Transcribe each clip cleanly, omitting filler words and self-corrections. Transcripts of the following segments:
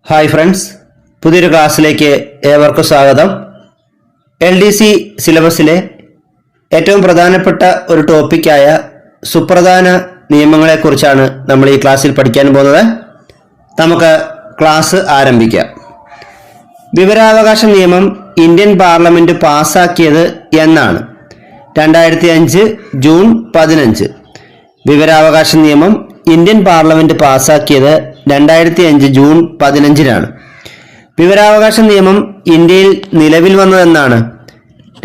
Hi friends, പുതിയൊരു ക്ലാസ്സിലേക്ക് ഏവർക്കും സ്വാഗതം. LDC സിലബസിലെ ഏറ്റവും പ്രധാനപ്പെട്ട ഒരു ടോപ്പിക്കായ സുപ്രധാന നിയമങ്ങളെക്കുറിച്ചാണ് നമ്മൾ ഈ ക്ലാസ്സിൽ പഠിക്കാൻ പോകുന്നത്. നമുക്ക് ക്ലാസ് ആരംഭിക്കാം. വിവരാവകാശ നിയമം ഇന്ത്യൻ പാർലമെന്റ് പാസാക്കിയത് എന്നാണ്? 2005 ജൂൺ 15. വിവരാവകാശ നിയമം ഇന്ത്യൻ പാർലമെന്റ് പാസാക്കിയത് 2005 ജൂൺ 15-നാണ്. വിവരാവകാശ നിയമം ഇന്ത്യയിൽ നിലവിൽ വന്നതെന്നാണ്?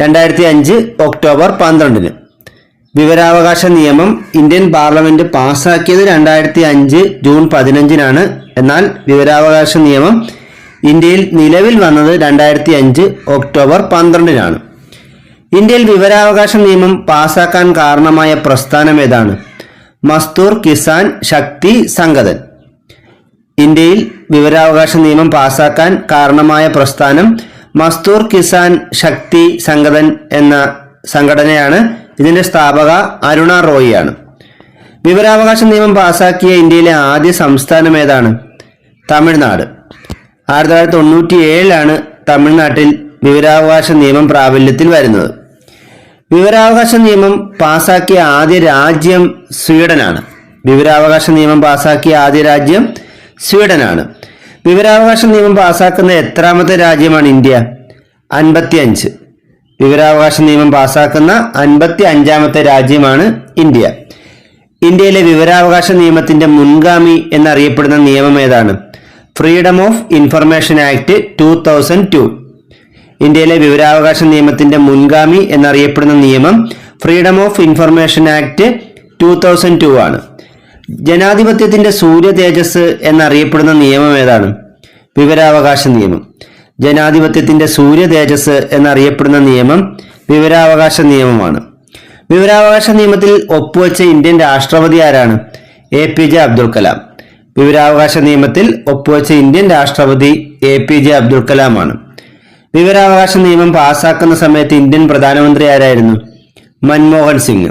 2005 ഒക്ടോബർ 12-ന്. വിവരാവകാശ നിയമം ഇന്ത്യൻ പാർലമെന്റ് പാസാക്കിയത് 2005 ജൂൺ 15-നാണ്. എന്നാൽ വിവരാവകാശ നിയമം ഇന്ത്യയിൽ നിലവിൽ വന്നത് 2005 ഒക്ടോബർ 12-നാണ്. ഇന്ത്യയിൽ വിവരാവകാശ നിയമം പാസാക്കാൻ കാരണമായ പ്രസ്ഥാനം ഏതാണ്? മസ്തൂർ കിസാൻ ശക്തി സംഗതൻ. ഇന്ത്യയിൽ വിവരാവകാശ നിയമം പാസാക്കാൻ കാരണമായ പ്രസ്ഥാനം മസ്തൂർ കിസാൻ ശക്തി സംഗതൻ എന്ന സംഘടനയാണ്. ഇതിന്റെ സ്ഥാപക അരുണ റോയിയാണ്. വിവരാവകാശ നിയമം പാസാക്കിയ ഇന്ത്യയിലെ ആദ്യ സംസ്ഥാനം ഏതാണ്? തമിഴ്നാട്. 1997-ലാണ് തമിഴ്നാട്ടിൽ വിവരാവകാശ നിയമം പ്രാബല്യത്തിൽ വരുന്നത്. വിവരാവകാശ നിയമം പാസാക്കിയ ആദ്യ രാജ്യം സ്വീഡനാണ്. വിവരാവകാശ നിയമം പാസാക്കിയ ആദ്യ രാജ്യം സ്വീഡനാണ്. വിവരാവകാശ നിയമം പാസാക്കുന്ന എത്രാമത്തെ രാജ്യമാണ് ഇന്ത്യ? 55. വിവരാവകാശ നിയമം പാസാക്കുന്ന 55-ാമത്തെ രാജ്യമാണ് ഇന്ത്യ. ഇന്ത്യയിലെ വിവരാവകാശ നിയമത്തിന്റെ മുൻഗാമി എന്നറിയപ്പെടുന്ന നിയമം ഏതാണ്? Freedom of information act 2002. ഇന്ത്യയിലെ വിവരാവകാശ നിയമത്തിന്റെ മുൻഗാമി എന്നറിയപ്പെടുന്ന നിയമം ഫ്രീഡം ഓഫ് ഇൻഫർമേഷൻ ആക്ട് 2002 ആണ്. ജനാധിപത്യത്തിന്റെ സൂര്യ തേജസ് എന്നറിയപ്പെടുന്ന നിയമം ഏതാണ്? വിവരാവകാശ നിയമം. ജനാധിപത്യത്തിന്റെ സൂര്യ തേജസ് എന്നറിയപ്പെടുന്ന നിയമം വിവരാവകാശ നിയമമാണ്. വിവരാവകാശ നിയമത്തിൽ ഒപ്പുവെച്ച ഇന്ത്യൻ രാഷ്ട്രപതി ആരാണ്? APJ അബ്ദുൽ കലാം. വിവരാവകാശ നിയമത്തിൽ ഒപ്പുവെച്ച ഇന്ത്യൻ രാഷ്ട്രപതി APJ അബ്ദുൽ കലാം ആണ്. വിവരാവകാശ നിയമം പാസാക്കുന്ന സമയത്ത് ഇന്ത്യൻ പ്രധാനമന്ത്രി ആരായിരുന്നു? മൻമോഹൻ സിംഗ്.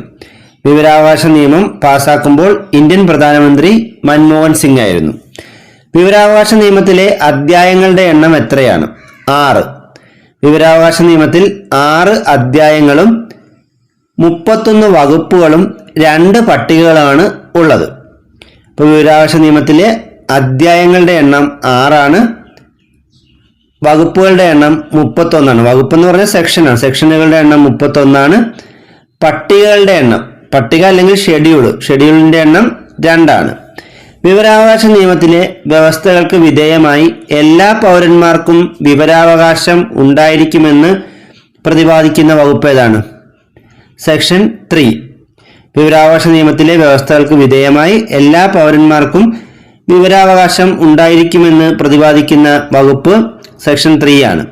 വിവരാവകാശ നിയമം പാസാക്കുമ്പോൾ ഇന്ത്യൻ പ്രധാനമന്ത്രി മൻമോഹൻ സിംഗ് ആയിരുന്നു. വിവരാവകാശ നിയമത്തിലെ അധ്യായങ്ങളുടെ എണ്ണം എത്രയാണ്? 6. വിവരാവകാശ നിയമത്തിൽ 6 അധ്യായങ്ങളും 31 വകുപ്പുകളും 2 പട്ടികകളാണ് ഉള്ളത്. അപ്പോൾ വിവരാവകാശ നിയമത്തിലെ അധ്യായങ്ങളുടെ എണ്ണം 6 ആണ്. വകുപ്പുകളുടെ എണ്ണം 31. വകുപ്പ് എന്ന് പറഞ്ഞാൽ സെക്ഷനാണ്. സെക്ഷനുകളുടെ എണ്ണം 31. പട്ടികകളുടെ എണ്ണം, പട്ടിക അല്ലെങ്കിൽ ഷെഡ്യൂളിന്റെ എണ്ണം 2. വിവരാവകാശ നിയമത്തിലെ വ്യവസ്ഥകൾക്ക് വിധേയമായി എല്ലാ പൗരന്മാർക്കും വിവരാവകാശം ഉണ്ടായിരിക്കുമെന്ന് പ്രതിപാദിക്കുന്ന വകുപ്പ് ഏതാണ്? സെക്ഷൻ 3. വിവരാവകാശ നിയമത്തിലെ വ്യവസ്ഥകൾക്ക് വിധേയമായി എല്ലാ പൗരന്മാർക്കും വിവരാവകാശം ഉണ്ടായിരിക്കുമെന്ന് പ്രതിപാദിക്കുന്ന വകുപ്പ് സെക്ഷൻ 3 ആണ്.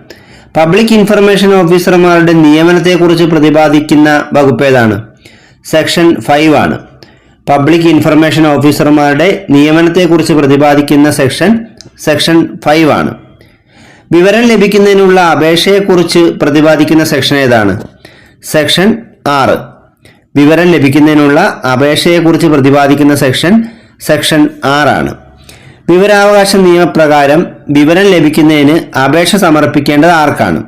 പബ്ലിക് ഇൻഫർമേഷൻ ഓഫീസർമാരുടെ നിയമനത്തെക്കുറിച്ച് പ്രതിപാദിക്കുന്ന വകുപ്പ് ഏതാണ്? സെക്ഷൻ 5 ആണ്. പബ്ലിക് ഇൻഫർമേഷൻ ഓഫീസർമാരുടെ നിയമനത്തെക്കുറിച്ച് പ്രതിപാദിക്കുന്ന സെക്ഷൻ 5 ആണ്. വിവരം ലഭിക്കുന്നതിനുള്ള അപേക്ഷയെക്കുറിച്ച് പ്രതിപാദിക്കുന്ന സെക്ഷൻ ഏതാണ്? സെക്ഷൻ 6. വിവരം ലഭിക്കുന്നതിനുള്ള അപേക്ഷയെക്കുറിച്ച് പ്രതിപാദിക്കുന്ന സെക്ഷൻ 6 ആണ്. വിവരാവകാശ നിയമപ്രകാരം വിവരം ലഭിക്കുന്നതിന് അപേക്ഷ സമർപ്പിക്കേണ്ടത് ആർക്കാണ്?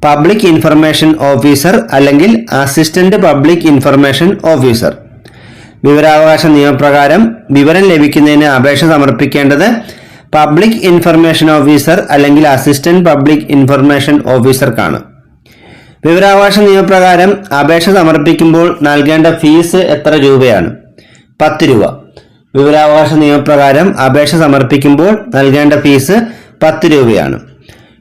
പബ്ലിക് ഇൻഫർമേഷൻ ഓഫീസർ അല്ലെങ്കിൽ അസിസ്റ്റന്റ് പബ്ലിക് ഇൻഫർമേഷൻ ഓഫീസർ. വിവരാവകാശ നിയമപ്രകാരം വിവരം ലഭിക്കുന്നതിന് അപേക്ഷ സമർപ്പിക്കേണ്ടത് പബ്ലിക് ഇൻഫർമേഷൻ ഓഫീസർ അല്ലെങ്കിൽ അസിസ്റ്റന്റ് പബ്ലിക് ഇൻഫർമേഷൻ ഓഫീസർക്കാണ്. വിവരാവകാശ നിയമപ്രകാരം അപേക്ഷ സമർപ്പിക്കുമ്പോൾ നൽകേണ്ട ഫീസ് എത്ര രൂപയാണ്? 10 രൂപ. വിവരാവകാശ നിയമപ്രകാരം അപേക്ഷ സമർപ്പിക്കുമ്പോൾ നൽകേണ്ട ഫീസ് 10 രൂപയാണ്.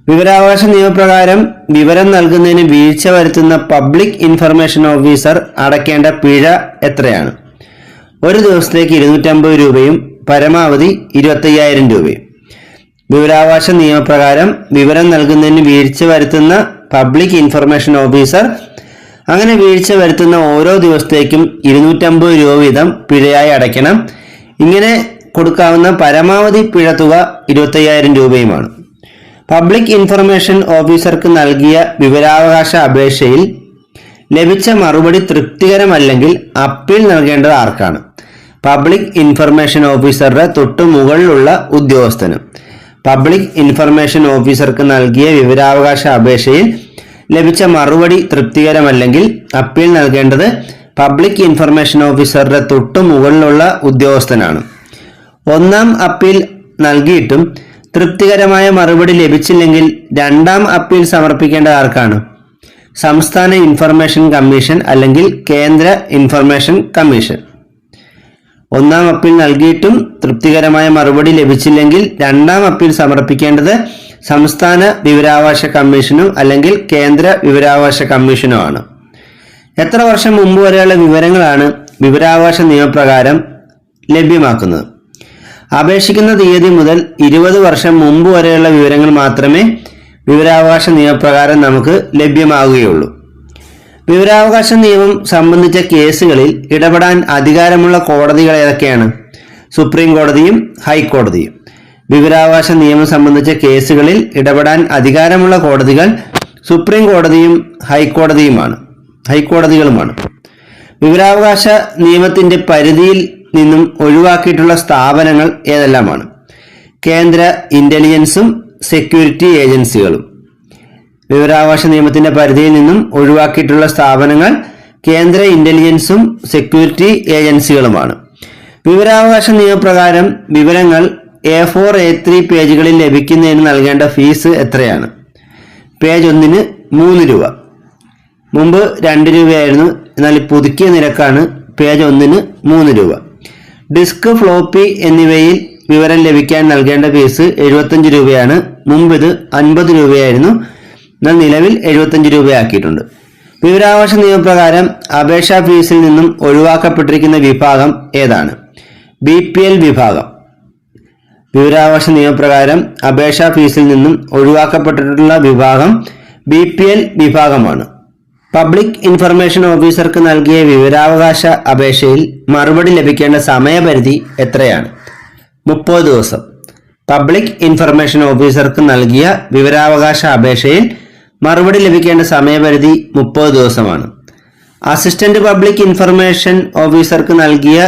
വിവരാവകാശ നിയമപ്രകാരം വിവരം നൽകുന്നതിന് വീഴ്ച വരുത്തുന്ന പബ്ലിക് ഇൻഫർമേഷൻ ഓഫീസർ അടയ്ക്കേണ്ട പിഴ എത്രയാണ്? ഒരു ദിവസത്തേക്ക് 250 രൂപയും പരമാവധി 25,000 രൂപയും. വിവരാവകാശ നിയമപ്രകാരം വിവരം നൽകുന്നതിന് വീഴ്ച വരുത്തുന്ന പബ്ലിക് ഇൻഫർമേഷൻ ഓഫീസർ അങ്ങനെ വീഴ്ച വരുത്തുന്ന ഓരോ ദിവസത്തേക്കും 250 രൂപ വീതം പിഴയായി അടയ്ക്കണം. ഇങ്ങനെ കൊടുക്കാവുന്ന പരമാവധി പിഴ തുക 25,000 രൂപയുമാണ്. പബ്ലിക് ഇൻഫർമേഷൻ ഓഫീസർക്ക് നൽകിയ വിവരാവകാശ അപേക്ഷയിൽ ലഭിച്ച മറുപടി തൃപ്തികരമല്ലെങ്കിൽ അപ്പീൽ നൽകേണ്ടത് ആർക്കാണ്? പബ്ലിക് ഇൻഫർമേഷൻ ഓഫീസറുടെ തൊട്ടു മുകളിലുള്ള ഉദ്യോഗസ്ഥന്. പബ്ലിക് ഇൻഫർമേഷൻ ഓഫീസർക്ക് നൽകിയ വിവരാവകാശ അപേക്ഷയിൽ ലഭിച്ച മറുപടി തൃപ്തികരമല്ലെങ്കിൽ അപ്പീൽ നൽകേണ്ടത് പബ്ലിക് ഇൻഫർമേഷൻ ഓഫീസറുടെ തൊട്ടു മുകളിലുള്ള ഉദ്യോഗസ്ഥനാണ്. ഒന്നാം അപ്പീൽ നൽകിയിട്ടും തൃപ്തികരമായ മറുപടി ലഭിച്ചില്ലെങ്കിൽ രണ്ടാം അപ്പീൽ സമർപ്പിക്കേണ്ട ആർക്കാണ്? സംസ്ഥാന ഇൻഫർമേഷൻ കമ്മീഷൻ അല്ലെങ്കിൽ കേന്ദ്ര ഇൻഫർമേഷൻ കമ്മീഷൻ. ഒന്നാം അപ്പീൽ നൽകിയിട്ടും തൃപ്തികരമായ മറുപടി ലഭിച്ചില്ലെങ്കിൽ രണ്ടാം അപ്പീൽ സമർപ്പിക്കേണ്ടത് സംസ്ഥാന വിവരാവകാശ കമ്മീഷനും അല്ലെങ്കിൽ കേന്ദ്ര വിവരാവകാശ കമ്മീഷനോ ആണ്. എത്ര വർഷം മുമ്പ് വരെയുള്ള വിവരങ്ങളാണ് വിവരാവകാശ നിയമപ്രകാരം ലഭ്യമാക്കുന്നത്? അപേക്ഷിക്കുന്ന തീയതി മുതൽ 20 വർഷം മുമ്പ് വരെയുള്ള വിവരങ്ങൾ മാത്രമേ വിവരാവകാശ നിയമപ്രകാരം നമുക്ക് ലഭ്യമാവുകയുള്ളൂ. വിവരാവകാശ നിയമം സംബന്ധിച്ച കേസുകളിൽ ഇടപെടാൻ അധികാരമുള്ള കോടതികൾ ഏതൊക്കെയാണ്? സുപ്രീം കോടതിയും ഹൈക്കോടതിയും. വിവരാവകാശ നിയമം സംബന്ധിച്ച കേസുകളിൽ ഇടപെടാൻ അധികാരമുള്ള കോടതികൾ സുപ്രീം കോടതിയും ഹൈക്കോടതികളുമാണ്. വിവരാവകാശ നിയമത്തിന്റെ പരിധിയിൽ നിന്നും ഒഴിവാക്കിയിട്ടുള്ള സ്ഥാപനങ്ങൾ ഏതെല്ലാമാണ്? കേന്ദ്ര ഇന്റലിജൻസും സെക്യൂരിറ്റി ഏജൻസികളും. വിവരാവകാശ നിയമത്തിന്റെ പരിധിയിൽ നിന്നും ഒഴിവാക്കിയിട്ടുള്ള സ്ഥാപനങ്ങൾ കേന്ദ്ര ഇന്റലിജൻസും സെക്യൂരിറ്റി ഏജൻസികളുമാണ്. വിവരാവകാശ നിയമപ്രകാരം വിവരങ്ങൾ A4 A3 പേജുകളിൽ ലഭിക്കുന്നതിന് നൽകേണ്ട ഫീസ് എത്രയാണ്? പേജ് 1-ന് 3 രൂപ. മുമ്പ് 2 രൂപയായിരുന്നു, എന്നാൽ പുതുക്കിയ നിരക്കാണ് പേജ് 1-ന് 3 രൂപ. ഡിസ്ക്, ഫ്ലോപ്പി എന്നിവയിൽ വിവരം ലഭിക്കാൻ നൽകേണ്ട ഫീസ് 75 രൂപയാണ്. മുമ്പ് ഇത് 50 രൂപയായിരുന്നു, എന്നാൽ നിലവിൽ 75 രൂപയാക്കിയിട്ടുണ്ട്. വിവരാവകാശ നിയമപ്രകാരം അപേക്ഷാ ഫീസിൽ നിന്നും ഒഴിവാക്കപ്പെട്ടിരിക്കുന്ന വിഭാഗം ഏതാണ്? BPL വിഭാഗം. വിവരാവകാശ നിയമപ്രകാരം അപേക്ഷാ ഫീസിൽ നിന്നും ഒഴിവാക്കപ്പെട്ടിട്ടുള്ള വിഭാഗം BPL വിഭാഗമാണ്. പബ്ലിക് ഇൻഫർമേഷൻ ഓഫീസർക്ക് നൽകിയ വിവരാവകാശ അപേക്ഷയിൽ മറുപടി ലഭിക്കേണ്ട സമയപരിധി എത്രയാണ്? 30 ദിവസം. പബ്ലിക് ഇൻഫർമേഷൻ ഓഫീസർക്ക് നൽകിയ വിവരാവകാശ അപേക്ഷയിൽ മറുപടി ലഭിക്കേണ്ട സമയപരിധി 30 ദിവസമാണ്. അസിസ്റ്റന്റ് പബ്ലിക് ഇൻഫർമേഷൻ ഓഫീസർക്ക് നൽകിയ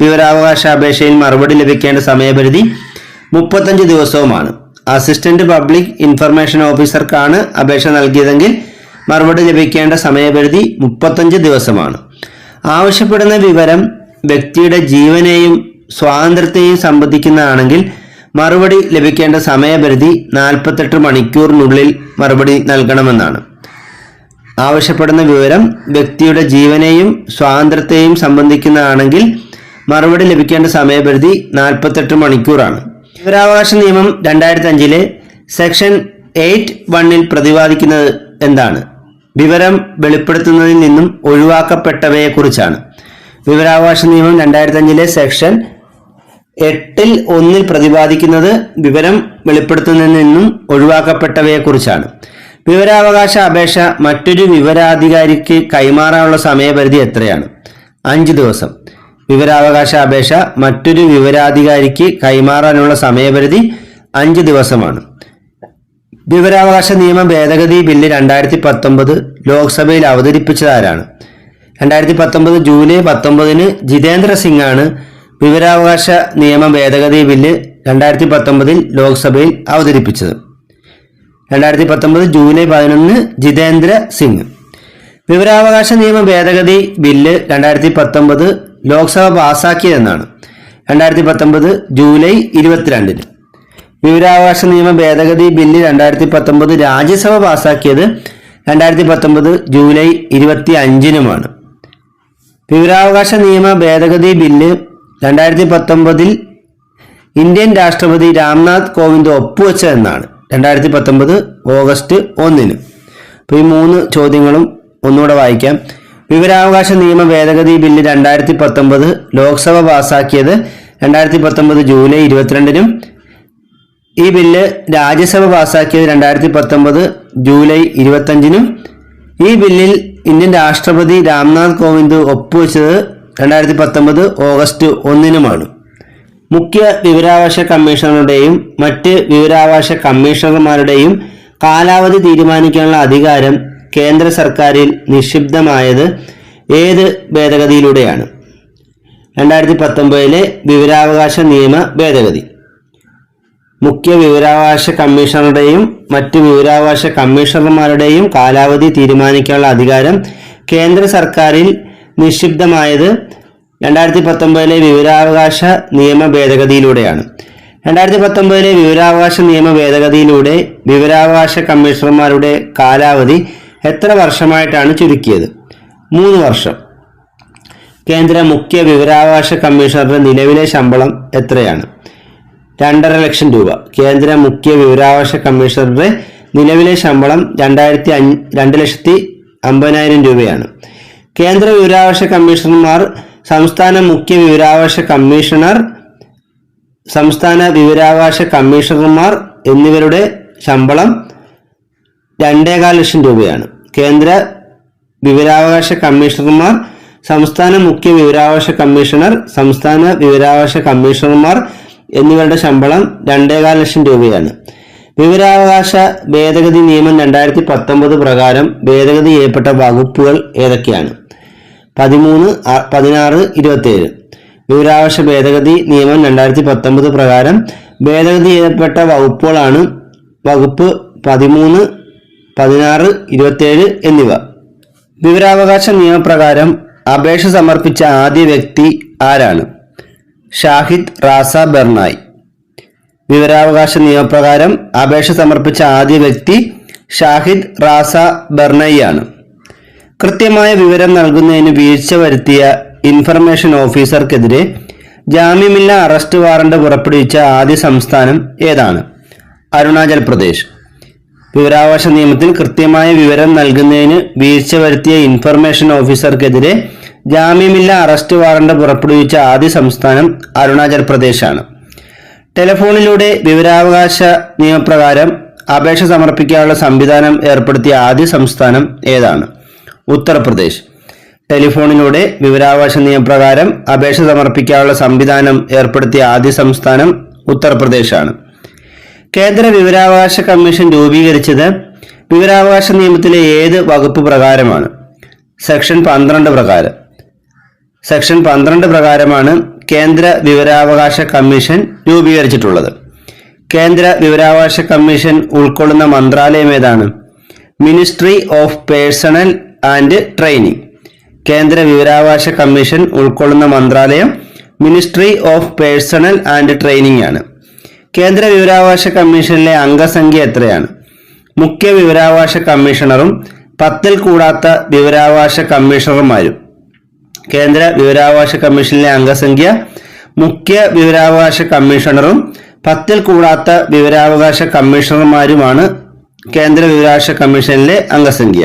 വിവരാവകാശ അപേക്ഷയിൽ മറുപടി ലഭിക്കേണ്ട സമയപരിധി 35 ദിവസവുമാണ്. അസിസ്റ്റന്റ് പബ്ലിക് ഇൻഫർമേഷൻ ഓഫീസർക്കാണ് അപേക്ഷ നൽകിയതെങ്കിൽ മറുപടി ലഭിക്കേണ്ട സമയപരിധി 35 ദിവസമാണ്. ആവശ്യപ്പെടുന്ന വിവരം വ്യക്തിയുടെ ജീവനെയും സ്വാതന്ത്ര്യത്തെയും സംബന്ധിക്കുന്നതാണെങ്കിൽ മറുപടി ലഭിക്കേണ്ട സമയപരിധി 48 മണിക്കൂറിനുള്ളിൽ മറുപടി നൽകണമെന്നാണ്. ആവശ്യപ്പെടുന്ന വിവരം വ്യക്തിയുടെ ജീവനെയും സ്വാതന്ത്ര്യത്തെയും സംബന്ധിക്കുന്നതാണെങ്കിൽ മറുപടി ലഭിക്കേണ്ട സമയപരിധി 48 മണിക്കൂറാണ്. വിവരാവകാശ നിയമം 2005 സെക്ഷൻ 8(1) പ്രതിപാദിക്കുന്നത് എന്താണ്? വിവരം വെളിപ്പെടുത്തുന്നതിൽ നിന്നും ഒഴിവാക്കപ്പെട്ടവയെക്കുറിച്ചാണ്. വിവരാവകാശ നിയമം 2005 സെക്ഷൻ 8(1) പ്രതിപാദിക്കുന്നത് വിവരം വെളിപ്പെടുത്തുന്നതിൽ നിന്നും ഒഴിവാക്കപ്പെട്ടവയെക്കുറിച്ചാണ്. വിവരാവകാശ അപേക്ഷ മറ്റൊരു വിവരാധികാരിക്ക് കൈമാറാനുള്ള സമയപരിധി എത്രയാണ്? 5 ദിവസം. വിവരാവകാശ അപേക്ഷ മറ്റൊരു വിവരാധികാരിക്ക് കൈമാറാനുള്ള സമയപരിധി 5 ദിവസമാണ്. വിവരാവകാശ നിയമ ഭേദഗതി ബില്ല് 2019 ലോക്സഭയിൽ അവതരിപ്പിച്ചതാരാണ്? 2019 ജൂലൈ 19-ന് ജിതേന്ദ്ര സിംഗ് ആണ് വിവരാവകാശ നിയമ ഭേദഗതി ബില്ല് 2019 ലോക്സഭയിൽ അവതരിപ്പിച്ചത്. 2019 ജൂലൈ 11 ജിതേന്ദ്ര സിംഗ്. വിവരാവകാശ നിയമ ഭേദഗതി ബില്ല് 2019 ലോക്സഭ പാസാക്കിയതെന്നാണ്? 2019 ജൂലൈ 22-ന്. വിവരാവകാശ നിയമ ഭേദഗതി ബില്ല് 2019 രാജ്യസഭ പാസാക്കിയത് 2019 ജൂലൈ 25-നുമാണ്. വിവരാവകാശ നിയമ ഭേദഗതി ബില്ല് 2019 ഇന്ത്യൻ രാഷ്ട്രപതി രാംനാഥ് കോവിന്ദ് ഒപ്പുവെച്ചതെന്നാണ്? 2019 ഓഗസ്റ്റ് 1-ന്. അപ്പോൾ ഈ 3 ചോദ്യങ്ങളും ഒന്നുകൂടെ വായിക്കാം. വിവരാവകാശ നിയമ ഭേദഗതി ബില്ല് 2019 ലോക്സഭ പാസാക്കിയത് 2019 ജൂലൈ 22-നും ഈ ബില്ല് രാജ്യസഭ പാസാക്കിയത് 2019 ജൂലൈ 25-നും ഈ ബില്ലിൽ ഇന്ത്യൻ രാഷ്ട്രപതി രാംനാഥ് കോവിന്ദ് ഒപ്പുവെച്ചത് 2019 ഓഗസ്റ്റ് 1-നുമാണ്. മുഖ്യ വിവരാവകാശ കമ്മീഷണറുടെയും മറ്റ് വിവരാവകാശ കമ്മീഷണർമാരുടെയും കാലാവധി തീരുമാനിക്കാനുള്ള അധികാരം കേന്ദ്ര സർക്കാരിൽ നിക്ഷിപ്തമായത് ഏത് ഭേദഗതിയിലൂടെയാണ്? 2019 വിവരാവകാശ നിയമ ഭേദഗതി. മുഖ്യ വിവരാവകാശ കമ്മീഷണറുടെയും മറ്റ് വിവരാവകാശ കമ്മീഷണർമാരുടെയും കാലാവധി തീരുമാനിക്കാനുള്ള അധികാരം കേന്ദ്ര സർക്കാരിൽ നിക്ഷിപ്തമായത് 2019 വിവരാവകാശ നിയമ ഭേദഗതിയിലൂടെയാണ്. 2019 വിവരാവകാശ നിയമ ഭേദഗതിയിലൂടെ വിവരാവകാശ കമ്മീഷണർമാരുടെ കാലാവധി എത്ര വർഷമായിട്ടാണ് ചുരുക്കിയത്? 3 വർഷം. കേന്ദ്ര മുഖ്യ വിവരാവകാശ കമ്മീഷണറുടെ നിലവിലെ ശമ്പളം എത്രയാണ്? 2.5 ലക്ഷം രൂപ. കേന്ദ്ര മുഖ്യ വിവരാവകാശ കമ്മീഷണറുടെ നിലവിലെ ശമ്പളം 2,50,000 രൂപയാണ്. കേന്ദ്ര വിവരാവകാശ കമ്മീഷണർമാർ, സംസ്ഥാന മുഖ്യ വിവരാവകാശ കമ്മീഷണർ, സംസ്ഥാന വിവരാവകാശ കമ്മീഷണർമാർ എന്നിവരുടെ ശമ്പളം 2.25 ലക്ഷം രൂപയാണ്. കേന്ദ്ര വിവരാവകാശ കമ്മീഷണർമാർ, സംസ്ഥാന മുഖ്യ വിവരാവകാശ കമ്മീഷണർ, സംസ്ഥാന വിവരാവകാശ കമ്മീഷണർമാർ എന്നിവരുടെ ശമ്പളം 2.25 ലക്ഷം രൂപയാണ്. വിവരാവകാശ ഭേദഗതി നിയമം 2019 പ്രകാരം ഭേദഗതി ചെയ്യപ്പെട്ട വകുപ്പുകൾ ഏതൊക്കെയാണ്? 13, 16, 27. വിവരാവകാശ ഭേദഗതി നിയമം 2019 പ്രകാരം ഭേദഗതി ചെയ്യപ്പെട്ട വകുപ്പുകളാണ് വകുപ്പ് 13, 16, 27 എന്നിവ. വിവരാവകാശ നിയമപ്രകാരം അപേക്ഷ സമർപ്പിച്ച ആദ്യ വ്യക്തി ആരാണ്? ഷാഹിദ് റാസ ബെർണായി. വിവരാവകാശ നിയമപ്രകാരം അപേക്ഷ സമർപ്പിച്ച ആദ്യ വ്യക്തി ഷാഹിദ് റാസ ബെർണായി ആണ്. കൃത്യമായ വിവരം നൽകുന്നതിന് വീഴ്ച വരുത്തിയ ഇൻഫർമേഷൻ ഓഫീസർക്കെതിരെ ജാമ്യമില്ലാ അറസ്റ്റ് വാറണ്ട് പുറപ്പെടുവിച്ച ആദ്യ സംസ്ഥാനം ഏതാണ്? അരുണാചൽ പ്രദേശ്. വിവരാവകാശ നിയമത്തിൽ കൃത്യമായ വിവരം നൽകുന്നതിന് വീഴ്ച വരുത്തിയ ഇൻഫർമേഷൻ ഓഫീസർക്കെതിരെ ജാമ്യമില്ലാ അറസ്റ്റ് വാറണ്ട് പുറപ്പെടുവിച്ച ആദ്യ സംസ്ഥാനം അരുണാചൽ പ്രദേശാണ്. ടെലിഫോണിലൂടെ വിവരാവകാശ നിയമപ്രകാരം അപേക്ഷ സമർപ്പിക്കാനുള്ള സംവിധാനം ഏർപ്പെടുത്തിയ ആദ്യ സംസ്ഥാനം ഏതാണ്? ഉത്തർപ്രദേശ്. ടെലിഫോണിലൂടെ വിവരാവകാശ നിയമപ്രകാരം അപേക്ഷ സമർപ്പിക്കാനുള്ള സംവിധാനം ഏർപ്പെടുത്തിയ ആദ്യ സംസ്ഥാനം ഉത്തർപ്രദേശാണ്. കേന്ദ്ര വിവരാവകാശ കമ്മീഷൻ രൂപീകരിച്ചത് വിവരാവകാശ നിയമത്തിലെ ഏത് വകുപ്പ് പ്രകാരമാണ്? സെക്ഷൻ 12 പ്രകാരം. സെക്ഷൻ 12 പ്രകാരമാണ് കേന്ദ്ര വിവരാവകാശ കമ്മീഷൻ രൂപീകരിച്ചിട്ടുള്ളത്. കേന്ദ്ര വിവരാവകാശ കമ്മീഷൻ ഉൾക്കൊള്ളുന്ന മന്ത്രാലയം ഏതാണ്? Ministry of personal and training. കേന്ദ്ര വിവരാവകാശ കമ്മീഷൻ ഉൾക്കൊള്ളുന്ന മന്ത്രാലയം ministry of personal and training ആണ്. കേന്ദ്ര വിവരാവകാശ കമ്മീഷനിലെ അംഗസംഖ്യ എത്രയാണ്? മുഖ്യ വിവരാവകാശ കമ്മീഷണറും 10-ൽ കൂടാത്ത വിവരാവകാശ കമ്മീഷണർമാരും. കേന്ദ്ര വിവരാവകാശ കമ്മീഷനിലെ അംഗസംഖ്യ മുഖ്യ വിവരാവകാശ കമ്മീഷണറും 10-ൽ കൂടാത്ത വിവരാവകാശ കമ്മീഷണർമാരുമാണ് കേന്ദ്ര വിവരാവകാശ കമ്മീഷനിലെ അംഗസംഖ്യ.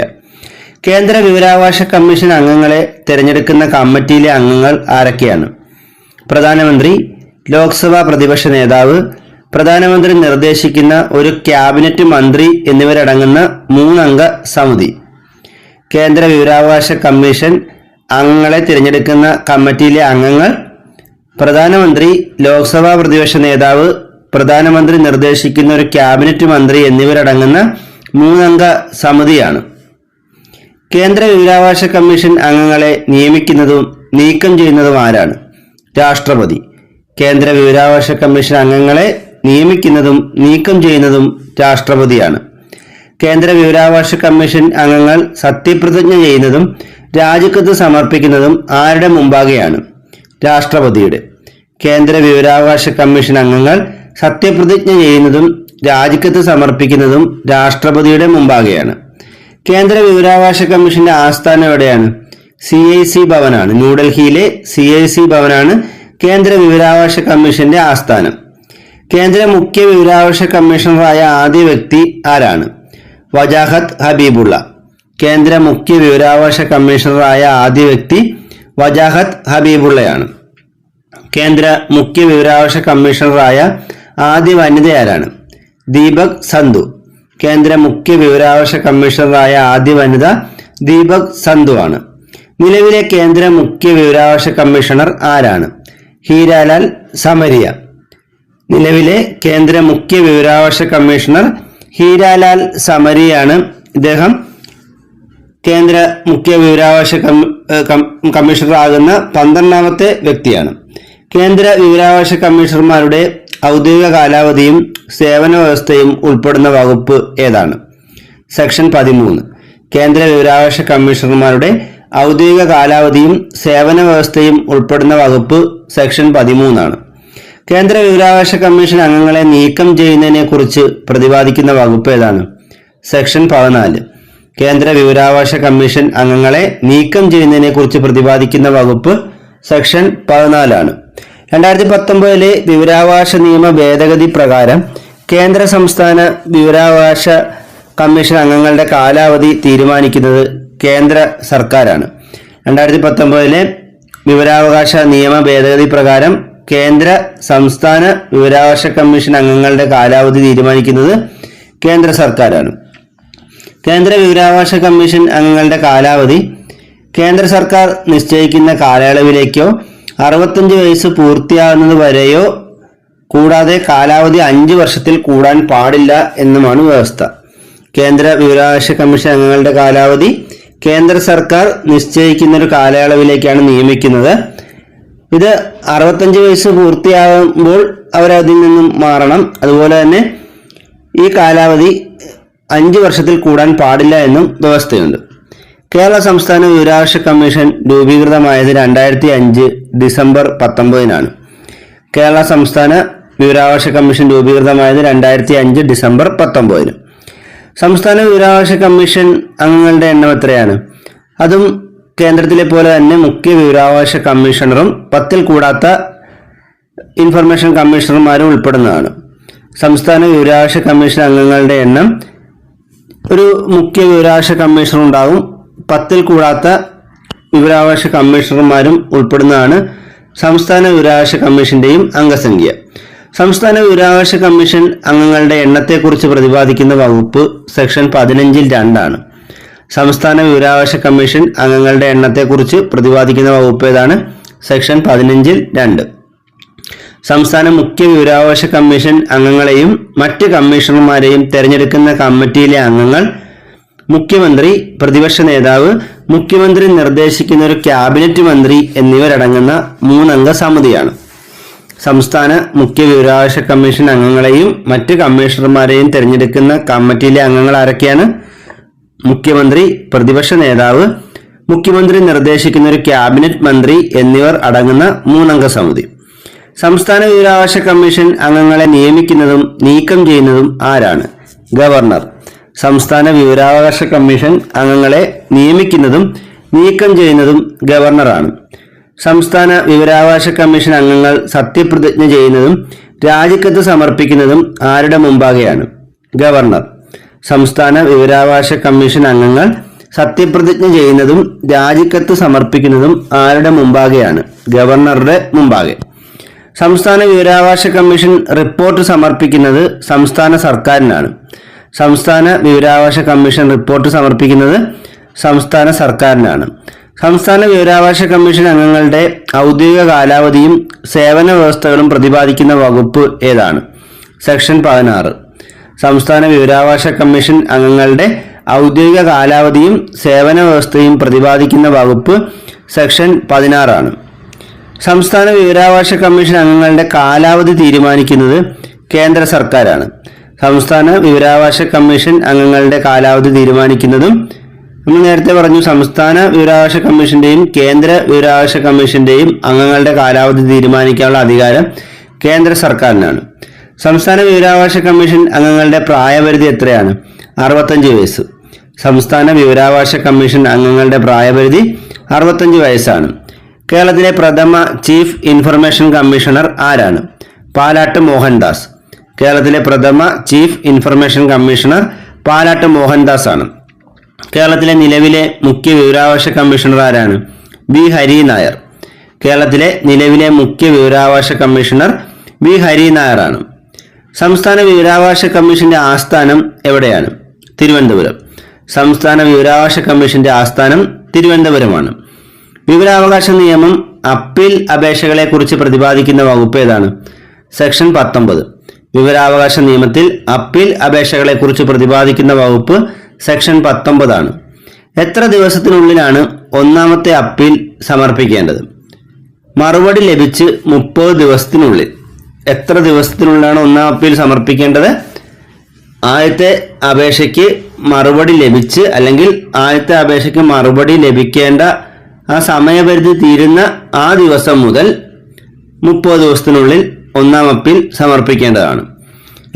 കേന്ദ്ര വിവരാവകാശ കമ്മീഷൻ അംഗങ്ങളെ തിരഞ്ഞെടുക്കുന്ന കമ്മിറ്റിയിലെ അംഗങ്ങൾ ആരൊക്കെയാണ്? പ്രധാനമന്ത്രി, ലോക്സഭാ പ്രതിപക്ഷ നേതാവ്, പ്രധാനമന്ത്രി നിർദ്ദേശിക്കുന്ന ഒരു ക്യാബിനറ്റ് മന്ത്രി എന്നിവരടങ്ങുന്ന 3-അംഗ സമിതി. കേന്ദ്ര വിവരാവകാശ കമ്മീഷൻ അംഗങ്ങളെ തിരഞ്ഞെടുക്കുന്ന കമ്മിറ്റിയിലെ അംഗങ്ങൾ പ്രധാനമന്ത്രി, ലോക്സഭാ പ്രതിപക്ഷ നേതാവ്, പ്രധാനമന്ത്രി നിർദ്ദേശിക്കുന്ന ഒരു ക്യാബിനറ്റ് മന്ത്രി എന്നിവരടങ്ങുന്ന 3-അംഗ സമിതിയാണ്. കേന്ദ്ര വിവരാവകാശ കമ്മീഷൻ അംഗങ്ങളെ നിയമിക്കുന്നതും നീക്കം ചെയ്യുന്നതും ആരാണ്? രാഷ്ട്രപതി. കേന്ദ്ര വിവരാവകാശ കമ്മീഷൻ അംഗങ്ങളെ നിയമിക്കുന്നതും നീക്കം ചെയ്യുന്നതും രാഷ്ട്രപതിയാണ്. കേന്ദ്ര വിവരാവകാശ കമ്മീഷൻ അംഗങ്ങൾ സത്യപ്രതിജ്ഞ ചെയ്യുന്നതും രാജിക്കത്ത് സമർപ്പിക്കുന്നതും ആരുടെ മുമ്പാകെയാണ്? രാഷ്ട്രപതിയുടെ. കേന്ദ്ര വിവരാവകാശ കമ്മീഷൻ അംഗങ്ങൾ സത്യപ്രതിജ്ഞ ചെയ്യുന്നതും രാജിക്കത്ത് സമർപ്പിക്കുന്നതും രാഷ്ട്രപതിയുടെ മുമ്പാകെയാണ്. കേന്ദ്ര വിവരാവകാശ കമ്മീഷന്റെ ആസ്ഥാനം എവിടെയാണ്? CIC ഭവനാണ്. ന്യൂഡൽഹിയിലെ CIC ഭവനാണ് കേന്ദ്ര വിവരാവകാശ കമ്മീഷന്റെ ആസ്ഥാനം. കേന്ദ്ര മുഖ്യ വിവരാവകാശ കമ്മീഷണറായ ആദ്യ വ്യക്തി ആരാണ്? വജാഹത്ത് ഹബീബുള്ള. കേന്ദ്ര മുഖ്യ വിവരാവകാശ കമ്മീഷണറായ ആദ്യ വ്യക്തി വജാഹത്ത് ഹബീബുള്ളയാണ്. കേന്ദ്ര മുഖ്യ വിവരാവകാശ കമ്മീഷണറായ ആദ്യ വനിത ആരാണ്? ദീപക് സന്ധു. കേന്ദ്ര മുഖ്യ വിവരാവകാശ കമ്മീഷണറായ ആദ്യ വനിത ദീപക് സന്ധു ആണ്. നിലവിലെ കേന്ദ്ര മുഖ്യ വിവരാവകാശ കമ്മീഷണർ ആരാണ്? ഹീരാലാൽ സമരിയ. നിലവിലെ കേന്ദ്ര മുഖ്യ വിവരാവകാശ കമ്മീഷണർ ഹീരാലാൽ സമരിയാണ്. ഇദ്ദേഹം കേന്ദ്ര മുഖ്യ വിവരാവകാശ കമ്മീഷണർ ആകുന്ന 12ാമത്തെ വ്യക്തിയാണ്. കേന്ദ്ര വിവരാവകാശ കമ്മീഷണർമാരുടെ ഔദ്യോഗിക കാലാവധിയും സേവന വ്യവസ്ഥയും ഉൾപ്പെടുന്ന വകുപ്പ് ഏതാണ്? സെക്ഷൻ 13. കേന്ദ്ര വിവരാവകാശ കമ്മീഷണർമാരുടെ ഔദ്യോഗിക കാലാവധിയും സേവന വ്യവസ്ഥയും ഉൾപ്പെടുന്ന വകുപ്പ് സെക്ഷൻ 13 കേന്ദ്ര വിവരാവകാശ കമ്മീഷൻ അംഗങ്ങളെ നീക്കം ചെയ്യുന്നതിനെ കുറിച്ച് പ്രതിപാദിക്കുന്ന വകുപ്പ് ഏതാണ്? സെക്ഷൻ 14. കേന്ദ്ര വിവരാവകാശ കമ്മീഷൻ അംഗങ്ങളെ നീക്കം ചെയ്യുന്നതിനെ കുറിച്ച് പ്രതിപാദിക്കുന്ന വകുപ്പ് സെക്ഷൻ 14 2019 വിവരാവകാശ നിയമ ഭേദഗതി പ്രകാരം കേന്ദ്ര സംസ്ഥാന വിവരാവകാശ കമ്മീഷൻ അംഗങ്ങളുടെ കാലാവധി തീരുമാനിക്കുന്നത് കേന്ദ്ര സർക്കാരാണ്. 2019 വിവരാവകാശ നിയമ ഭേദഗതി പ്രകാരം കേന്ദ്ര സംസ്ഥാന വിവരാവകാശ കമ്മീഷൻ അംഗങ്ങളുടെ കാലാവധി തീരുമാനിക്കുന്നത് കേന്ദ്ര സർക്കാരാണ്. കേന്ദ്ര വിവരാവകാശ കമ്മീഷൻ അംഗങ്ങളുടെ കാലാവധി കേന്ദ്ര സർക്കാർ നിശ്ചയിക്കുന്ന കാലയളവിലേക്കോ 65 വയസ്സ് പൂർത്തിയാകുന്നത് വരെയോ കൂടാതെ കാലാവധി 5 വർഷത്തിൽ കൂടാൻ പാടില്ല എന്നുമാണ് വ്യവസ്ഥ. കേന്ദ്ര വിവരാവകാശ കമ്മീഷൻ അംഗങ്ങളുടെ കാലാവധി കേന്ദ്ര സർക്കാർ നിശ്ചയിക്കുന്ന ഒരു കാലയളവിലേക്കാണ് നിയമിക്കുന്നത്. ഇത് 65 വയസ്സ് പൂർത്തിയാകുമ്പോൾ അവരതിൽ നിന്നും മാറണം. അതുപോലെ തന്നെ ഈ കാലാവധി 5 വർഷത്തിൽ കൂടാൻ പാടില്ല എന്നും വ്യവസ്ഥയുണ്ട്. കേരള സംസ്ഥാന വിവരാവകാശ കമ്മീഷൻ രൂപീകൃതമായത് 2005 ഡിസംബർ 19 കേരള സംസ്ഥാന വിവരാവകാശ കമ്മീഷൻ രൂപീകൃതമായത് 2005 ഡിസംബർ 19 സംസ്ഥാന വിവരാവകാശ കമ്മീഷൻ അംഗങ്ങളുടെ എണ്ണം എത്രയാണ്? അതും കേന്ദ്രത്തിലെ പോലെ തന്നെ മുഖ്യ വിവരാവകാശ കമ്മീഷണറും 10 കൂടാത്ത ഇൻഫർമേഷൻ കമ്മീഷണർമാരും ഉൾപ്പെടുന്നതാണ്. സംസ്ഥാന വിവരാവകാശ കമ്മീഷൻ അംഗങ്ങളുടെ എണ്ണം ഒരു മുഖ്യ വിവരാവകാശ കമ്മീഷണർ ഉണ്ടാകും, 10 കൂടാത്ത വിവരാവകാശ കമ്മീഷണർമാരും ഉൾപ്പെടുന്നതാണ് സംസ്ഥാന വിവരാവകാശ കമ്മീഷന്റെയും അംഗസംഖ്യ. സംസ്ഥാന വിവരാവകാശ കമ്മീഷൻ അംഗങ്ങളുടെ എണ്ണത്തെക്കുറിച്ച് പ്രതിപാദിക്കുന്ന വകുപ്പ് സെക്ഷൻ 15 2 സംസ്ഥാന വിവരാവകാശ കമ്മീഷൻ അംഗങ്ങളുടെ എണ്ണത്തെക്കുറിച്ച് പ്രതിപാദിക്കുന്ന വകുപ്പ് ഏതാണ്? സെക്ഷൻ 15 2 സംസ്ഥാന മുഖ്യ വിവരാവകാശ കമ്മീഷൻ അംഗങ്ങളെയും മറ്റ് കമ്മീഷണർമാരെയും തെരഞ്ഞെടുക്കുന്ന കമ്മിറ്റിയിലെ അംഗങ്ങൾ മുഖ്യമന്ത്രി, പ്രതിപക്ഷ നേതാവ്, മുഖ്യമന്ത്രി നിർദ്ദേശിക്കുന്ന ഒരു ക്യാബിനറ്റ് മന്ത്രി എന്നിവരടങ്ങുന്ന 3 അംഗ സമിതിയാണ്. സംസ്ഥാന മുഖ്യ വിവരാവകാശ കമ്മീഷൻ അംഗങ്ങളെയും മറ്റ് കമ്മീഷണർമാരെയും തെരഞ്ഞെടുക്കുന്ന കമ്മിറ്റിയിലെ അംഗങ്ങൾ ആരൊക്കെയാണ്? മുഖ്യമന്ത്രി, പ്രതിപക്ഷ നേതാവ്, മുഖ്യമന്ത്രി നിർദ്ദേശിക്കുന്ന ഒരു ക്യാബിനറ്റ് മന്ത്രി എന്നിവർ അടങ്ങുന്ന 3 അംഗ സമിതി. സംസ്ഥാന വിവരാവകാശ കമ്മീഷൻ അംഗങ്ങളെ നിയമിക്കുന്നതും നീക്കം ചെയ്യുന്നതും ആരാണ്? ഗവർണർ. സംസ്ഥാന വിവരാവകാശ കമ്മീഷൻ അംഗങ്ങളെ നിയമിക്കുന്നതും നീക്കം ചെയ്യുന്നതും ഗവർണറാണ്. സംസ്ഥാന വിവരാവകാശ കമ്മീഷൻ അംഗങ്ങൾ സത്യപ്രതിജ്ഞ ചെയ്യുന്നതും രാജിക്കത്ത് സമർപ്പിക്കുന്നതും ആരുടെ മുമ്പാകെയാണ്? ഗവർണർ. സംസ്ഥാന വിവരാവകാശ കമ്മീഷൻ അംഗങ്ങൾ സത്യപ്രതിജ്ഞ ചെയ്യുന്നതും രാജിക്കത്ത് സമർപ്പിക്കുന്നതും ആരുടെ മുമ്പാകെയാണ്? ഗവർണറുടെ മുമ്പാകെ. സംസ്ഥാന വിവരാവകാശ കമ്മീഷൻ റിപ്പോർട്ട് സമർപ്പിക്കുന്നത് സംസ്ഥാന സർക്കാരിനാണ്. സംസ്ഥാന വിവരാവകാശ കമ്മീഷൻ റിപ്പോർട്ട് സമർപ്പിക്കുന്നത് സംസ്ഥാന സർക്കാരിനാണ്. സംസ്ഥാന വിവരാവകാശ കമ്മീഷൻ അംഗങ്ങളുടെ ഔദ്യോഗിക കാലാവധിയും സേവന വ്യവസ്ഥകളും പ്രതിപാദിക്കുന്ന വകുപ്പ് ഏതാണ്? സെക്ഷൻ 16 സംസ്ഥാന വിവരാവകാശ കമ്മീഷൻ അംഗങ്ങളുടെ ഔദ്യോഗിക കാലാവധിയും സേവന വ്യവസ്ഥയും പ്രതിപാദിക്കുന്ന വകുപ്പ് സെക്ഷൻ 16 സംസ്ഥാന വിവരാവകാശ കമ്മീഷൻ അംഗങ്ങളുടെ കാലാവധി തീരുമാനിക്കുന്നത് കേന്ദ്ര സർക്കാരാണ്. സംസ്ഥാന വിവരാവകാശ കമ്മീഷൻ അംഗങ്ങളുടെ കാലാവധി തീരുമാനിക്കുന്നതും നമ്മൾ നേരത്തെ പറഞ്ഞു, സംസ്ഥാന വിവരാവകാശ കമ്മീഷന്റെയും കേന്ദ്ര വിവരാവകാശ കമ്മീഷന്റെയും അംഗങ്ങളുടെ കാലാവധി തീരുമാനിക്കാനുള്ള അധികാരം കേന്ദ്ര സർക്കാരിനാണ്. സംസ്ഥാന വിവരാവകാശ കമ്മീഷൻ അംഗങ്ങളുടെ പ്രായപരിധി എത്രയാണ്? 65 വയസ്സ്. സംസ്ഥാന വിവരാവകാശ കമ്മീഷൻ അംഗങ്ങളുടെ പ്രായപരിധി 65 വയസ്സാണ്. കേരളത്തിലെ പ്രഥമ ചീഫ് ഇൻഫർമേഷൻ കമ്മീഷണർ ആരാണ്? പാലാട്ട് മോഹൻദാസ്. കേരളത്തിലെ പ്രഥമ chief information commissioner Palat Mohandas ആണ്. കേരളത്തിലെ നിലവിലെ മുഖ്യ വിവരാവകാശ കമ്മീഷണർ ആരാണ്? ബി ഹരി നായർ. കേരളത്തിലെ നിലവിലെ മുഖ്യ വിവരാവകാശ കമ്മീഷണർ ബി ഹരി നായർ ആണ്. സംസ്ഥാന വിവരാവകാശ കമ്മീഷന്റെ ആസ്ഥാനം എവിടെയാണ്? തിരുവനന്തപുരം. സംസ്ഥാന വിവരാവകാശ കമ്മീഷന്റെ ആസ്ഥാനം തിരുവനന്തപുരമാണ്. വിവരാവകാശ നിയമം അപ്പീൽ അപേക്ഷകളെ കുറിച്ച് പ്രതിപാദിക്കുന്ന വകുപ്പ് ഏതാണ്? സെക്ഷൻ 19 വിവരാവകാശ നിയമത്തിൽ അപ്പീൽ അപേക്ഷകളെ കുറിച്ച് പ്രതിപാദിക്കുന്ന വകുപ്പ് സെക്ഷൻ 19 എത്ര ദിവസത്തിനുള്ളിലാണ് ഒന്നാമത്തെ അപ്പീൽ സമർപ്പിക്കേണ്ടത്? മറുപടി ലഭിച്ച് 30 ദിവസത്തിനുള്ളിൽ. എത്ര ദിവസത്തിനുള്ളിലാണ് ഒന്നാം അപ്പീൽ സമർപ്പിക്കേണ്ടത്? ആദ്യത്തെ അപേക്ഷയ്ക്ക് മറുപടി ലഭിച്ച് അല്ലെങ്കിൽ ആദ്യത്തെ അപേക്ഷയ്ക്ക് മറുപടി ലഭിക്കേണ്ട ആ സമയപരിധി തീരുന്ന ആ ദിവസം മുതൽ 30 ദിവസത്തിനുള്ളിൽ ഒന്നാം അപ്പീൽ സമർപ്പിക്കേണ്ടതാണ്.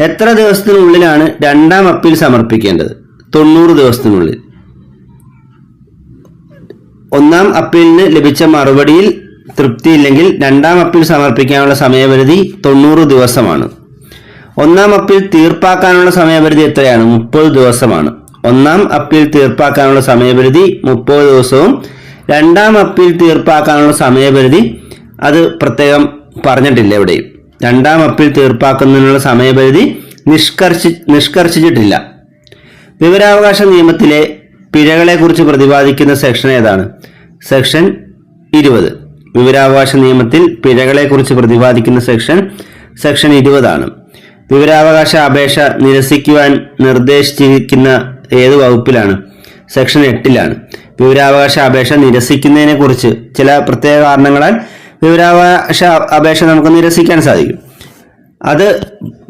എത്ര ദിവസത്തിനുള്ളിലാണ് രണ്ടാം അപ്പീൽ സമർപ്പിക്കേണ്ടത്? 90 ദിവസത്തിനുള്ളിൽ. ഒന്നാം അപ്പീലിന് ലഭിച്ച മറുപടിയിൽ തൃപ്തിയില്ലെങ്കിൽ രണ്ടാം അപ്പീൽ സമർപ്പിക്കാനുള്ള സമയപരിധി 90 ദിവസമാണ്. ഒന്നാം അപ്പീൽ തീർപ്പാക്കാനുള്ള സമയപരിധി എത്രയാണ്? 30 ദിവസമാണ്. ഒന്നാം അപ്പീൽ തീർപ്പാക്കാനുള്ള സമയപരിധി 30 ദിവസവും രണ്ടാം അപ്പീൽ തീർപ്പാക്കാനുള്ള സമയപരിധി അത് പ്രത്യേകം പറഞ്ഞിട്ടില്ല എവിടെയും. രണ്ടാം അപ്പീൽ തീർപ്പാക്കുന്നതിനുള്ള സമയപരിധി നിഷ്കർഷിച്ചിട്ടില്ല. വിവരാവകാശ നിയമത്തിലെ പിഴകളെക്കുറിച്ച് പ്രതിപാദിക്കുന്ന സെക്ഷൻ ഏതാണ്? സെക്ഷൻ 20. വിവരാവകാശ നിയമത്തിൽ പിഴകളെക്കുറിച്ച് പ്രതിപാദിക്കുന്ന സെക്ഷൻ 20 ആണ്. വിവരാവകാശ അപേക്ഷ നിരസിക്കുവാൻ നിർദ്ദേശിച്ചിരിക്കുന്ന ഏത് വകുപ്പിലാണ്? സെക്ഷൻ 8-ലാണ്. വിവരാവകാശ അപേക്ഷ നിരസിക്കുന്നതിനെ കുറിച്ച് ചില പ്രത്യേക കാരണങ്ങളാൽ വിവരാവകാശ അപേക്ഷ നമുക്ക് നിരസിക്കാൻ സാധിക്കും. അത്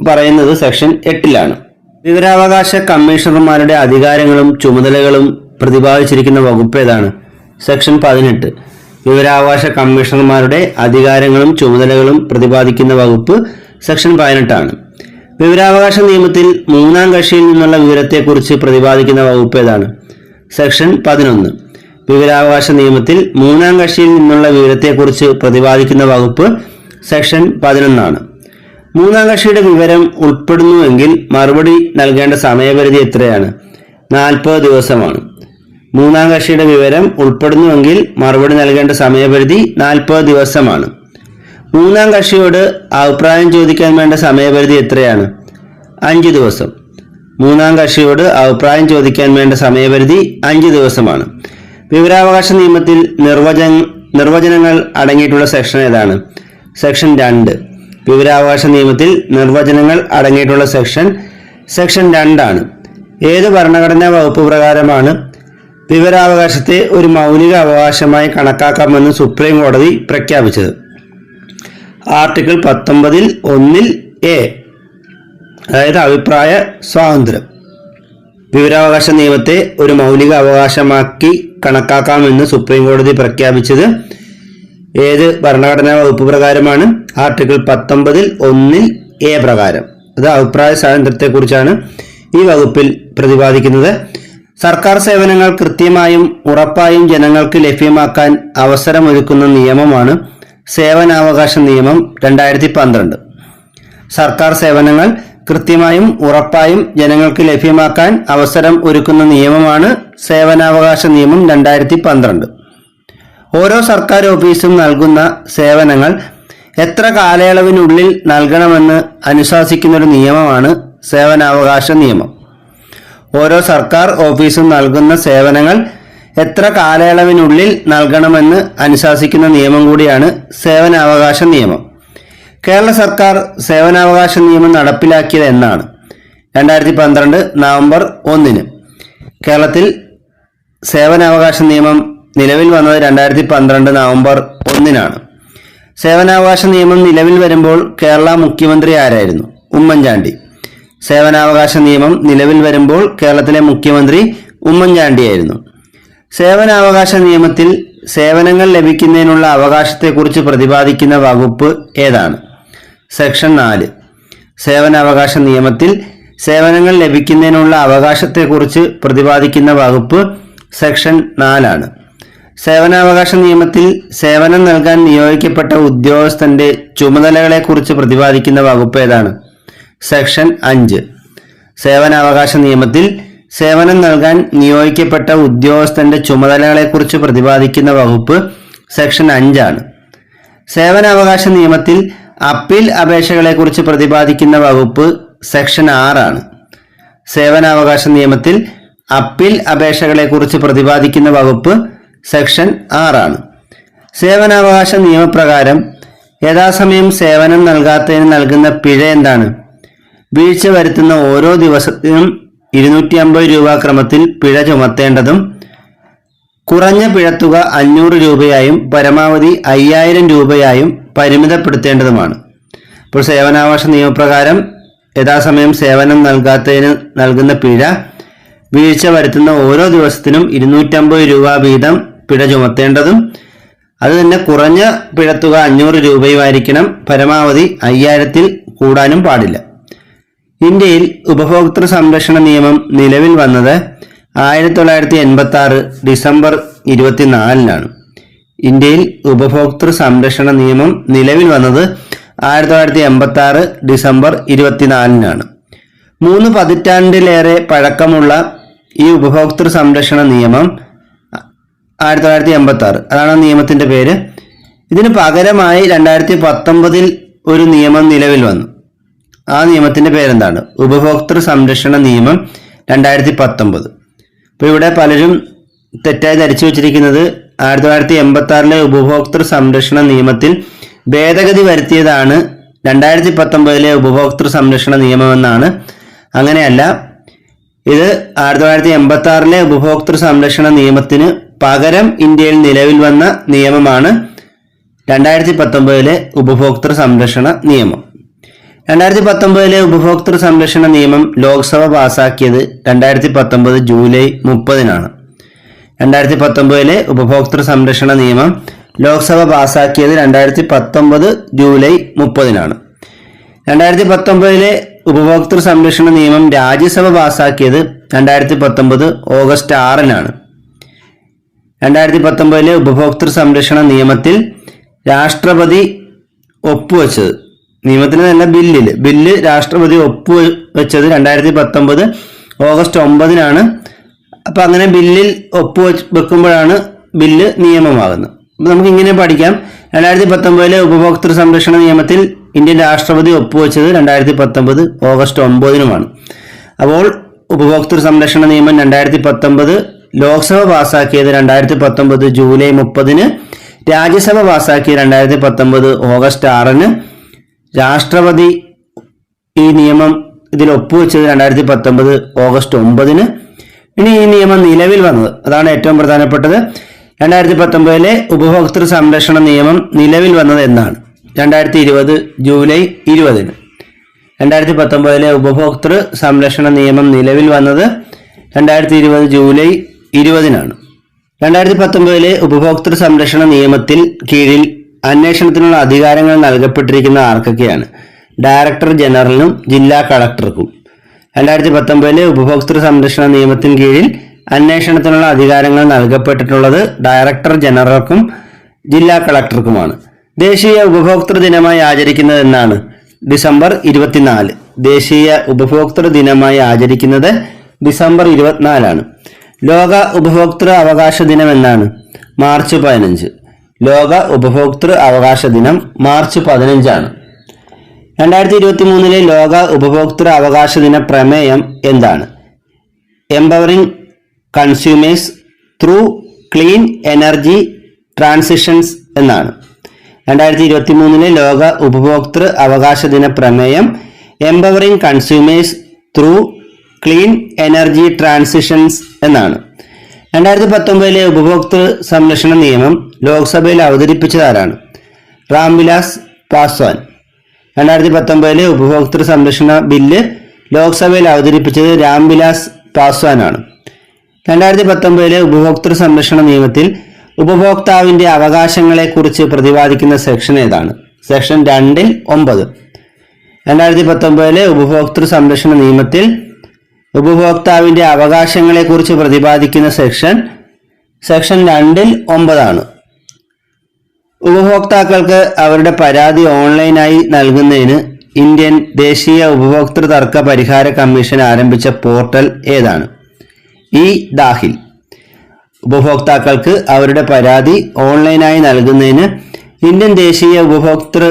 പറയുന്നത് സെക്ഷൻ 8-ലാണ്. വിവരാവകാശ കമ്മീഷണർമാരുടെ അധികാരങ്ങളും ചുമതലകളും പ്രതിപാദിച്ചിരിക്കുന്ന വകുപ്പ് ഏതാണ്? സെക്ഷൻ 18. വിവരാവകാശ കമ്മീഷണർമാരുടെ അധികാരങ്ങളും ചുമതലകളും പ്രതിപാദിക്കുന്ന വകുപ്പ് സെക്ഷൻ 18-ആണ്. വിവരാവകാശ നിയമത്തിൽ മൂന്നാം കക്ഷിയിൽ നിന്നുള്ള വിവരത്തെക്കുറിച്ച് പ്രതിപാദിക്കുന്ന വകുപ്പ് ഏതാണ്? സെക്ഷൻ 11. വിവരാവകാശ നിയമത്തിൽ മൂന്നാം കക്ഷിയിൽ നിന്നുള്ള വിവരത്തെക്കുറിച്ച് പ്രതിപാദിക്കുന്ന വകുപ്പ് സെക്ഷൻ 11-ആണ്. മൂന്നാം കക്ഷിയുടെ വിവരം ഉൾപ്പെടുന്നുവെങ്കിൽ മറുപടി നൽകേണ്ട സമയപരിധി എത്രയാണ്? 40 ദിവസമാണ്. മൂന്നാം കക്ഷിയുടെ വിവരം ഉൾപ്പെടുന്നുവെങ്കിൽ മറുപടി നൽകേണ്ട സമയപരിധി 40 ദിവസമാണ്. മൂന്നാം കക്ഷിയോട് അഭിപ്രായം ചോദിക്കാൻ വേണ്ട സമയപരിധി എത്രയാണ്? 5 ദിവസം. മൂന്നാം കക്ഷിയോട് അഭിപ്രായം ചോദിക്കാൻ വേണ്ട സമയപരിധി 5 ദിവസമാണ്. വിവരാവകാശ നിയമത്തിൽ നിർവചനങ്ങൾ അടങ്ങിയിട്ടുള്ള സെക്ഷൻ ഏതാണ്? സെക്ഷൻ 2. വിവരാവകാശ നിയമത്തിൽ നിർവചനങ്ങൾ അടങ്ങിയിട്ടുള്ള സെക്ഷൻ 2-ആണ്. ഏത് ഭരണഘടനാ വകുപ്പ് പ്രകാരമാണ് വിവരാവകാശത്തെ ഒരു മൗലിക അവകാശമായി കണക്കാക്കാമെന്ന് സുപ്രീം കോടതി പ്രഖ്യാപിച്ചത്? ആർട്ടിക്കിൾ 19(1)(a), അതായത് അഭിപ്രായ സ്വാതന്ത്ര്യം. വിവരാവകാശ നിയമത്തെ ഒരു മൗലിക അവകാശമാക്കി കണക്കാക്കാമെന്ന് സുപ്രീം കോടതി പ്രഖ്യാപിച്ചത് ഏത് ഭരണഘടനാ വകുപ്പ് പ്രകാരമാണ്? ആർട്ടിക്കിൾ 19(1)(a) പ്രകാരം. അത് അഭിപ്രായ സ്വാതന്ത്ര്യത്തെക്കുറിച്ചാണ് ഈ വകുപ്പിൽ പ്രതിപാദിക്കുന്നത്. സർക്കാർ സേവനങ്ങൾ കൃത്യമായും ഉറപ്പായും ജനങ്ങൾക്ക് ലഭ്യമാക്കാൻ അവസരമൊരുക്കുന്ന നിയമമാണ് സേവനാവകാശ നിയമം 2012. സർക്കാർ സേവനങ്ങൾ കൃത്യമായും ഉറപ്പായും ജനങ്ങൾക്ക് ലഭ്യമാക്കാൻ അവസരം ഒരുക്കുന്ന നിയമമാണ് സേവനാവകാശ നിയമം 2012. ഓരോ സർക്കാർ ഓഫീസും നൽകുന്ന സേവനങ്ങൾ എത്ര കാലയളവിനുള്ളിൽ നൽകണമെന്ന് അനുശാസിക്കുന്നൊരു നിയമമാണ് സേവനാവകാശ നിയമം. ഓരോ സർക്കാർ ഓഫീസും നൽകുന്ന സേവനങ്ങൾ എത്ര കാലയളവിനുള്ളിൽ നൽകണമെന്ന് അനുശാസിക്കുന്ന നിയമം കൂടിയാണ് സേവനാവകാശ നിയമം. കേരള സർക്കാർ സേവനാവകാശ നിയമം നടപ്പിലാക്കിയത് എന്നാണ്? 2012 നവംബർ 1-ന്. കേരളത്തിൽ സേവനാവകാശ നിയമം നിലവിൽ വന്നത് 2012 നവംബർ 1-നാണ്. സേവനാവകാശ നിയമം നിലവിൽ വരുമ്പോൾ കേരള മുഖ്യമന്ത്രി ആരായിരുന്നു? ഉമ്മൻചാണ്ടി. സേവനാവകാശ നിയമം നിലവിൽ വരുമ്പോൾ കേരളത്തിലെ മുഖ്യമന്ത്രി ഉമ്മൻചാണ്ടിയായിരുന്നു. സേവനാവകാശ നിയമത്തിൽ സേവനങ്ങൾ ലഭിക്കുന്നതിനുള്ള അവകാശത്തെക്കുറിച്ച് പ്രതിപാദിക്കുന്ന വകുപ്പ് ഏതാണ്? സെക്ഷൻ 4. സേവനാവകാശ നിയമത്തിൽ സേവനങ്ങൾ ലഭിക്കുന്നതിനുള്ള അവകാശത്തെക്കുറിച്ച് പ്രതിപാദിക്കുന്ന വകുപ്പ് സെക്ഷൻ 4-ആണ്. സേവനാവകാശ നിയമത്തിൽ സേവനം നൽകാൻ നിയോഗിക്കപ്പെട്ട ഉദ്യോഗസ്ഥന്റെ ചുമതലകളെക്കുറിച്ച് പ്രതിപാദിക്കുന്ന വകുപ്പ് ഏതാണ്? സെക്ഷൻ 5. സേവനാവകാശ നിയമത്തിൽ സേവനം നൽകാൻ നിയോഗിക്കപ്പെട്ട ഉദ്യോഗസ്ഥന്റെ ചുമതലകളെക്കുറിച്ച് പ്രതിപാദിക്കുന്ന വകുപ്പ് സെക്ഷൻ 5-ആണ്. സേവനാവകാശ നിയമത്തിൽ അപ്പീൽ അപേക്ഷകളെക്കുറിച്ച് പ്രതിപാദിക്കുന്ന വകുപ്പ് സെക്ഷൻ 6-ആണ്. സേവനാവകാശ നിയമത്തിൽ അപ്പീൽ അപേക്ഷകളെക്കുറിച്ച് പ്രതിപാദിക്കുന്ന വകുപ്പ് സെക്ഷൻ 6-ആണ്. സേവനാവകാശ നിയമപ്രകാരം യഥാസമയം സേവനം നൽകാത്തതിന് നൽകുന്ന പിഴ എന്താണ്? വീഴ്ച വരുത്തുന്ന ഓരോ ദിവസത്തിനും 250 രൂപ ക്രമത്തിൽ പിഴ ചുമത്തേണ്ടതും കുറഞ്ഞ പിഴത്തുക 500 രൂപയായും പരമാവധി 5000 രൂപയായും പരിമിതപ്പെടുത്തേണ്ടതുമാണ്. ഇപ്പോൾ സേവനാവകാശ നിയമപ്രകാരം യഥാസമയം സേവനം നൽകാത്തതിന് നൽകുന്ന പിഴ വീഴ്ച വരുത്തുന്ന ഓരോ ദിവസത്തിനും 250 രൂപ വീതം പിഴ ചുമത്തേണ്ടതും അത് തന്നെ കുറഞ്ഞ പിഴത്തുക 500 രൂപയുമായിരിക്കണം. പരമാവധി 5000-ൽ കൂടാനും പാടില്ല. ഇന്ത്യയിൽ ഉപഭോക്തൃ സംരക്ഷണ നിയമം നിലവിൽ വന്നത് 1986 ഡിസംബർ 24-നാണ്. ഇന്ത്യയിൽ ഉപഭോക്തൃ സംരക്ഷണ നിയമം നിലവിൽ വന്നത് 1986 ഡിസംബർ 24-നാണ്. 3 പതിറ്റാണ്ടിലേറെ പഴക്കമുള്ള ഈ ഉപഭോക്തൃ സംരക്ഷണ നിയമം 1986 അതാണ് നിയമത്തിന്റെ പേര്. ഇതിന് പകരമായി 2019 ഒരു നിയമം നിലവിൽ വന്നു. ആ നിയമത്തിന്റെ പേരെന്താണ്? ഉപഭോക്തൃ സംരക്ഷണ നിയമം 2019. അപ്പോൾ ഇവിടെ പലരും തെറ്റായി ധരിച്ചു വച്ചിരിക്കുന്നത് 1986 ഉപഭോക്തൃ സംരക്ഷണ നിയമത്തിൽ ഭേദഗതി വരുത്തിയതാണ് 2019 ഉപഭോക്തൃ സംരക്ഷണ നിയമമെന്നാണ്. അങ്ങനെയല്ല, ഇത് 1986 ഉപഭോക്തൃ സംരക്ഷണ നിയമത്തിന് പകരം ഇന്ത്യയിൽ നിലവിൽ വന്ന നിയമമാണ് 2019 ഉപഭോക്തൃ സംരക്ഷണ നിയമം. 2019 ഉപഭോക്തൃ സംരക്ഷണ നിയമം ലോക്സഭ പാസാക്കിയത് 2019 ജൂലൈ 30-നാണ്. 2019 ഉപഭോക്തൃ സംരക്ഷണ നിയമം ലോക്സഭ പാസാക്കിയത് 2019 ജൂലൈ 30-നാണ്. 2019 ഉപഭോക്തൃ സംരക്ഷണ നിയമം രാജ്യസഭ പാസാക്കിയത് 2019 ഓഗസ്റ്റ് 6-നാണ്. 2019 ഉപഭോക്തൃ സംരക്ഷണ നിയമത്തിൽ രാഷ്ട്രപതി ഒപ്പുവെച്ചത്, നിയമത്തിന് നല്ല ബില്ല് രാഷ്ട്രപതി ഒപ്പുവെച്ചത് 2019 ഓഗസ്റ്റ് 9-നാണ്. അപ്പം അങ്ങനെ ബില്ലിൽ വെക്കുമ്പോഴാണ് ബില്ല് നിയമമാകുന്നത്. അപ്പം നമുക്ക് ഇങ്ങനെ പഠിക്കാം. 2019 ഉപഭോക്തൃ സംരക്ഷണ നിയമത്തിൽ ഇന്ത്യൻ രാഷ്ട്രപതി ഒപ്പുവെച്ചത് 2019 ഓഗസ്റ്റ് 9-നുമാണ്. അപ്പോൾ ഉപഭോക്തൃ സംരക്ഷണ നിയമം 2019 ലോക്സഭ പാസാക്കിയത് 2019 ജൂലൈ 30-ന്, രാജ്യസഭ പാസാക്കിയത് 2019 ഓഗസ്റ്റ് 6-ന്, രാഷ്ട്രപതി ഈ നിയമം ഇതിൽ ഒപ്പുവെച്ചത് 2019 ഓഗസ്റ്റ് 9-ന്. ഇനി ഈ നിയമം നിലവിൽ വന്നത്, അതാണ് ഏറ്റവും പ്രധാനപ്പെട്ടത്. 2019 ഉപഭോക്തൃ സംരക്ഷണ നിയമം നിലവിൽ വന്നത് എന്നാണ്? 2020 ജൂലൈ 20-ന്. 2019 ഉപഭോക്തൃ സംരക്ഷണ നിയമം നിലവിൽ വന്നത് 2020 ജൂലൈ 20-നാണ്. 2019 ഉപഭോക്തൃ സംരക്ഷണ നിയമത്തിൽ കീഴിൽ അന്വേഷണത്തിനുള്ള അധികാരങ്ങൾ നൽകപ്പെട്ടിരിക്കുന്ന ആർക്കൊക്കെയാണ്? ഡയറക്ടർ ജനറലിനും ജില്ലാ കളക്ടർക്കും. 2019 ഉപഭോക്തൃ സംരക്ഷണ നിയമത്തിന് കീഴിൽ അന്വേഷണത്തിനുള്ള അധികാരങ്ങൾ നൽകപ്പെട്ടിട്ടുള്ളത് ഡയറക്ടർ ജനറൽക്കും ജില്ലാ കളക്ടർക്കുമാണ്. ദേശീയ ഉപഭോക്തൃ ദിനമായി ആചരിക്കുന്നത് എന്നാണ്? ഡിസംബർ 24. ദേശീയ ഉപഭോക്തൃ ദിനമായി ആചരിക്കുന്നത് ഡിസംബർ 24-ആണ്. ലോക ഉപഭോക്തൃ അവകാശ ദിനം എന്നാണ്? മാർച്ച് 15. ലോക ഉപഭോക്തൃ അവകാശ ദിനം മാർച്ച് 15-ആണ്. 2023 ലോക ഉപഭോക്തൃ അവകാശ ദിന പ്രമേയം എന്താണ്? Empowering consumers through clean energy transitions എന്നാണ്. 2023 ലോക ഉപഭോക്തൃ അവകാശ ദിന പ്രമേയം empowering consumers through clean energy transitions എന്നാണ്. 2019 ഉപഭോക്തൃ സംരക്ഷണ നിയമം ലോക്സഭയിൽ അവതരിപ്പിച്ചതാരാണ്? രാംവിലാസ് പാസ്വാൻ. 2019 ഉപഭോക്തൃ സംരക്ഷണ ബില്ല് ലോക്സഭയിൽ അവതരിപ്പിച്ചത് രാംവിലാസ് പാസ്വാനാണ്. 2019 ഉപഭോക്തൃ സംരക്ഷണ നിയമത്തിൽ ഉപഭോക്താവിന്റെ അവകാശങ്ങളെക്കുറിച്ച് പ്രതിപാദിക്കുന്ന സെക്ഷൻ ഏതാണ്? സെക്ഷൻ 2-9. 2019 ഉപഭോക്തൃ സംരക്ഷണ നിയമത്തിൽ ഉപഭോക്താവിന്റെ അവകാശങ്ങളെക്കുറിച്ച് പ്രതിപാദിക്കുന്ന സെക്ഷൻ 2-9 ഉപഭോക്താക്കൾക്ക് അവരുടെ പരാതി ഓൺലൈനായി നൽകുന്നതിന് ഇന്ത്യൻ ദേശീയ ഉപഭോക്തൃ തർക്ക പരിഹാര കമ്മീഷൻ ആരംഭിച്ച പോർട്ടൽ ഏതാണ്? ഈ ദാഹിൽ. ഉപഭോക്താക്കൾക്ക് അവരുടെ പരാതി ഓൺലൈനായി നൽകുന്നതിന് ഇന്ത്യൻ ദേശീയ ഉപഭോക്തൃ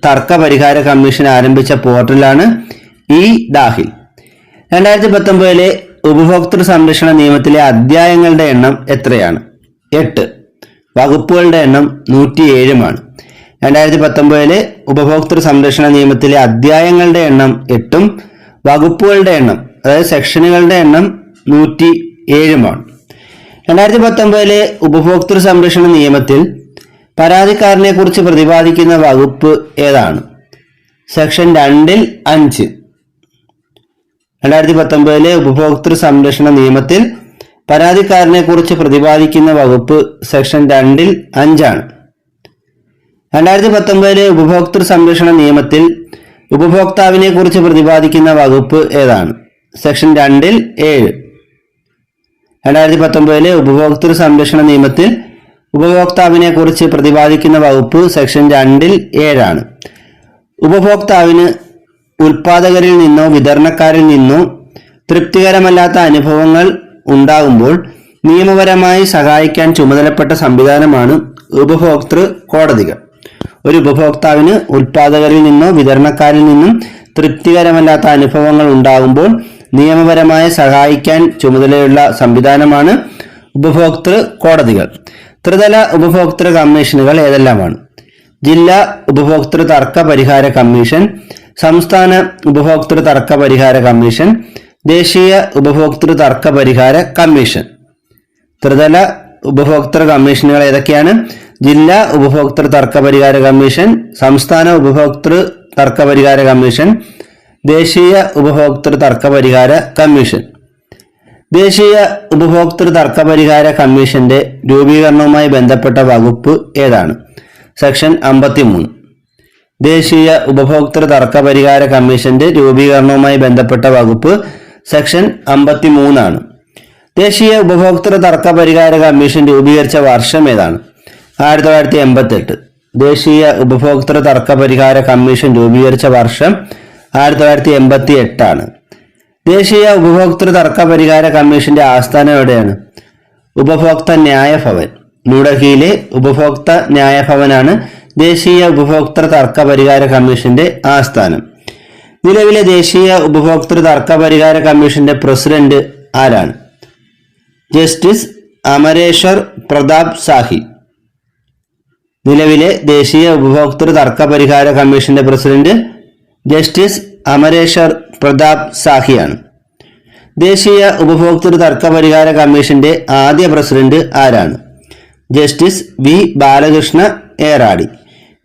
തർക്ക പരിഹാര കമ്മീഷൻ ആരംഭിച്ച പോർട്ടലാണ് ഈ ദാഹിൽ. 2019 ഉപഭോക്തൃ സംരക്ഷണ നിയമത്തിലെ അധ്യായങ്ങളുടെ എണ്ണം എത്രയാണ്? 8. വകുപ്പുകളുടെ എണ്ണം 107-മാണ്. 2019 ഉപഭോക്തൃ സംരക്ഷണ നിയമത്തിലെ അധ്യായങ്ങളുടെ എണ്ണം 8-ഉം വകുപ്പുകളുടെ എണ്ണം, അതായത് സെക്ഷനുകളുടെ എണ്ണം 107-മാണ്. 2019 ഉപഭോക്തൃ സംരക്ഷണ നിയമത്തിൽ പരാതിക്കാരനെ കുറിച്ച് പ്രതിപാദിക്കുന്ന വകുപ്പ് ഏതാണ്? സെക്ഷൻ 2-ൽ 5. 2019 ഉപഭോക്തൃ സംരക്ഷണ നിയമത്തിൽ പരാതിക്കാരനെ കുറിച്ച് പ്രതിപാദിക്കുന്ന വകുപ്പ് സെക്ഷൻ 2-ൽ 5 ആണ്. 2019 ഉപഭോക്തൃ സംരക്ഷണ നിയമത്തിൽ ഉപഭോക്താവിനെ കുറിച്ച് പ്രതിപാദിക്കുന്ന വകുപ്പ് ഏതാണ്? സെക്ഷൻ 2-ൽ 7. 2019 ഉപഭോക്തൃ സംരക്ഷണ നിയമത്തിൽ ഉപഭോക്താവിനെ കുറിച്ച് പ്രതിപാദിക്കുന്ന വകുപ്പ് സെക്ഷൻ 2-ൽ 7 ആണ്. ഉപഭോക്താവിന് ഉൽപാദകരിൽ നിന്നോ വിതരണക്കാരിൽ നിന്നോ തൃപ്തികരമല്ലാത്ത അനുഭവങ്ങൾ ഉണ്ടാകുമ്പോൾ നിയമപരമായി സഹായിക്കാൻ ചുമതലപ്പെട്ട സംവിധാനമാണ് ഉപഭോക്തൃ കോടതികൾ. ഒരു ഉപഭോക്താവിന് ഉൽപാദകരിൽ നിന്നോ വിതരണക്കാരിൽ നിന്നും തൃപ്തികരമല്ലാത്ത അനുഭവങ്ങൾ ഉണ്ടാകുമ്പോൾ നിയമപരമായി സഹായിക്കാൻ ചുമതലയുള്ള സംവിധാനമാണ് ഉപഭോക്തൃ കോടതികൾ. ത്രിതല ഉപഭോക്തൃ കമ്മീഷനുകൾ ഏതെല്ലാമാണ്? ജില്ലാ ഉപഭോക്തൃ തർക്ക പരിഹാര കമ്മീഷൻ, സംസ്ഥാന ഉപഭോക്തൃ തർക്ക പരിഹാര കമ്മീഷൻ, ദേശീയ ഉപഭോക്തൃ തർക്ക പരിഹാര കമ്മീഷൻ. ത്രിതല ഉപഭോക്തൃ കമ്മീഷനുകൾ ഏതൊക്കെയാണ്? ജില്ലാ ഉപഭോക്തൃ തർക്ക പരിഹാര കമ്മീഷൻ, സംസ്ഥാന ഉപഭോക്തൃ തർക്ക പരിഹാര കമ്മീഷൻ, ദേശീയ ഉപഭോക്തൃ തർക്ക പരിഹാര കമ്മീഷൻ. ദേശീയ ഉപഭോക്തൃ തർക്ക പരിഹാര കമ്മീഷന്റെ രൂപീകരണവുമായി ബന്ധപ്പെട്ട വകുപ്പ് ഏതാണ്? സെക്ഷൻ 53. ദേശീയ ഉപഭോക്തൃ തർക്ക പരിഹാര കമ്മീഷന്റെ രൂപീകരണവുമായി ബന്ധപ്പെട്ട വകുപ്പ് സെക്ഷൻ 53 ആണ്. ദേശീയ ഉപഭോക്തൃ തർക്ക പരിഹാര കമ്മീഷൻ രൂപീകരിച്ച വർഷം ഏതാണ്? 1988. ദേശീയ ഉപഭോക്തൃ തർക്ക പരിഹാര കമ്മീഷൻ രൂപീകരിച്ച വർഷം 1988 ആണ്. ദേശീയ ഉപഭോക്തൃ തർക്ക പരിഹാര കമ്മീഷന്റെ ആസ്ഥാനം എവിടെയാണ്? ഉപഭോക്തൃ ന്യായ ഭവൻ. ന്യൂഡൽഹിയിലെ ഉപഭോക്തൃ ന്യായ ഭവനാണ് ദേശീയ ഉപഭോക്തൃ തർക്ക പരിഹാര കമ്മീഷന്റെ ആസ്ഥാനം. നിലവിലെ ദേശീയ ഉപഭോക്തൃ തർക്ക പരിഹാര കമ്മീഷന്റെ പ്രസിഡന്റ് ആരാണ്? ജസ്റ്റിസ് അമരേശ്വർ പ്രതാപ് സാഹി. നിലവിലെ ദേശീയ ഉപഭോക്തൃ തർക്ക പരിഹാര കമ്മീഷന്റെ പ്രസിഡന്റ് ജസ്റ്റിസ് അമരേശ്വർ പ്രതാപ് സാഹിയാണ്. ദേശീയ ഉപഭോക്തൃ തർക്ക പരിഹാര കമ്മീഷന്റെ ആദ്യ പ്രസിഡന്റ് ആരാണ്? Justice V Balakrishna Eradi.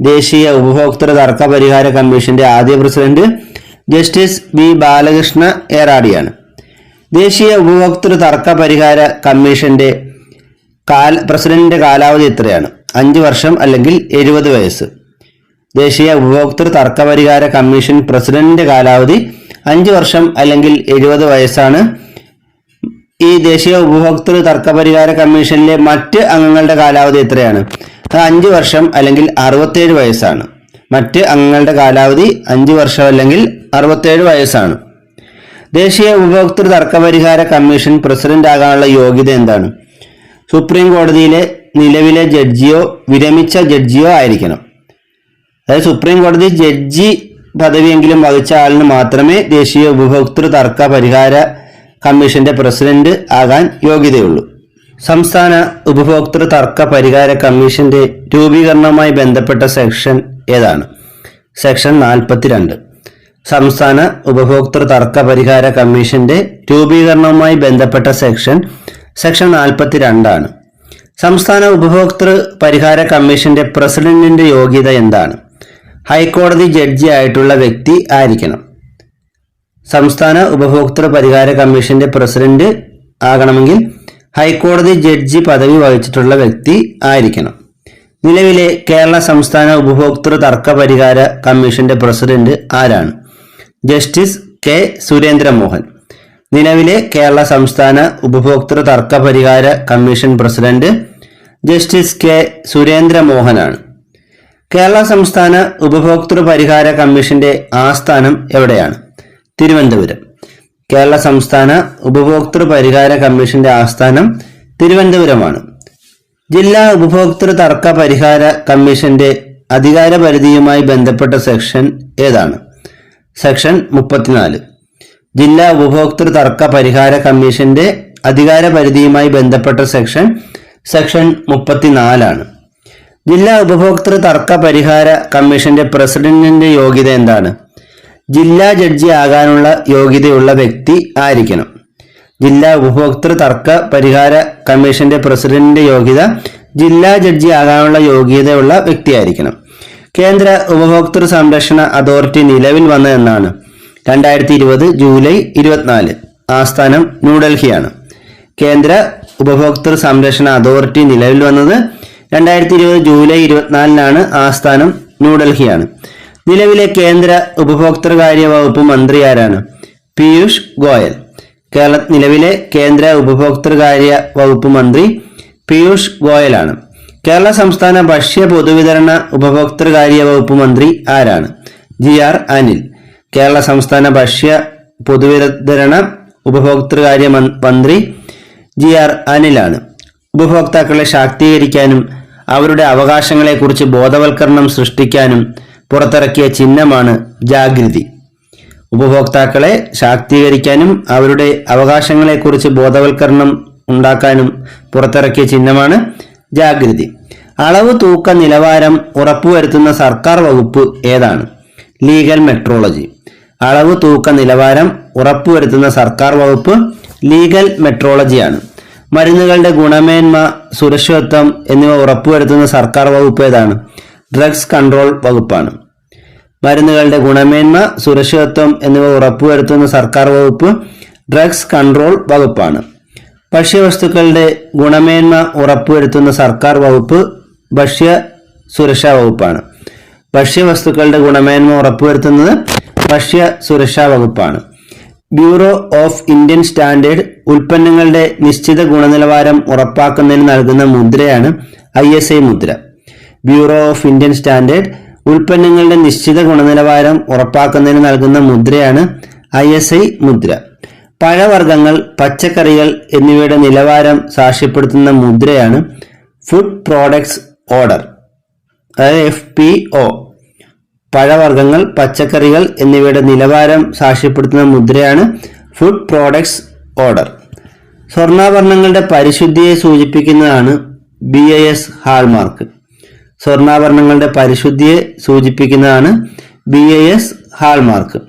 ദേശീയ ഉപഭോക്തൃ തർക്ക പരിഹാര കമ്മീഷന്റെ ആദ്യ പ്രസിഡന്റ് ജസ്റ്റിസ് വി ബാലകൃഷ്ണ ഏറാടിയാണ്. ദേശീയ ഉപഭോക്തൃ തർക്ക പരിഹാര കമ്മീഷന്റെ പ്രസിഡന്റിന്റെ കാലാവധി എത്രയാണ്? 5 വർഷം അല്ലെങ്കിൽ 70 വയസ്സ്. ദേശീയ ഉപഭോക്തൃ തർക്ക പരിഹാര കമ്മീഷൻ പ്രസിഡന്റിന്റെ കാലാവധി 5 വർഷം അല്ലെങ്കിൽ 70 വയസ്സാണ്. ഈ ദേശീയ ഉപഭോക്തൃ തർക്ക പരിഹാര കമ്മീഷനിലെ മറ്റ് അംഗങ്ങളുടെ കാലാവധി എത്രയാണ്? 5 വർഷം അല്ലെങ്കിൽ 67 വയസ്സാണ്. മറ്റ് അംഗങ്ങളുടെ കാലാവധി 5 വർഷം അല്ലെങ്കിൽ 67 വയസ്സാണ്. ദേശീയ ഉപഭോക്തൃ തർക്ക പരിഹാര കമ്മീഷൻ പ്രസിഡന്റ് ആകാനുള്ള യോഗ്യത എന്താണ്? സുപ്രീം കോടതിയിലെ നിലവിലെ ജഡ്ജിയോ വിരമിച്ച ജഡ്ജിയോ ആയിരിക്കണം. അതായത് സുപ്രീം കോടതി ജഡ്ജി പദവിയെങ്കിലും വഹിച്ച ആളിന് മാത്രമേ ദേശീയ ഉപഭോക്തൃ തർക്ക പരിഹാര കമ്മീഷന്റെ പ്രസിഡന്റ് ആകാൻ യോഗ്യതയുള്ളൂ. സംസ്ഥാന ഉപഭോക്തൃ തർക്ക പരിഹാര കമ്മീഷന്റെ രൂപീകരണവുമായി ബന്ധപ്പെട്ട സെക്ഷൻ ഏതാണ്? സെക്ഷൻ 42. സംസ്ഥാന ഉപഭോക്തൃ തർക്ക പരിഹാര കമ്മീഷന്റെ രൂപീകരണവുമായി ബന്ധപ്പെട്ട സെക്ഷൻ 42 ആണ്. സംസ്ഥാന ഉപഭോക്തൃ പരിഹാര കമ്മീഷന്റെ പ്രസിഡന്റിന്റെ യോഗ്യത എന്താണ്? ഹൈക്കോടതി ജഡ്ജി ആയിട്ടുള്ള വ്യക്തി ആയിരിക്കണം. സംസ്ഥാന ഉപഭോക്തൃ പരിഹാര കമ്മീഷന്റെ പ്രസിഡന്റ് ആകണമെങ്കിൽ ഹൈക്കോടതി ജഡ്ജി പദവി വഹിച്ചിട്ടുള്ള വ്യക്തി ആയിരിക്കണം. നിലവിലെ കേരള സംസ്ഥാന ഉപഭോക്തൃ തർക്ക പരിഹാര കമ്മീഷന്റെ പ്രസിഡന്റ് ആരാണ്? Justice K Surendramohan. നിലവിലെ കേരള സംസ്ഥാന ഉപഭോക്തൃ തർക്ക പരിഹാര കമ്മീഷൻ പ്രസിഡന്റ് ജസ്റ്റിസ് കെ സുരേന്ദ്രമോഹനാണ്. കേരള സംസ്ഥാന ഉപഭോക്തൃ പരിഹാര കമ്മീഷന്റെ ആസ്ഥാനം എവിടെയാണ്? തിരുവനന്തപുരം. കേരള സംസ്ഥാന ഉപഭോക്തൃ പരിഹാര കമ്മീഷന്റെ ആസ്ഥാനം തിരുവനന്തപുരമാണ്. ജില്ലാ ഉപഭോക്തൃ തർക്ക പരിഹാര കമ്മീഷന്റെ അധികാര പരിധിയുമായി ബന്ധപ്പെട്ട സെക്ഷൻ ഏതാണ്? സെക്ഷൻ 34. ജില്ലാ ഉപഭോക്തൃ തർക്ക പരിഹാര കമ്മീഷന്റെ അധികാര പരിധിയുമായി ബന്ധപ്പെട്ട സെക്ഷൻ 34 ആണ്. ജില്ലാ ഉപഭോക്തൃ തർക്ക പരിഹാര കമ്മീഷന്റെ പ്രസിഡന്റിന്റെ യോഗ്യത എന്താണ്? ജില്ലാ ജഡ്ജി ആകാനുള്ള യോഗ്യതയുള്ള വ്യക്തി ആയിരിക്കണം. ജില്ലാ ഉപഭോക്തൃ തർക്ക പരിഹാര കമ്മീഷന്റെ പ്രസിഡന്റിന്റെ യോഗ്യത ജില്ലാ ജഡ്ജി ആകാനുള്ള യോഗ്യതയുള്ള വ്യക്തിയായിരിക്കണം. കേന്ദ്ര ഉപഭോക്തൃ സംരക്ഷണ അതോറിറ്റി നിലവിൽ വന്നതെന്നാണ്? 2020 ജൂലൈ 24. ആസ്ഥാനം ന്യൂഡൽഹിയാണ്. കേന്ദ്ര ഉപഭോക്തൃ സംരക്ഷണ അതോറിറ്റി നിലവിൽ വന്നത് 2020 ജൂലൈ 24 ആസ്ഥാനം ന്യൂഡൽഹിയാണ്. നിലവിലെ കേന്ദ്ര ഉപഭോക്തൃകാര്യ വകുപ്പ് മന്ത്രി ആരാണ്? പീയൂഷ് ഗോയൽ. നിലവിലെ കേന്ദ്ര ഉപഭോക്തൃകാര്യ വകുപ്പ് മന്ത്രി പീയൂഷ് ഗോയലാണ്. കേരള സംസ്ഥാന ഭക്ഷ്യ പൊതുവിതരണ ഉപഭോക്തൃകാര്യ വകുപ്പ് മന്ത്രി ആരാണ്? GR അനിൽ. കേരള സംസ്ഥാന ഭക്ഷ്യ പൊതുവിതരണ ഉപഭോക്തൃകാര്യ മന്ത്രി GR അനിലാണ്. ഉപഭോക്താക്കളെ ശാക്തീകരിക്കാനും അവരുടെ അവകാശങ്ങളെക്കുറിച്ച് ബോധവൽക്കരണം സൃഷ്ടിക്കാനും പുറത്തിറക്കിയ ചിഹ്നമാണ് ജാഗൃതി. ഉപഭോക്താക്കളെ ശാക്തീകരിക്കാനും അവരുടെ അവകാശങ്ങളെക്കുറിച്ച് ബോധവൽക്കരണം ഉണ്ടാക്കാനും പുറത്തിറക്കിയ ചിഹ്നമാണ് ജാഗൃതി. അളവ് തൂക്ക നിലവാരം ഉറപ്പുവരുത്തുന്ന സർക്കാർ വകുപ്പ് ഏതാണ്? Legal metrology. അളവ് തൂക്ക നിലവാരം ഉറപ്പുവരുത്തുന്ന സർക്കാർ വകുപ്പ് ലീഗൽ മെട്രോളജിയാണ്. മരുന്നുകളുടെ ഗുണമേന്മ, സുരക്ഷിതത്വം എന്നിവ ഉറപ്പുവരുത്തുന്ന സർക്കാർ വകുപ്പ് ഏതാണ്? ഡ്രഗ്സ് കൺട്രോൾ വകുപ്പാണ്. മരുന്നുകളുടെ ഗുണമേന്മ, സുരക്ഷിതത്വം എന്നിവ ഉറപ്പുവരുത്തുന്ന സർക്കാർ വകുപ്പ് ഡ്രഗ്സ് കൺട്രോൾ വകുപ്പാണ്. ഭക്ഷ്യവസ്തുക്കളുടെ ഗുണമേന്മ ഉറപ്പുവരുത്തുന്ന സർക്കാർ വകുപ്പ് ഭക്ഷ്യ സുരക്ഷാ വകുപ്പാണ്. ഭക്ഷ്യവസ്തുക്കളുടെ ഗുണമേന്മ ഉറപ്പുവരുത്തുന്നത് ഭക്ഷ്യ സുരക്ഷാ വകുപ്പാണ്. ബ്യൂറോ ഓഫ് ഇന്ത്യൻ സ്റ്റാൻഡേർഡ് ഉൽപ്പന്നങ്ങളുടെ നിശ്ചിത ഗുണനിലവാരം ഉറപ്പാക്കുന്നതിന് നൽകുന്ന മുദ്രയാണ് ISI മുദ്ര. ബ്യൂറോ ഓഫ് ഇന്ത്യൻ സ്റ്റാൻഡേർഡ് ഉൽപ്പന്നങ്ങളുടെ നിശ്ചിത ഗുണനിലവാരം ഉറപ്പാക്കുന്നതിന് നൽകുന്ന മുദ്രയാണ് ISI മുദ്ര. പഴവർഗ്ഗങ്ങൾ, പച്ചക്കറികൾ എന്നിവയുടെ നിലവാരം സാക്ഷ്യപ്പെടുത്തുന്ന മുദ്രയാണ് ഫുഡ് പ്രോഡക്ട്സ് ഓർഡർ, അതായത് FPO. പഴവർഗ്ഗങ്ങൾ, പച്ചക്കറികൾ എന്നിവയുടെ നിലവാരം സാക്ഷ്യപ്പെടുത്തുന്ന മുദ്രയാണ് ഫുഡ് പ്രോഡക്ട്സ് ഓർഡർ. സ്വർണ്ണാഭരണങ്ങളുടെ പരിശുദ്ധിയെ സൂചിപ്പിക്കുന്നതാണ് BIS ഹാൾമാർക്ക്. സ്വർണ്ണാഭരണങ്ങളുടെ പരിശുദ്ധിയെ സൂചിപ്പിക്കുന്നതാണ് BIS ഹാൾമാർക്ക്.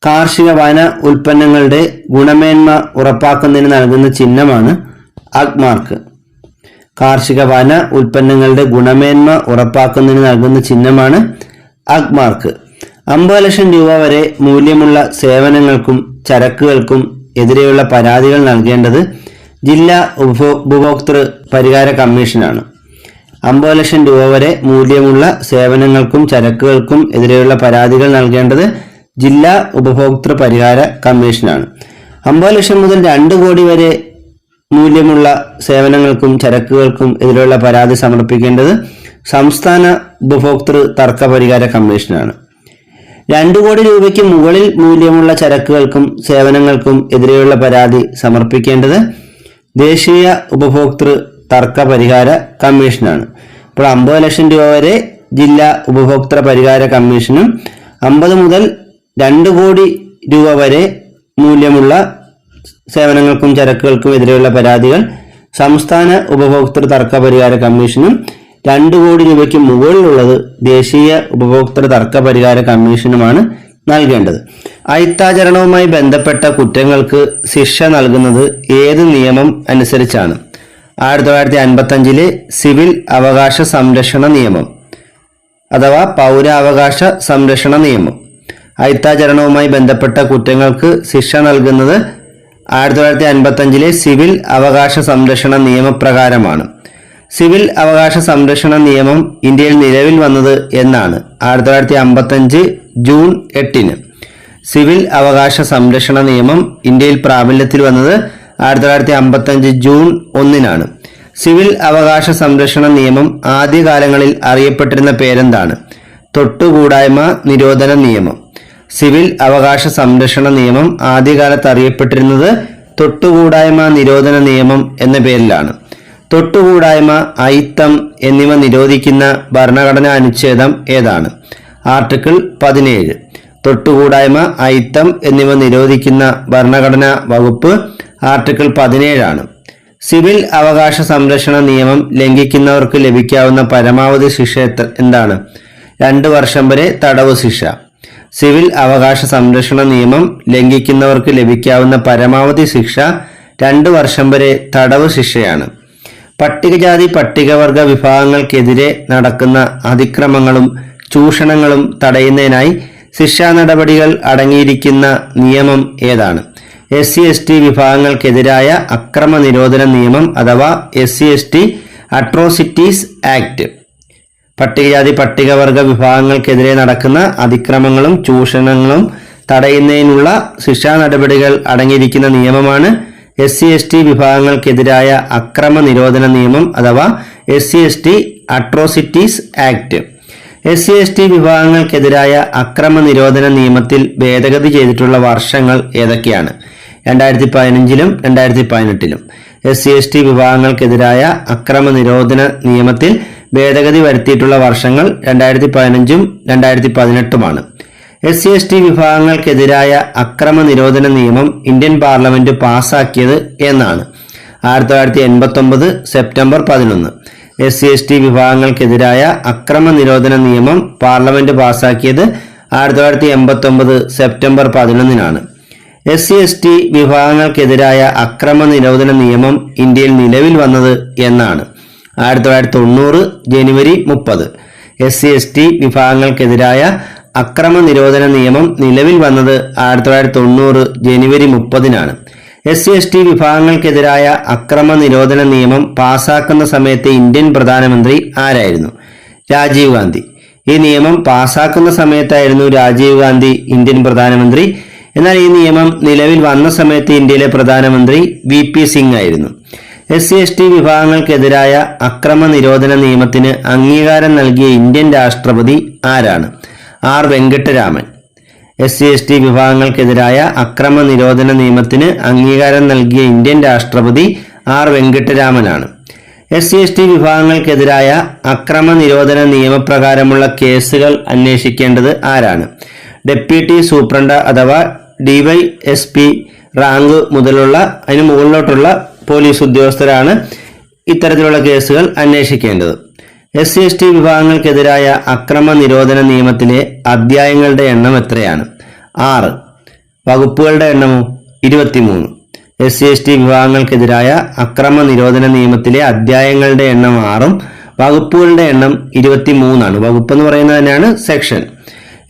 കാർഷിക വന ഉൽപ്പന്നങ്ങളുടെ ഗുണമേന്മ ഉറപ്പാക്കുന്നതിന് നൽകുന്ന ചിഹ്നമാണ് അഗ്മാർക്ക്. കാർഷിക വന ഉൽപ്പന്നങ്ങളുടെ ഗുണമേന്മ ഉറപ്പാക്കുന്നതിന് നൽകുന്ന ചിഹ്നമാണ് അഗ്മാർക്ക്. 50 ലക്ഷം രൂപ വരെ മൂല്യമുള്ള സേവനങ്ങൾക്കും ചരക്കുകൾക്കും എതിരെയുള്ള പരാതികൾ നൽകേണ്ടത് ജില്ലാ ഉപഭോക്തൃ പരിഹാര കമ്മീഷനാണ്. 50 ലക്ഷം രൂപ വരെ മൂല്യമുള്ള സേവനങ്ങൾക്കും ചരക്കുകൾക്കും എതിരെയുള്ള പരാതികൾ നൽകേണ്ടത് ജില്ലാ ഉപഭോക്തൃ പരിഹാര കമ്മീഷനാണ്. 50 ലക്ഷം മുതൽ 2 കോടി വരെ മൂല്യമുള്ള സേവനങ്ങൾക്കും ചരക്കുകൾക്കും എതിരെയുള്ള പരാതി സമർപ്പിക്കേണ്ടത് സംസ്ഥാന ഉപഭോക്തൃ തർക്ക പരിഹാര കമ്മീഷനാണ്. 2 കോടി രൂപയ്ക്ക് മുകളിൽ മൂല്യമുള്ള ചരക്കുകൾക്കും സേവനങ്ങൾക്കും എതിരെയുള്ള പരാതി സമർപ്പിക്കേണ്ടത് ദേശീയ ഉപഭോക്തൃ തർക്ക പരിഹാര കമ്മീഷനാണ്. അപ്പോൾ 50 ലക്ഷം രൂപ വരെ ജില്ലാ ഉപഭോക്തൃ പരിഹാര കമ്മീഷനും 50 മുതൽ 2 കോടി രൂപ വരെ മൂല്യമുള്ള സേവനങ്ങൾക്കും ചരക്കുകൾക്കും എതിരെയുള്ള പരാതികൾ സംസ്ഥാന ഉപഭോക്തൃ തർക്ക പരിഹാര കമ്മീഷനും 2 കോടി രൂപയ്ക്ക് മുകളിലുള്ളത് ദേശീയ ഉപഭോക്തൃ തർക്ക പരിഹാര കമ്മീഷനുമാണ് നൽകേണ്ടത്. അയിത്താചരണവുമായി ബന്ധപ്പെട്ട കുറ്റങ്ങൾക്ക് ശിക്ഷ നൽകുന്നത് ഏത് നിയമം അനുസരിച്ചാണ്? 1955 സിവിൽ അവകാശ സംരക്ഷണ നിയമം അഥവാ പൗരാവകാശ സംരക്ഷണ നിയമം. അയിത്താചരണവുമായി ബന്ധപ്പെട്ട കുറ്റങ്ങൾക്ക് ശിക്ഷ നൽകുന്നത് 1955 സിവിൽ അവകാശ സംരക്ഷണ നിയമപ്രകാരമാണ്. സിവിൽ അവകാശ സംരക്ഷണ നിയമം ഇന്ത്യയിൽ നിലവിൽ വന്നത് എന്നാണ്? 1955 ജൂൺ 8. സിവിൽ അവകാശ സംരക്ഷണ നിയമം ഇന്ത്യയിൽ പ്രാബല്യത്തിൽ വന്നത് 1955 ജൂൺ 1. സിവിൽ അവകാശ സംരക്ഷണ നിയമം ആദ്യകാലങ്ങളിൽ അറിയപ്പെട്ടിരുന്ന പേരെന്താണ്? തൊട്ടുകൂടായ്മ നിരോധന നിയമം. സിവിൽ അവകാശ സംരക്ഷണ നിയമം ആദ്യകാലത്ത് അറിയപ്പെട്ടിരുന്നത് തൊട്ടുകൂടായ്മ നിരോധന നിയമം എന്ന പേരിലാണ്. തൊട്ടുകൂടായ്മ, അയിത്തം എന്നിവ നിരോധിക്കുന്ന ഭരണഘടനാ അനുച്ഛേദം ഏതാണ്? ആർട്ടിക്കിൾ 17. തൊട്ടുകൂടായ്മ, അയിത്തം എന്നിവ നിരോധിക്കുന്ന ഭരണഘടനാ വകുപ്പ് ആർട്ടിക്കിൾ 17 ആണ്. സിവിൽ അവകാശ സംരക്ഷണ നിയമം ലംഘിക്കുന്നവർക്ക് ലഭിക്കാവുന്ന പരമാവധി ശിക്ഷ എന്താണ്? 2 വർഷം വരെ തടവ് ശിക്ഷ. സിവിൽ അവകാശ സംരക്ഷണ നിയമം ലംഘിക്കുന്നവർക്ക് ലഭിക്കാവുന്ന പരമാവധി ശിക്ഷ 2 വർഷം വരെ തടവ് ശിക്ഷയാണ്. പട്ടികജാതി പട്ടികവർഗ വിഭാഗങ്ങൾക്കെതിരെ നടക്കുന്ന അതിക്രമങ്ങളും ചൂഷണങ്ങളും തടയുന്നതിനായി ശിക്ഷാ നടപടികൾ അടങ്ങിയിരിക്കുന്ന നിയമം ഏതാണ്? SC/ST വിഭാഗങ്ങൾക്കെതിരായ അക്രമ നിരോധന നിയമം അഥവാ SC/ST അട്രോസിറ്റീസ് ആക്ട്. പട്ടികജാതി പട്ടികവർഗ വിഭാഗങ്ങൾക്കെതിരെ നടക്കുന്ന അതിക്രമങ്ങളും ചൂഷണങ്ങളും തടയുന്നതിനുള്ള ശിക്ഷാ നടപടികൾ അടങ്ങിയിരിക്കുന്ന നിയമമാണ് SC/ST വിഭാഗങ്ങൾക്കെതിരായ അക്രമ നിരോധന നിയമം അഥവാ SC/ST അട്രോസിറ്റീസ് ആക്ട്. SC/ST വിഭാഗങ്ങൾക്കെതിരായ അക്രമ നിരോധന നിയമത്തിൽ ഭേദഗതി ചെയ്തിട്ടുള്ള വർഷങ്ങൾ ഏതൊക്കെയാണ്? 2015 2018. SC/ST വിഭാഗങ്ങൾക്കെതിരായ അക്രമ നിരോധന നിയമത്തിൽ ഭേദഗതി വരുത്തിയിട്ടുള്ള വർഷങ്ങൾ 2015 2018. SC/ST വിഭാഗങ്ങൾക്കെതിരായ അക്രമ നിരോധന നിയമം ഇന്ത്യൻ പാർലമെന്റ് പാസാക്കിയത് എന്നാണ്? 1989 സെപ്റ്റംബർ 11. SC/ST വിഭാഗങ്ങൾക്കെതിരായ അക്രമ നിരോധന നിയമം പാർലമെന്റ് പാസാക്കിയത് 1989 സെപ്റ്റംബർ 11. SC/ST വിഭാഗങ്ങൾക്കെതിരായ അക്രമ നിരോധന നിയമം ഇന്ത്യയിൽ നിലവിൽ വന്നത് എന്നാണ്? 1990 ജനുവരി 30. SC/ST വിഭാഗങ്ങൾക്കെതിരായ അക്രമ നിരോധന നിയമം നിലവിൽ വന്നത് 1990 ജനുവരി 30. SC/ST വിഭാഗങ്ങൾക്കെതിരായ അക്രമ നിരോധന നിയമം പാസാക്കുന്ന സമയത്തെ ഇന്ത്യൻ പ്രധാനമന്ത്രി ആരായിരുന്നു? രാജീവ് ഗാന്ധി. ഈ നിയമം പാസാക്കുന്ന സമയത്തായിരുന്നു രാജീവ് ഗാന്ധി ഇന്ത്യൻ പ്രധാനമന്ത്രി. എന്നാൽ ഈ നിയമം നിലവിൽ വന്ന സമയത്ത് ഇന്ത്യയിലെ പ്രധാനമന്ത്രി VP സിംഗ് ആയിരുന്നു. SC/ST വിഭാഗങ്ങൾക്കെതിരായ അക്രമ നിരോധന നിയമത്തിന് അംഗീകാരം നൽകിയ ഇന്ത്യൻ രാഷ്ട്രപതി ആരാണ്? R വെങ്കട്ടരാമൻ. SC/ST വിഭാഗങ്ങൾക്കെതിരായ അക്രമ നിരോധന നിയമത്തിന് അംഗീകാരം നൽകിയ ഇന്ത്യൻ രാഷ്ട്രപതി R വെങ്കട്ടരാമനാണ്. SC/ST വിഭാഗങ്ങൾക്കെതിരായ അക്രമ നിരോധന നിയമപ്രകാരമുള്ള കേസുകൾ അന്വേഷിക്കേണ്ടത് ആരാണ്? ഡെപ്യൂട്ടി സൂപ്രണ്ട് അഥവാ DYSP റാങ്ക് മുതലുള്ള അതിന് മുകളിലോട്ടുള്ള പോലീസ് ഉദ്യോഗസ്ഥരാണ് ഇത്തരത്തിലുള്ള കേസുകൾ അന്വേഷിക്കേണ്ടത്. SC/ST വിഭാഗങ്ങൾക്കെതിരായ അക്രമ നിരോധന നിയമത്തിലെ അധ്യായങ്ങളുടെ എണ്ണം എത്രയാണ്? 6. വകുപ്പുകളുടെ എണ്ണമോ? 23. SC/ST വിഭാഗങ്ങൾക്കെതിരായ അക്രമ നിരോധന നിയമത്തിലെ അധ്യായങ്ങളുടെ എണ്ണം 6ഉം വകുപ്പുകളുടെ എണ്ണം 23ആണ്. വകുപ്പ് എന്ന് പറയുന്നത് തന്നെയാണ് സെക്ഷൻ.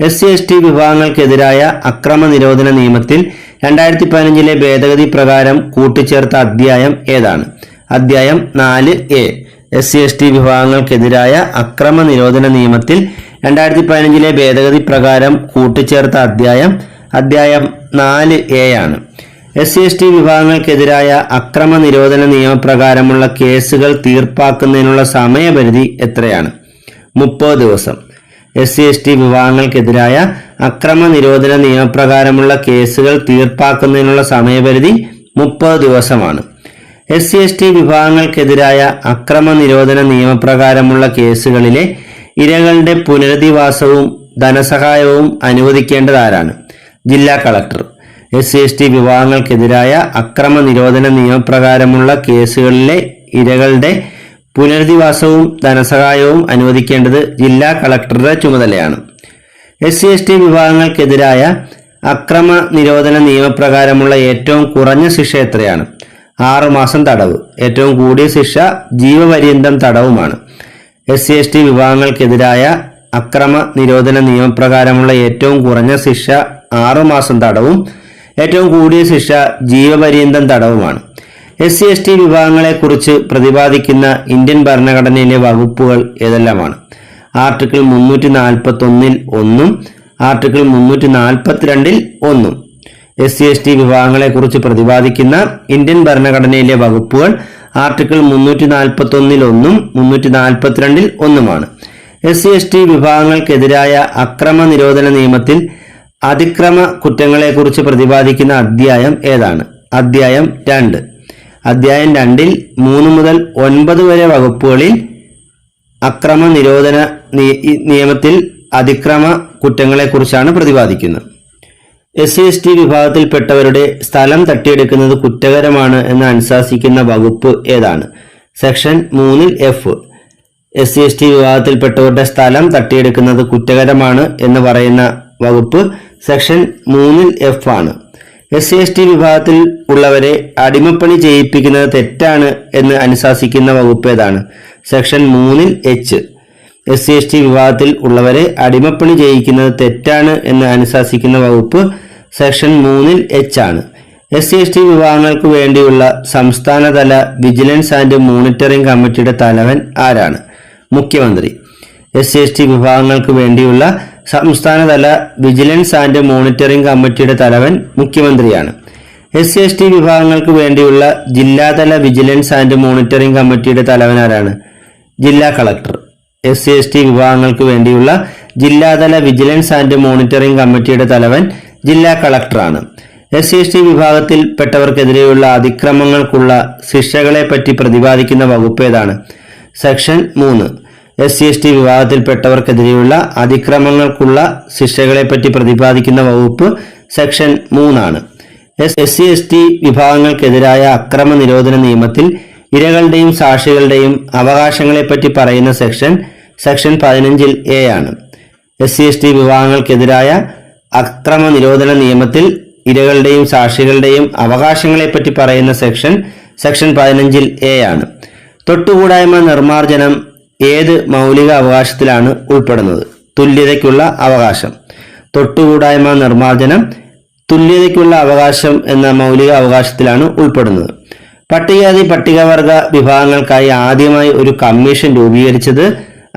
SC/ST വിഭാഗങ്ങൾക്കെതിരായ അക്രമ നിരോധന നിയമത്തിൽ 2015 ഭേദഗതി പ്രകാരം കൂട്ടിച്ചേർത്ത അധ്യായം ഏതാണ്? അധ്യായം 4A. SC/ST വിഭാഗങ്ങൾക്കെതിരായ അക്രമ നിരോധന നിയമത്തിൽ 2015 ഭേദഗതി പ്രകാരം കൂട്ടിച്ചേർത്ത അധ്യായം 4A ആണ്. SC/ST വിഭാഗങ്ങൾക്കെതിരായ അക്രമ നിരോധന നിയമപ്രകാരമുള്ള കേസുകൾ തീർപ്പാക്കുന്നതിനുള്ള സമയപരിധി എത്രയാണ്? 30 ദിവസം. SC/ST വിഭാഗങ്ങൾക്കെതിരായ അക്രമ നിരോധന നിയമപ്രകാരമുള്ള കേസുകൾ തീർപ്പാക്കുന്നതിനുള്ള സമയപരിധി 30 ദിവസമാണ്. SC/ST വിഭാഗങ്ങൾക്കെതിരായ അക്രമ നിരോധന നിയമപ്രകാരമുള്ള കേസുകളിലെ ഇരകളുടെ പുനരധിവാസവും ധനസഹായവും അനുവദിക്കേണ്ടത് ആരാണ്? ജില്ലാ കളക്ടർ. SC/ST വിഭാഗങ്ങൾക്കെതിരായ അക്രമ നിരോധന നിയമപ്രകാരമുള്ള കേസുകളിലെ ഇരകളുടെ പുനരധിവാസവും ധനസഹായവും അനുവദിക്കേണ്ടത് ജില്ലാ കളക്ടറുടെ ചുമതലയാണ്. SC/ST വിഭാഗങ്ങൾക്കെതിരായ അക്രമ നിരോധന നിയമപ്രകാരമുള്ള ഏറ്റവും കുറഞ്ഞ ശിക്ഷ എത്രയാണ്? 6 മാസം തടവ്. ഏറ്റവും കൂടിയ ശിക്ഷ ജീവപര്യന്തം തടവുമാണ്. SC/ST വിഭാഗങ്ങൾക്കെതിരായ അക്രമ നിരോധന നിയമപ്രകാരമുള്ള ഏറ്റവും കുറഞ്ഞ ശിക്ഷ 6 മാസം തടവും ഏറ്റവും കൂടിയ ശിക്ഷ ജീവപര്യന്തം തടവുമാണ്. SC/ST വിഭാഗങ്ങളെക്കുറിച്ച് പ്രതിപാദിക്കുന്ന ഇന്ത്യൻ ഭരണഘടനയിലെ വകുപ്പുകൾ ഏതെല്ലാമാണ്? Article 341 1ഉം article 342 1ഉം. SC/ST വിഭാഗങ്ങളെക്കുറിച്ച് പ്രതിപാദിക്കുന്ന ഇന്ത്യൻ ഭരണഘടനയിലെ വകുപ്പുകൾ ആർട്ടിക്കിൾ 341 1ഉം 342 1ഉമാണ്. SC/ST വിഭാഗങ്ങൾക്കെതിരായ അക്രമ നിരോധന നിയമത്തിൽ അതിക്രമ കുറ്റങ്ങളെക്കുറിച്ച് പ്രതിപാദിക്കുന്ന അധ്യായം ഏതാണ്? അധ്യായം 2. അധ്യായം 2ൽ 3 മുതൽ 9 വരെ വകുപ്പുകളിൽ അക്രമ നിരോധന നിയമത്തിൽ അതിക്രമ കുറ്റങ്ങളെക്കുറിച്ചാണ് പ്രതിപാദിക്കുന്നത്. SC/ST വിഭാഗത്തിൽപ്പെട്ടവരുടെ സ്ഥലം തട്ടിയെടുക്കുന്നത് കുറ്റകരമാണ് എന്ന് അനുശാസിക്കുന്ന വകുപ്പ് ഏതാണ്? Section 3 F. SC/ST വിഭാഗത്തിൽപ്പെട്ടവരുടെ സ്ഥലം തട്ടിയെടുക്കുന്നത് കുറ്റകരമാണ് എന്ന് പറയുന്ന വകുപ്പ് സെക്ഷൻ 3 F ആണ്. SC/ST വിഭാഗത്തിൽ ഉള്ളവരെ അടിമപ്പണി ചെയ്യിപ്പിക്കുന്നത് തെറ്റാണ് എന്ന് അനുശാസിക്കുന്ന വകുപ്പ് ഏതാണ്? Section 3 H. SC/ST വിഭാഗത്തിൽ ഉള്ളവരെ അടിമപ്പണി ചെയ്യിക്കുന്നത് തെറ്റാണ് എന്ന് അനുശാസിക്കുന്ന വകുപ്പ് സെക്ഷൻ 3 H ആണ്. SC/ST വിഭാഗങ്ങൾക്ക് വേണ്ടിയുള്ള സംസ്ഥാനതല വിജിലൻസ് ആൻഡ് മോണിറ്ററിംഗ് കമ്മിറ്റിയുടെ തലവൻ ആരാണ്? മുഖ്യമന്ത്രി. SC/ST വിഭാഗങ്ങൾക്ക് വേണ്ടിയുള്ള സംസ്ഥാനതല വിജിലൻസ് ആൻഡ് മോണിറ്ററിംഗ് കമ്മിറ്റിയുടെ തലവൻ മുഖ്യമന്ത്രിയാണ്. SC/ST വിഭാഗങ്ങൾക്ക് വേണ്ടിയുള്ള ജില്ലാതല വിജിലൻസ് ആൻഡ് മോണിറ്ററിംഗ് കമ്മിറ്റിയുടെ തലവൻ ആരാണ്? ജില്ലാ കളക്ടർ. SC/ST വിഭാഗങ്ങൾക്ക് വേണ്ടിയുള്ള ജില്ലാതല വിജിലൻസ് ആൻഡ് മോണിറ്ററിംഗ് കമ്മിറ്റിയുടെ തലവൻ ജില്ലാ കളക്ടറാണ്. SC/ST വിഭാഗത്തിൽപ്പെട്ടവർക്കെതിരെയുള്ള അതിക്രമങ്ങൾക്കുള്ള ശിക്ഷകളെപ്പറ്റി പ്രതിപാദിക്കുന്ന വകുപ്പ് ഏതാണ്? സെക്ഷൻ 3. SC/ST വിഭാഗത്തിൽപ്പെട്ടവർക്കെതിരെയുള്ള അതിക്രമങ്ങൾക്കുള്ള ശിക്ഷകളെപ്പറ്റി പ്രതിപാദിക്കുന്ന വകുപ്പ് സെക്ഷൻ 3 ആണ്. SC/ST വിഭാഗങ്ങൾക്കെതിരായ അക്രമ നിരോധന നിയമത്തിൽ ഇരകളുടെയും സാക്ഷികളുടെയും അവകാശങ്ങളെപ്പറ്റി പറയുന്ന സെക്ഷൻ 15 A ആണ്. SC/ST വിഭാഗങ്ങൾക്കെതിരായ അക്രമ നിരോധന നിയമത്തിൽ ഇരകളുടെയും സാക്ഷികളുടെയും അവകാശങ്ങളെപ്പറ്റി പറയുന്ന സെക്ഷൻ 15 A ആണ്. തൊട്ടുകൂടായ്മ നിർമ്മാർജ്ജനം ഏത് മൗലിക അവകാശത്തിലാണ് ഉൾപ്പെടുന്നത്? തുല്യതയ്ക്കുള്ള അവകാശം. തൊട്ടുകൂടായ്മ നിർമ്മാർജ്ജനം തുല്യതയ്ക്കുള്ള അവകാശം എന്ന മൗലിക അവകാശത്തിലാണ് ഉൾപ്പെടുന്നത്. പട്ടികജാതി പട്ടികവർഗ വിഭാഗങ്ങൾക്കായി ആദ്യമായി ഒരു കമ്മീഷൻ രൂപീകരിച്ചത്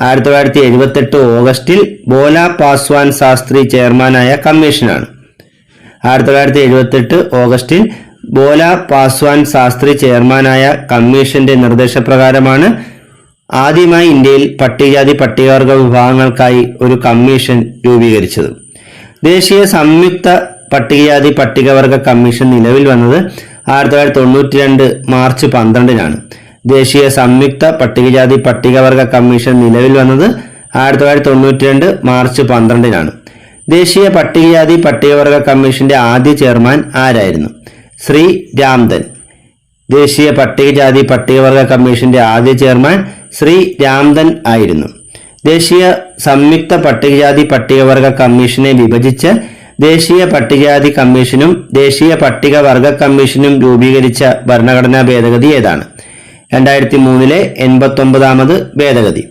1978 ഓഗസ്റ്റിൽ ബോല പാസ്വാൻ ശാസ്ത്രി ചെയർമാനായ കമ്മീഷനാണ്. 1978 ഓഗസ്റ്റിൽ ബോല പാസ്വാൻ ശാസ്ത്രി ചെയർമാനായ കമ്മീഷന്റെ നിർദ്ദേശപ്രകാരമാണ് ആദ്യമായി ഇന്ത്യയിൽ പട്ടികജാതി പട്ടികവർഗ വിഭാഗങ്ങൾക്കായി ഒരു കമ്മീഷൻ രൂപീകരിച്ചത്. ദേശീയ സംയുക്ത പട്ടികജാതി പട്ടികവർഗ കമ്മീഷൻ നിലവിൽ വന്നത് 1992 മാർച്ച് 12-നാണ്. ദേശീയ സംയുക്ത പട്ടികജാതി പട്ടികവർഗ കമ്മീഷൻ നിലവിൽ വന്നത് 1992 മാർച്ച് 12-നാണ്. ദേശീയ പട്ടികജാതി പട്ടികവർഗ കമ്മീഷന്റെ ആദ്യ ചെയർമാൻ ആരായിരുന്നു? ശ്രീ രാംദൻ. ദേശീയ പട്ടികജാതി പട്ടികവർഗ കമ്മീഷന്റെ ആദ്യ ചെയർമാൻ ശ്രീ രാംദൻ ആയിരുന്നു. ദേശീയ സംയുക്ത പട്ടികജാതി പട്ടികവർഗ കമ്മീഷനെ വിഭജിച്ച് ദേശീയ പട്ടികജാതി കമ്മീഷനും ദേശീയ പട്ടികവർഗ കമ്മീഷനും രൂപീകരിച്ച ഭരണഘടനാ ഭേദഗതി ഏതാണ്? 2003 89ാമത് ഭേദഗതി.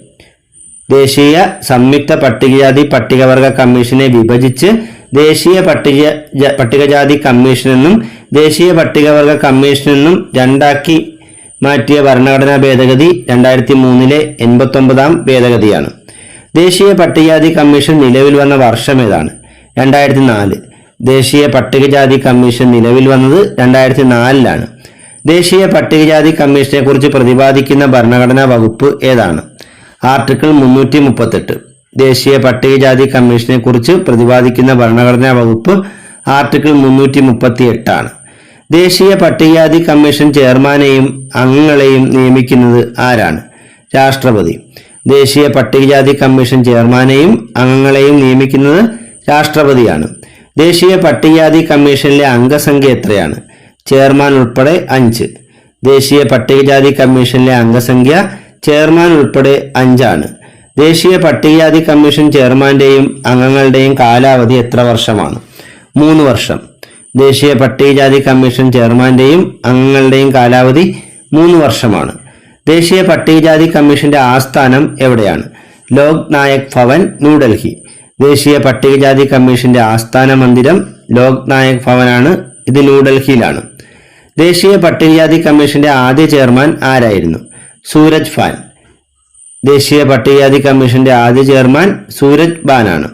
ദേശീയ സംയുക്ത പട്ടികജാതി പട്ടികവർഗ കമ്മീഷനെ വിഭജിച്ച് ദേശീയ പട്ടികജാതി കമ്മീഷനെന്നും ദേശീയ പട്ടികവർഗ കമ്മീഷനെന്നും രണ്ടാക്കി മാറ്റിയ ഭരണഘടനാ ഭേദഗതി 2003 89ാം ഭേദഗതിയാണ്. ദേശീയ പട്ടികജാതി കമ്മീഷൻ നിലവിൽ വന്ന വർഷം ഏതാണ്? 2004. ദേശീയ പട്ടികജാതി കമ്മീഷൻ നിലവിൽ വന്നത് 2004-ലാണ്. ദേശീയ പട്ടികജാതി കമ്മീഷനെ കുറിച്ച് പ്രതിപാദിക്കുന്ന ഭരണഘടനാ വകുപ്പ് ഏതാണ്? ആർട്ടിക്കിൾ 338. ദേശീയ പട്ടികജാതി കമ്മീഷനെ കുറിച്ച് പ്രതിപാദിക്കുന്ന ഭരണഘടനാ വകുപ്പ് ആർട്ടിക്കിൾ 338 ആണ്. ദേശീയ പട്ടികജാതി കമ്മീഷൻ ചെയർമാനെയും അംഗങ്ങളെയും നിയമിക്കുന്നത് ആരാണ്? രാഷ്ട്രപതി. ദേശീയ പട്ടികജാതി കമ്മീഷൻ ചെയർമാനെയും അംഗങ്ങളെയും നിയമിക്കുന്നത് രാഷ്ട്രപതിയാണ്. ദേശീയ പട്ടികജാതി കമ്മീഷനിലെ അംഗസംഖ്യ എത്രയാണ്? ചെയർമാൻ ഉൾപ്പെടെ 5. ദേശീയ പട്ടികജാതി കമ്മീഷനിലെ അംഗസംഖ്യ ചെയർമാൻ ഉൾപ്പെടെ 5 ആണ്. ദേശീയ പട്ടികജാതി കമ്മീഷൻ ചെയർമാന്റെയും അംഗങ്ങളുടെയും കാലാവധി എത്ര വർഷമാണ്? 3 വർഷം. ദേശീയ പട്ടികജാതി കമ്മീഷൻ ചെയർമാന്റെയും അംഗങ്ങളുടെയും കാലാവധി 3 വർഷമാണ്. ദേശീയ പട്ടികജാതി കമ്മീഷന്റെ ആസ്ഥാനം എവിടെയാണ്? ലോക് നായക് ഭവൻ, ന്യൂഡൽഹി. ദേശീയ പട്ടികജാതി കമ്മീഷന്റെ ആസ്ഥാന മന്ദിരം ലോക് നായക് ഭവനാണ്. ഇത് ന്യൂഡൽഹിയിലാണ്. ദേശീയ പട്ടികജാതി കമ്മീഷന്റെ ആദ്യ ചെയർമാൻ ആരായിരുന്നു? സൂരജ് ഭാൻ. ദേശീയ പട്ടികജാതി കമ്മീഷന്റെ ആദ്യ ചെയർമാൻ സൂരജ് ഭാനാണ്.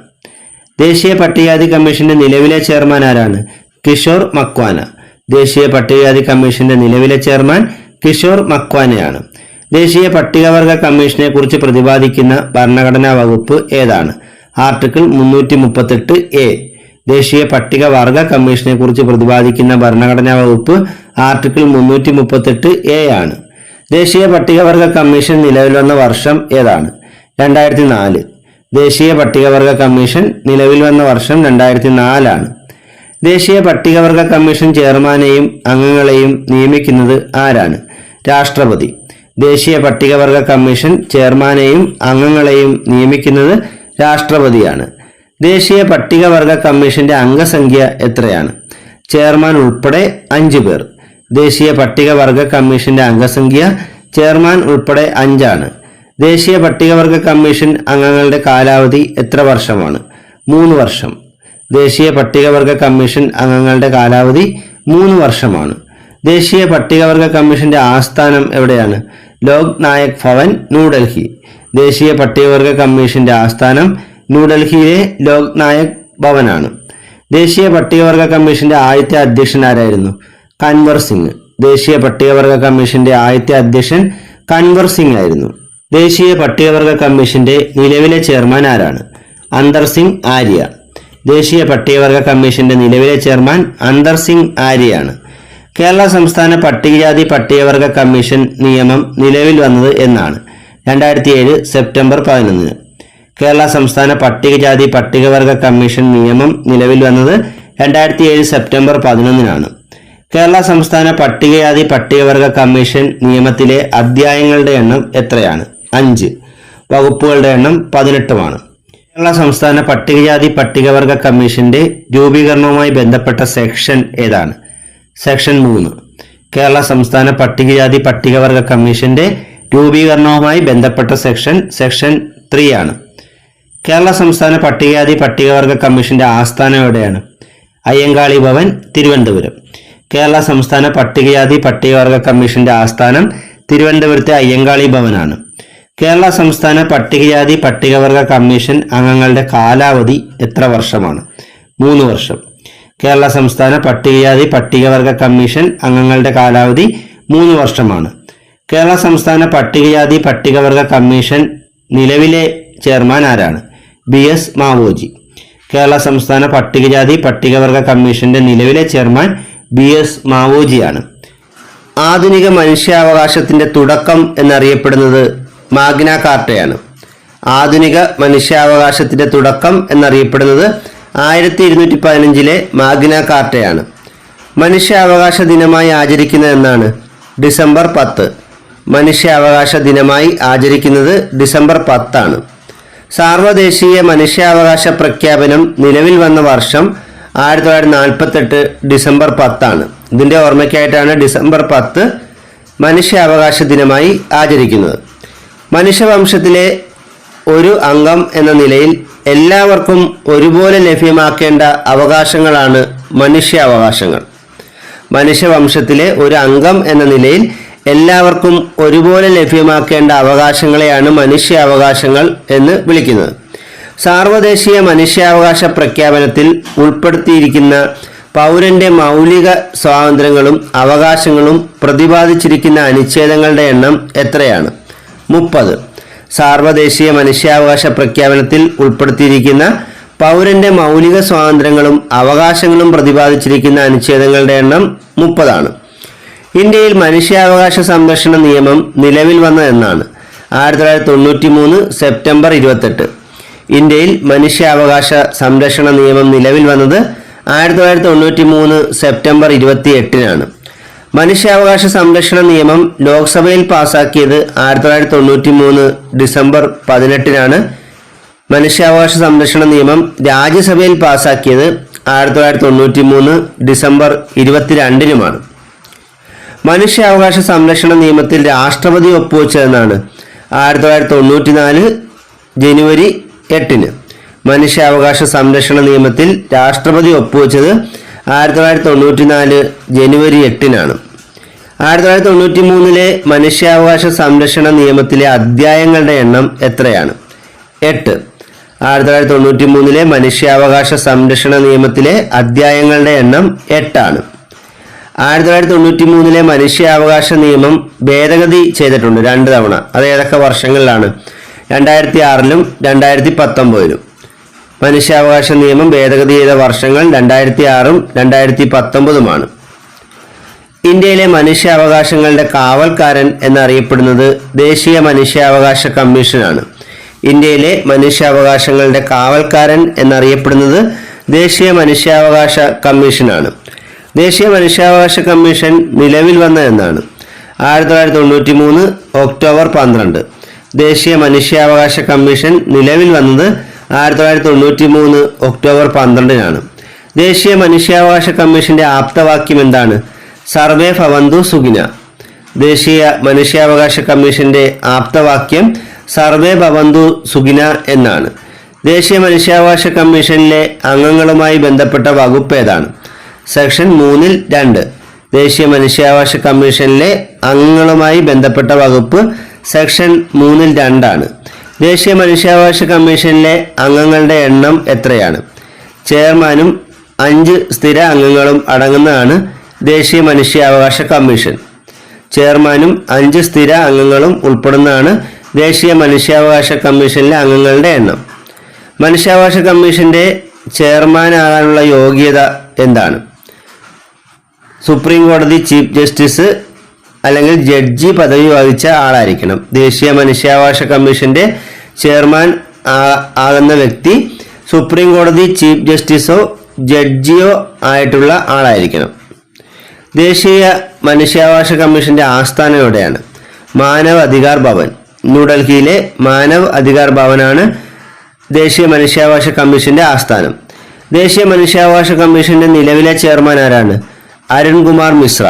ദേശീയ പട്ടികജാതി കമ്മീഷന്റെ നിലവിലെ ചെയർമാൻ ആരാണ്? കിഷോർ മക്വാന. ദേശീയ പട്ടികജാതി കമ്മീഷന്റെ നിലവിലെ ചെയർമാൻ കിഷോർ മക്വാനയാണ്. ദേശീയ പട്ടികവർഗ കമ്മീഷനെ കുറിച്ച് പ്രതിപാദിക്കുന്ന ഭരണഘടനാ വകുപ്പ് ഏതാണ്? Article 338A. ദേശീയ പട്ടികവർഗ കമ്മീഷനെ കുറിച്ച് പ്രതിപാദിക്കുന്ന ഭരണഘടനാ വകുപ്പ് ആർട്ടിക്കിൾ 338A ആണ്. ദേശീയ പട്ടികവർഗ കമ്മീഷൻ നിലവിൽ വന്ന വർഷം ഏതാണ്? 2004. ദേശീയ പട്ടികവർഗ കമ്മീഷൻ നിലവിൽ വന്ന വർഷം 2004 ആണ്. ദേശീയ പട്ടികവർഗ കമ്മീഷൻ ചെയർമാനെയും അംഗങ്ങളെയും നിയമിക്കുന്നത് ആരാണ്? രാഷ്ട്രപതി. ദേശീയ പട്ടികവർഗ കമ്മീഷൻ ചെയർമാനെയും അംഗങ്ങളെയും നിയമിക്കുന്നത് രാഷ്ട്രപതിയാണ്. ദേശീയ പട്ടികവർഗ കമ്മീഷന്റെ അംഗസംഖ്യ എത്രയാണ്? ചെയർമാൻ ഉൾപ്പെടെ 5 പേർ. ദേശീയ പട്ടികവർഗ കമ്മീഷന്റെ അംഗസംഖ്യ ചെയർമാൻ ഉൾപ്പെടെ 5 ആണ്. ദേശീയ പട്ടികവർഗ കമ്മീഷൻ അംഗങ്ങളുടെ കാലാവധി എത്ര വർഷമാണ്? 3 വർഷം. ദേശീയ പട്ടികവർഗ കമ്മീഷൻ അംഗങ്ങളുടെ കാലാവധി 3 വർഷമാണ്. ദേശീയ പട്ടികവർഗ കമ്മീഷന്റെ ആസ്ഥാനം എവിടെയാണ്? ലോക് നായക് ഭവൻ, ന്യൂഡൽഹി. ദേശീയ പട്ടികവർഗ കമ്മീഷന്റെ ആസ്ഥാനം ന്യൂഡൽഹിയിലെ ലോക് നായക് ഭവനാണ്. ദേശീയ പട്ടികവർഗ കമ്മീഷന്റെ ആദ്യത്തെ അധ്യക്ഷൻ ആരായിരുന്നു? കൻവർ സിംഗ്. ദേശീയ പട്ടികവർഗ കമ്മീഷന്റെ ആദ്യത്തെ അധ്യക്ഷൻ കൻവർ സിംഗ് ആയിരുന്നു. ദേശീയ പട്ടികവർഗ കമ്മീഷന്റെ നിലവിലെ ചെയർമാൻ ആരാണ്? അന്തർ സിംഗ് ആര്യ. ദേശീയ പട്ടികവർഗ കമ്മീഷന്റെ നിലവിലെ ചെയർമാൻ അന്തർ സിംഗ് ആര്യയാണ്. കേരള സംസ്ഥാന പട്ടികജാതി പട്ടികവർഗ കമ്മീഷൻ നിയമം നിലവിൽ വന്നത് എന്നാണ്? 2007 സെപ്റ്റംബർ 11. കേരള സംസ്ഥാന പട്ടികജാതി പട്ടികവർഗ കമ്മീഷൻ നിയമം നിലവിൽ വന്നത് 2007 സെപ്റ്റംബർ 11. കേരള സംസ്ഥാന പട്ടികജാതി പട്ടികവർഗ കമ്മീഷൻ നിയമത്തിലെ അധ്യായങ്ങളുടെ എണ്ണം എത്രയാണ്? 5. വകുപ്പുകളുടെ എണ്ണം 18. കേരള സംസ്ഥാന പട്ടികജാതി പട്ടികവർഗ കമ്മീഷന്റെ രൂപീകരണവുമായി ബന്ധപ്പെട്ട സെക്ഷൻ ഏതാണ്? സെക്ഷൻ 3. കേരള സംസ്ഥാന പട്ടികജാതി പട്ടികവർഗ കമ്മീഷന്റെ രൂപീകരണവുമായി ബന്ധപ്പെട്ട സെക്ഷൻ 3 ആണ്. കേരള സംസ്ഥാന പട്ടികജാതി പട്ടികവർഗ കമ്മീഷന്റെ ആസ്ഥാനം എവിടെയാണ്? അയ്യങ്കാളി ഭവൻ, തിരുവനന്തപുരം. കേരള സംസ്ഥാന പട്ടികജാതി പട്ടികവർഗ കമ്മീഷന്റെ ആസ്ഥാനം തിരുവനന്തപുരത്തെ അയ്യങ്കാളി ഭവനാണ്. കേരള സംസ്ഥാന പട്ടികജാതി പട്ടികവർഗ കമ്മീഷൻ അംഗങ്ങളുടെ കാലാവധി എത്ര വർഷമാണ്? 3 വർഷം. കേരള സംസ്ഥാന പട്ടികജാതി പട്ടികവർഗ കമ്മീഷൻ അംഗങ്ങളുടെ കാലാവധി 3 വർഷമാണ്. കേരള സംസ്ഥാന പട്ടികജാതി പട്ടികവർഗ കമ്മീഷൻ നിലവിലെ ചെയർമാൻ ആരാണ്? BS മാവോജി. കേരള സംസ്ഥാന പട്ടികജാതി പട്ടികവർഗ കമ്മീഷന്റെ നിലവിലെ ചെയർമാൻ BS മാവോജിയാണ്. ആധുനിക മനുഷ്യാവകാശത്തിന്റെ തുടക്കം എന്നറിയപ്പെടുന്നത് മാഗ്ന കാർട്ടയാണ്. ആധുനിക മനുഷ്യാവകാശത്തിന്റെ തുടക്കം എന്നറിയപ്പെടുന്നത് 1215 മാഗ്ന കാർട്ടയാണ്. മനുഷ്യാവകാശ ദിനമായി ആചരിക്കുന്നത് എന്നാണ്? ഡിസംബർ 10. മനുഷ്യാവകാശ ദിനമായി ആചരിക്കുന്നത് ഡിസംബർ 10 ആണ്. സാർവദേശീയ മനുഷ്യാവകാശ പ്രഖ്യാപനം നിലവിൽ വന്ന വർഷം 1948 ഡിസംബർ 10 ആണ്. ഇതിന്റെ ഓർമ്മയ്ക്കായിട്ടാണ് ഡിസംബർ 10 മനുഷ്യാവകാശ ദിനമായി ആചരിക്കുന്നത്. മനുഷ്യവംശത്തിലെ ഒരു അംഗം എന്ന നിലയിൽ എല്ലാവർക്കും ഒരുപോലെ ലഭ്യമാക്കേണ്ട അവകാശങ്ങളാണ് മനുഷ്യാവകാശങ്ങൾ. മനുഷ്യവംശത്തിലെ ഒരു അംഗം എന്ന നിലയിൽ എല്ലാവർക്കും ഒരുപോലെ ലഭ്യമാക്കേണ്ട അവകാശങ്ങളെയാണ് മനുഷ്യാവകാശങ്ങൾ എന്ന് വിളിക്കുന്നത്. സാർവദേശീയ മനുഷ്യാവകാശ പ്രഖ്യാപനത്തിൽ ഉൾപ്പെടുത്തിയിരിക്കുന്ന പൗരന്റെ മൗലിക സ്വാതന്ത്ര്യങ്ങളും അവകാശങ്ങളും പ്രതിപാദിച്ചിരിക്കുന്ന അനുച്ഛേദങ്ങളുടെ എണ്ണം എത്രയാണ്? 30. സാർവദേശീയ മനുഷ്യാവകാശ പ്രഖ്യാപനത്തിൽ ഉൾപ്പെടുത്തിയിരിക്കുന്ന പൗരന്റെ മൗലിക സ്വാതന്ത്ര്യങ്ങളും അവകാശങ്ങളും പ്രതിപാദിച്ചിരിക്കുന്ന അനുച്ഛേദങ്ങളുടെ എണ്ണം 30 ആണ്. ഇന്ത്യയിൽ മനുഷ്യാവകാശ സംരക്ഷണ നിയമം നിലവിൽ വന്ന എന്നാണ്? 1993 സെപ്റ്റംബർ 28. ഇന്ത്യയിൽ മനുഷ്യാവകാശ സംരക്ഷണ നിയമം നിലവിൽ വന്നത് 1993 സെപ്റ്റംബർ 28-നാണ്. മനുഷ്യാവകാശ സംരക്ഷണ നിയമം ലോക്സഭയിൽ പാസാക്കിയത് 1993 ഡിസംബർ 18-നാണ്. മനുഷ്യാവകാശ സംരക്ഷണ നിയമം രാജ്യസഭയിൽ പാസാക്കിയത് 1993 ഡിസംബർ 22-നുമാണ്. മനുഷ്യാവകാശ സംരക്ഷണ നിയമത്തിൽ രാഷ്ട്രപതി ഒപ്പുവെച്ചതെന്നാണ്? 1994 ജനുവരി 8-ന്. മനുഷ്യാവകാശ സംരക്ഷണ നിയമത്തിൽ രാഷ്ട്രപതി ഒപ്പുവെച്ചത് 1994 ജനുവരി 8-നാണ്. 1993 മനുഷ്യാവകാശ സംരക്ഷണ നിയമത്തിലെ അധ്യായങ്ങളുടെ എണ്ണം എത്രയാണ്? 8. 1993 മനുഷ്യാവകാശ സംരക്ഷണ നിയമത്തിലെ അധ്യായങ്ങളുടെ എണ്ണം 8 ആണ്. 1993 മനുഷ്യാവകാശ നിയമം ഭേദഗതി ചെയ്തിട്ടുണ്ട് 2 തവണ. അത് ഏതൊക്കെ വർഷങ്ങളിലാണ്? 2006-ലും 2019-ലും. മനുഷ്യാവകാശ നിയമം ഭേദഗതി ചെയ്ത വർഷങ്ങൾ 2006-ഉം 2019-ഉമാണ്. ഇന്ത്യയിലെ മനുഷ്യാവകാശങ്ങളുടെ കാവൽക്കാരൻ എന്നറിയപ്പെടുന്നത് ദേശീയ മനുഷ്യാവകാശ കമ്മീഷനാണ്. ഇന്ത്യയിലെ മനുഷ്യാവകാശങ്ങളുടെ കാവൽക്കാരൻ എന്നറിയപ്പെടുന്നത് ദേശീയ മനുഷ്യാവകാശ കമ്മീഷനാണ്. ദേശീയ മനുഷ്യാവകാശ കമ്മീഷൻ നിലവിൽ വന്ന എന്നാണ്? 1993 ഒക്ടോബർ 12. ദേശീയ മനുഷ്യാവകാശ കമ്മീഷൻ നിലവിൽ വന്നത് 1993 ഒക്ടോബർ 12-നാണ്. ദേശീയ മനുഷ്യാവകാശ കമ്മീഷന്റെ ആപ്തവാക്യം എന്താണ്? സർവേ ഭവന്തു സുഖിന. ദേശീയ മനുഷ്യാവകാശ കമ്മീഷന്റെ ആപ്തവാക്യം സർവേ ഭവന്തു സുഖിന എന്നാണ്. ദേശീയ മനുഷ്യാവകാശ കമ്മീഷനിലെ അംഗങ്ങളുമായി ബന്ധപ്പെട്ട വകുപ്പ് ഏതാണ്? സെക്ഷൻ 3-ൽ 2. ദേശീയ മനുഷ്യാവകാശ കമ്മീഷനിലെ അംഗങ്ങളുമായി ബന്ധപ്പെട്ട വകുപ്പ് സെക്ഷൻ 3-ൽ 2 ആണ്. ദേശീയ മനുഷ്യാവകാശ കമ്മീഷനിലെ അംഗങ്ങളുടെ എണ്ണം എത്രയാണ്? ചെയർമാനും 5 സ്ഥിര അംഗങ്ങളും അടങ്ങുന്നതാണ് ദേശീയ മനുഷ്യാവകാശ കമ്മീഷൻ. ചെയർമാനും 5 സ്ഥിര അംഗങ്ങളും ഉൾപ്പെടുന്നതാണ് ദേശീയ മനുഷ്യാവകാശ കമ്മീഷനിലെ അംഗങ്ങളുടെ എണ്ണം. മനുഷ്യാവകാശ കമ്മീഷന്റെ ചെയർമാനാകാനുള്ള യോഗ്യത എന്താണ്? സുപ്രീം കോടതി ചീഫ് ജസ്റ്റിസ് അല്ലെങ്കിൽ ജഡ്ജി പദവി വഹിച്ച ആളായിരിക്കണം. ദേശീയ മനുഷ്യാവകാശ കമ്മീഷന്റെ ചെയർമാൻ ആകുന്ന വ്യക്തി സുപ്രീം കോടതി ചീഫ് ജസ്റ്റിസോ ജഡ്ജിയോ ആയിട്ടുള്ള ആളായിരിക്കണം. ദേശീയ മനുഷ്യാവകാശ കമ്മീഷന്റെ ആസ്ഥാനം എവിടെയാണ്? മാനവ് അധികാർ ഭവൻ. ന്യൂഡൽഹിയിലെ മാനവ് അധികാർ ഭവനാണ് ദേശീയ മനുഷ്യാവകാശ കമ്മീഷന്റെ ആസ്ഥാനം. ദേശീയ മനുഷ്യാവകാശ കമ്മീഷന്റെ നിലവിലെ ചെയർമാൻ ആരാണ്? അരുൺകുമാർ മിശ്ര.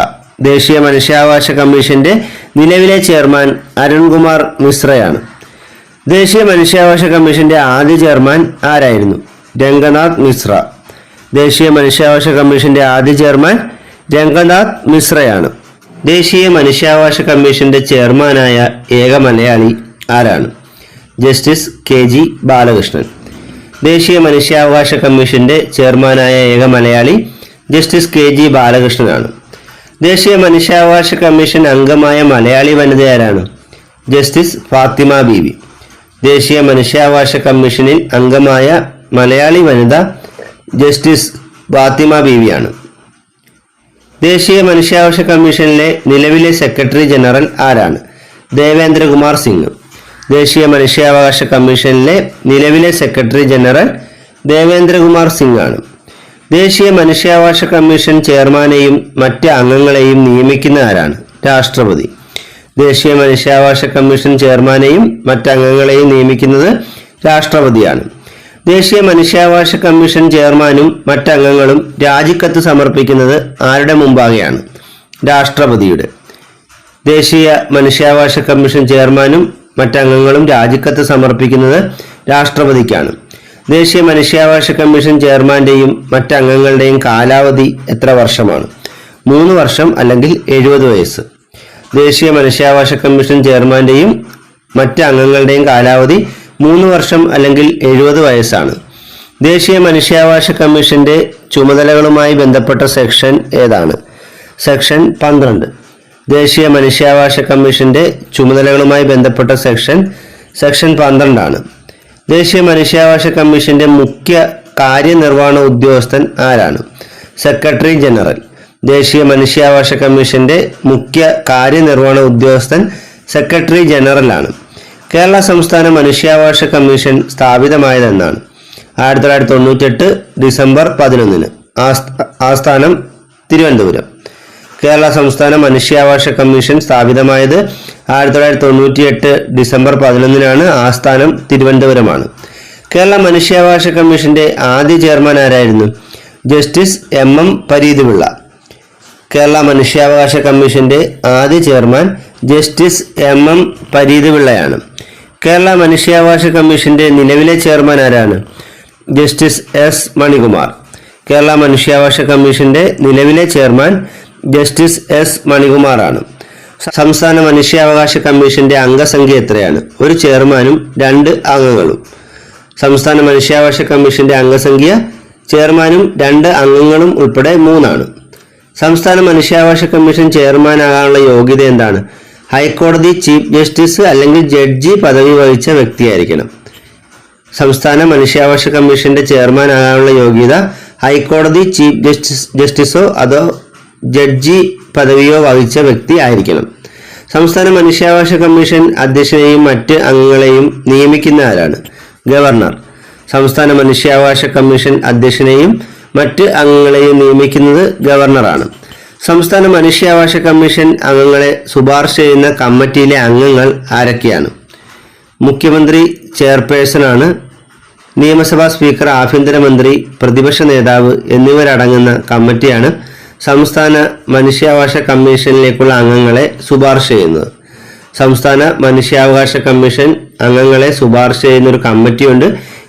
ദേശീയ മനുഷ്യാവകാശ കമ്മീഷന്റെ നിലവിലെ ചെയർമാൻ അരുൺകുമാർ മിശ്രയാണ്. ദേശീയ മനുഷ്യാവകാശ കമ്മീഷന്റെ ആദ്യ ചെയർമാൻ ആരായിരുന്നു? രംഗനാഥ് മിശ്ര. ദേശീയ മനുഷ്യാവകാശ കമ്മീഷന്റെ ആദ്യ ചെയർമാൻ രംഗനാഥ് മിശ്രയാണ്. ദേശീയ മനുഷ്യാവകാശ കമ്മീഷന്റെ ചെയർമാനായ ഏക മലയാളി ആരാണ്? Justice KG Balakrishnan. ദേശീയ മനുഷ്യാവകാശ കമ്മീഷന്റെ ചെയർമാനായ ഏക മലയാളി ജസ്റ്റിസ് KG ബാലകൃഷ്ണനാണ്. ദേശീയ മനുഷ്യാവകാശ കമ്മീഷൻ അംഗമായ മലയാളി വനിത ആരാണ്? ജസ്റ്റിസ് ഫാത്തിമ ബീവി. ദേശീയ മനുഷ്യാവകാശ കമ്മീഷനിൽ അംഗമായ മലയാളി വനിത ജസ്റ്റിസ് ഫാത്തിമ ബീവിയാണ്. ദേശീയ മനുഷ്യാവകാശ കമ്മീഷനിലെ നിലവിലെ സെക്രട്ടറി ജനറൽ ആരാണ്? ദേവേന്ദ്രകുമാർ സിംഗ്. ദേശീയ മനുഷ്യാവകാശ കമ്മീഷനിലെ നിലവിലെ സെക്രട്ടറി ജനറൽ ദേവേന്ദ്രകുമാർ സിംഗ് ആണ്. ദേശീയ മനുഷ്യാവകാശ കമ്മീഷൻ ചെയർമാനെയും മറ്റ് അംഗങ്ങളെയും നിയമിക്കുന്ന ആരാണ്? രാഷ്ട്രപതി. ദേശീയ മനുഷ്യാവകാശ കമ്മീഷൻ ചെയർമാനെയും മറ്റ് അംഗങ്ങളെയും നിയമിക്കുന്നത് രാഷ്ട്രപതിയാണ്. ദേശീയ മനുഷ്യാവകാശ കമ്മീഷൻ ചെയർമാനും മറ്റംഗങ്ങളും രാജിക്കത്ത് സമർപ്പിക്കുന്നത് ആരുടെ മുമ്പാകെയാണ്? രാഷ്ട്രപതിയുടെ. ദേശീയ മനുഷ്യാവകാശ കമ്മീഷൻ ചെയർമാനും മറ്റംഗങ്ങളും രാജിക്കത്ത് സമർപ്പിക്കുന്നത് രാഷ്ട്രപതിക്കാണ്. ദേശീയ മനുഷ്യാവകാശ കമ്മീഷൻ ചെയർമാന്റെയും മറ്റംഗങ്ങളുടെയും കാലാവധി എത്ര വർഷമാണ്? 3 വർഷം അല്ലെങ്കിൽ 70 വയസ്സ്. ദേശീയ മനുഷ്യാവകാശ കമ്മീഷൻ ചെയർമാന്റെയും മറ്റ് അംഗങ്ങളുടെയും കാലാവധി 3 വർഷം അല്ലെങ്കിൽ 70 വയസ്സാണ്. ദേശീയ മനുഷ്യാവകാശ കമ്മീഷന്റെ ചുമതലകളുമായി ബന്ധപ്പെട്ട സെക്ഷൻ ഏതാണ്? സെക്ഷൻ 12. ദേശീയ മനുഷ്യാവകാശ കമ്മീഷന്റെ ചുമതലകളുമായി ബന്ധപ്പെട്ട സെക്ഷൻ 12 ആണ്. ദേശീയ മനുഷ്യാവകാശ കമ്മീഷന്റെ മുഖ്യ കാര്യനിർവഹണ ഉദ്യോഗസ്ഥൻ ആരാണ്? Secretary general. ദേശീയ മനുഷ്യാവകാശ കമ്മീഷന്റെ മുഖ്യ കാര്യനിർവഹണ ഉദ്യോഗസ്ഥൻ സെക്രട്ടറി ജനറൽ ആണ്. കേരള സംസ്ഥാന മനുഷ്യാവകാശ കമ്മീഷൻ സ്ഥാപിതമായതെന്നാണ്? 1998 ഡിസംബർ 11. ആസ്ഥാനം തിരുവനന്തപുരം. കേരള സംസ്ഥാന മനുഷ്യാവകാശ കമ്മീഷൻ സ്ഥാപിതമായത് 1998 ഡിസംബർ 11. ആസ്ഥാനം തിരുവനന്തപുരമാണ്. കേരള മനുഷ്യാവകാശ കമ്മീഷന്റെ ആദ്യ ചെയർമാൻ ആരായിരുന്നു? Justice MM Pareethipilla. കേരള മനുഷ്യാവകാശ കമ്മീഷന്റെ ആദ്യ ചെയർമാൻ ജസ്റ്റിസ് MM പരീതിപിള്ളയാണ്. കേരള മനുഷ്യാവകാശ കമ്മീഷന്റെ നിലവിലെ ചെയർമാൻ ആരാണ്? Justice S Manikumar. കേരള മനുഷ്യാവകാശ കമ്മീഷന്റെ നിലവിലെ ചെയർമാൻ ജസ്റ്റിസ് S മണികുമാർ ആണ്. സംസ്ഥാന മനുഷ്യാവകാശ കമ്മീഷന്റെ അംഗസംഖ്യ എത്രയാണ്? ഒരു ചെയർമാനും 2 അംഗങ്ങളും. സംസ്ഥാന മനുഷ്യാവകാശ കമ്മീഷന്റെ അംഗസംഖ്യ ചെയർമാനും 2 അംഗങ്ങളും ഉൾപ്പെടെ 3 ആണ്. സംസ്ഥാന മനുഷ്യാവകാശ കമ്മീഷൻ ചെയർമാനാകാനുള്ള യോഗ്യത എന്താണ്? ഹൈക്കോടതി ചീഫ് ജസ്റ്റിസ് അല്ലെങ്കിൽ ജഡ്ജി പദവി വഹിച്ച വ്യക്തിയായിരിക്കണം. സംസ്ഥാന മനുഷ്യാവകാശ കമ്മീഷന്റെ ചെയർമാനാകാനുള്ള യോഗ്യത ഹൈക്കോടതി ചീഫ് ജസ്റ്റിസോ അതോ ജഡ്ജി പദവിയോ വഹിച്ച വ്യക്തി ആയിരിക്കണം. സംസ്ഥാന മനുഷ്യാവകാശ കമ്മീഷൻ അധ്യക്ഷനെയും മറ്റ് അംഗങ്ങളെയും നിയമിക്കുന്ന ആരാണ്? ഗവർണർ. സംസ്ഥാന മനുഷ്യാവകാശ കമ്മീഷൻ അധ്യക്ഷനെയും മറ്റ് അംഗങ്ങളെയും നിയമിക്കുന്നത് ഗവർണറാണ്. സംസ്ഥാന മനുഷ്യാവകാശ കമ്മീഷൻ അംഗങ്ങളെ ശുപാർശ ചെയ്യുന്ന കമ്മിറ്റിയിലെ അംഗങ്ങൾ ആരൊക്കെയാണ്? മുഖ്യമന്ത്രി ചെയർപേഴ്സണാണ്. നിയമസഭാ സ്പീക്കർ, ആഭ്യന്തരമന്ത്രി, പ്രതിപക്ഷ നേതാവ് എന്നിവരടങ്ങുന്ന കമ്മിറ്റിയാണ് സംസ്ഥാന മനുഷ്യാവകാശ കമ്മീഷനിലേക്കുള്ള അംഗങ്ങളെ ശുപാർശ ചെയ്യുന്നത്. സംസ്ഥാന മനുഷ്യാവകാശ കമ്മീഷൻ അംഗങ്ങളെ ശുപാർശ ചെയ്യുന്ന ഒരു കമ്മിറ്റിയുണ്ട്.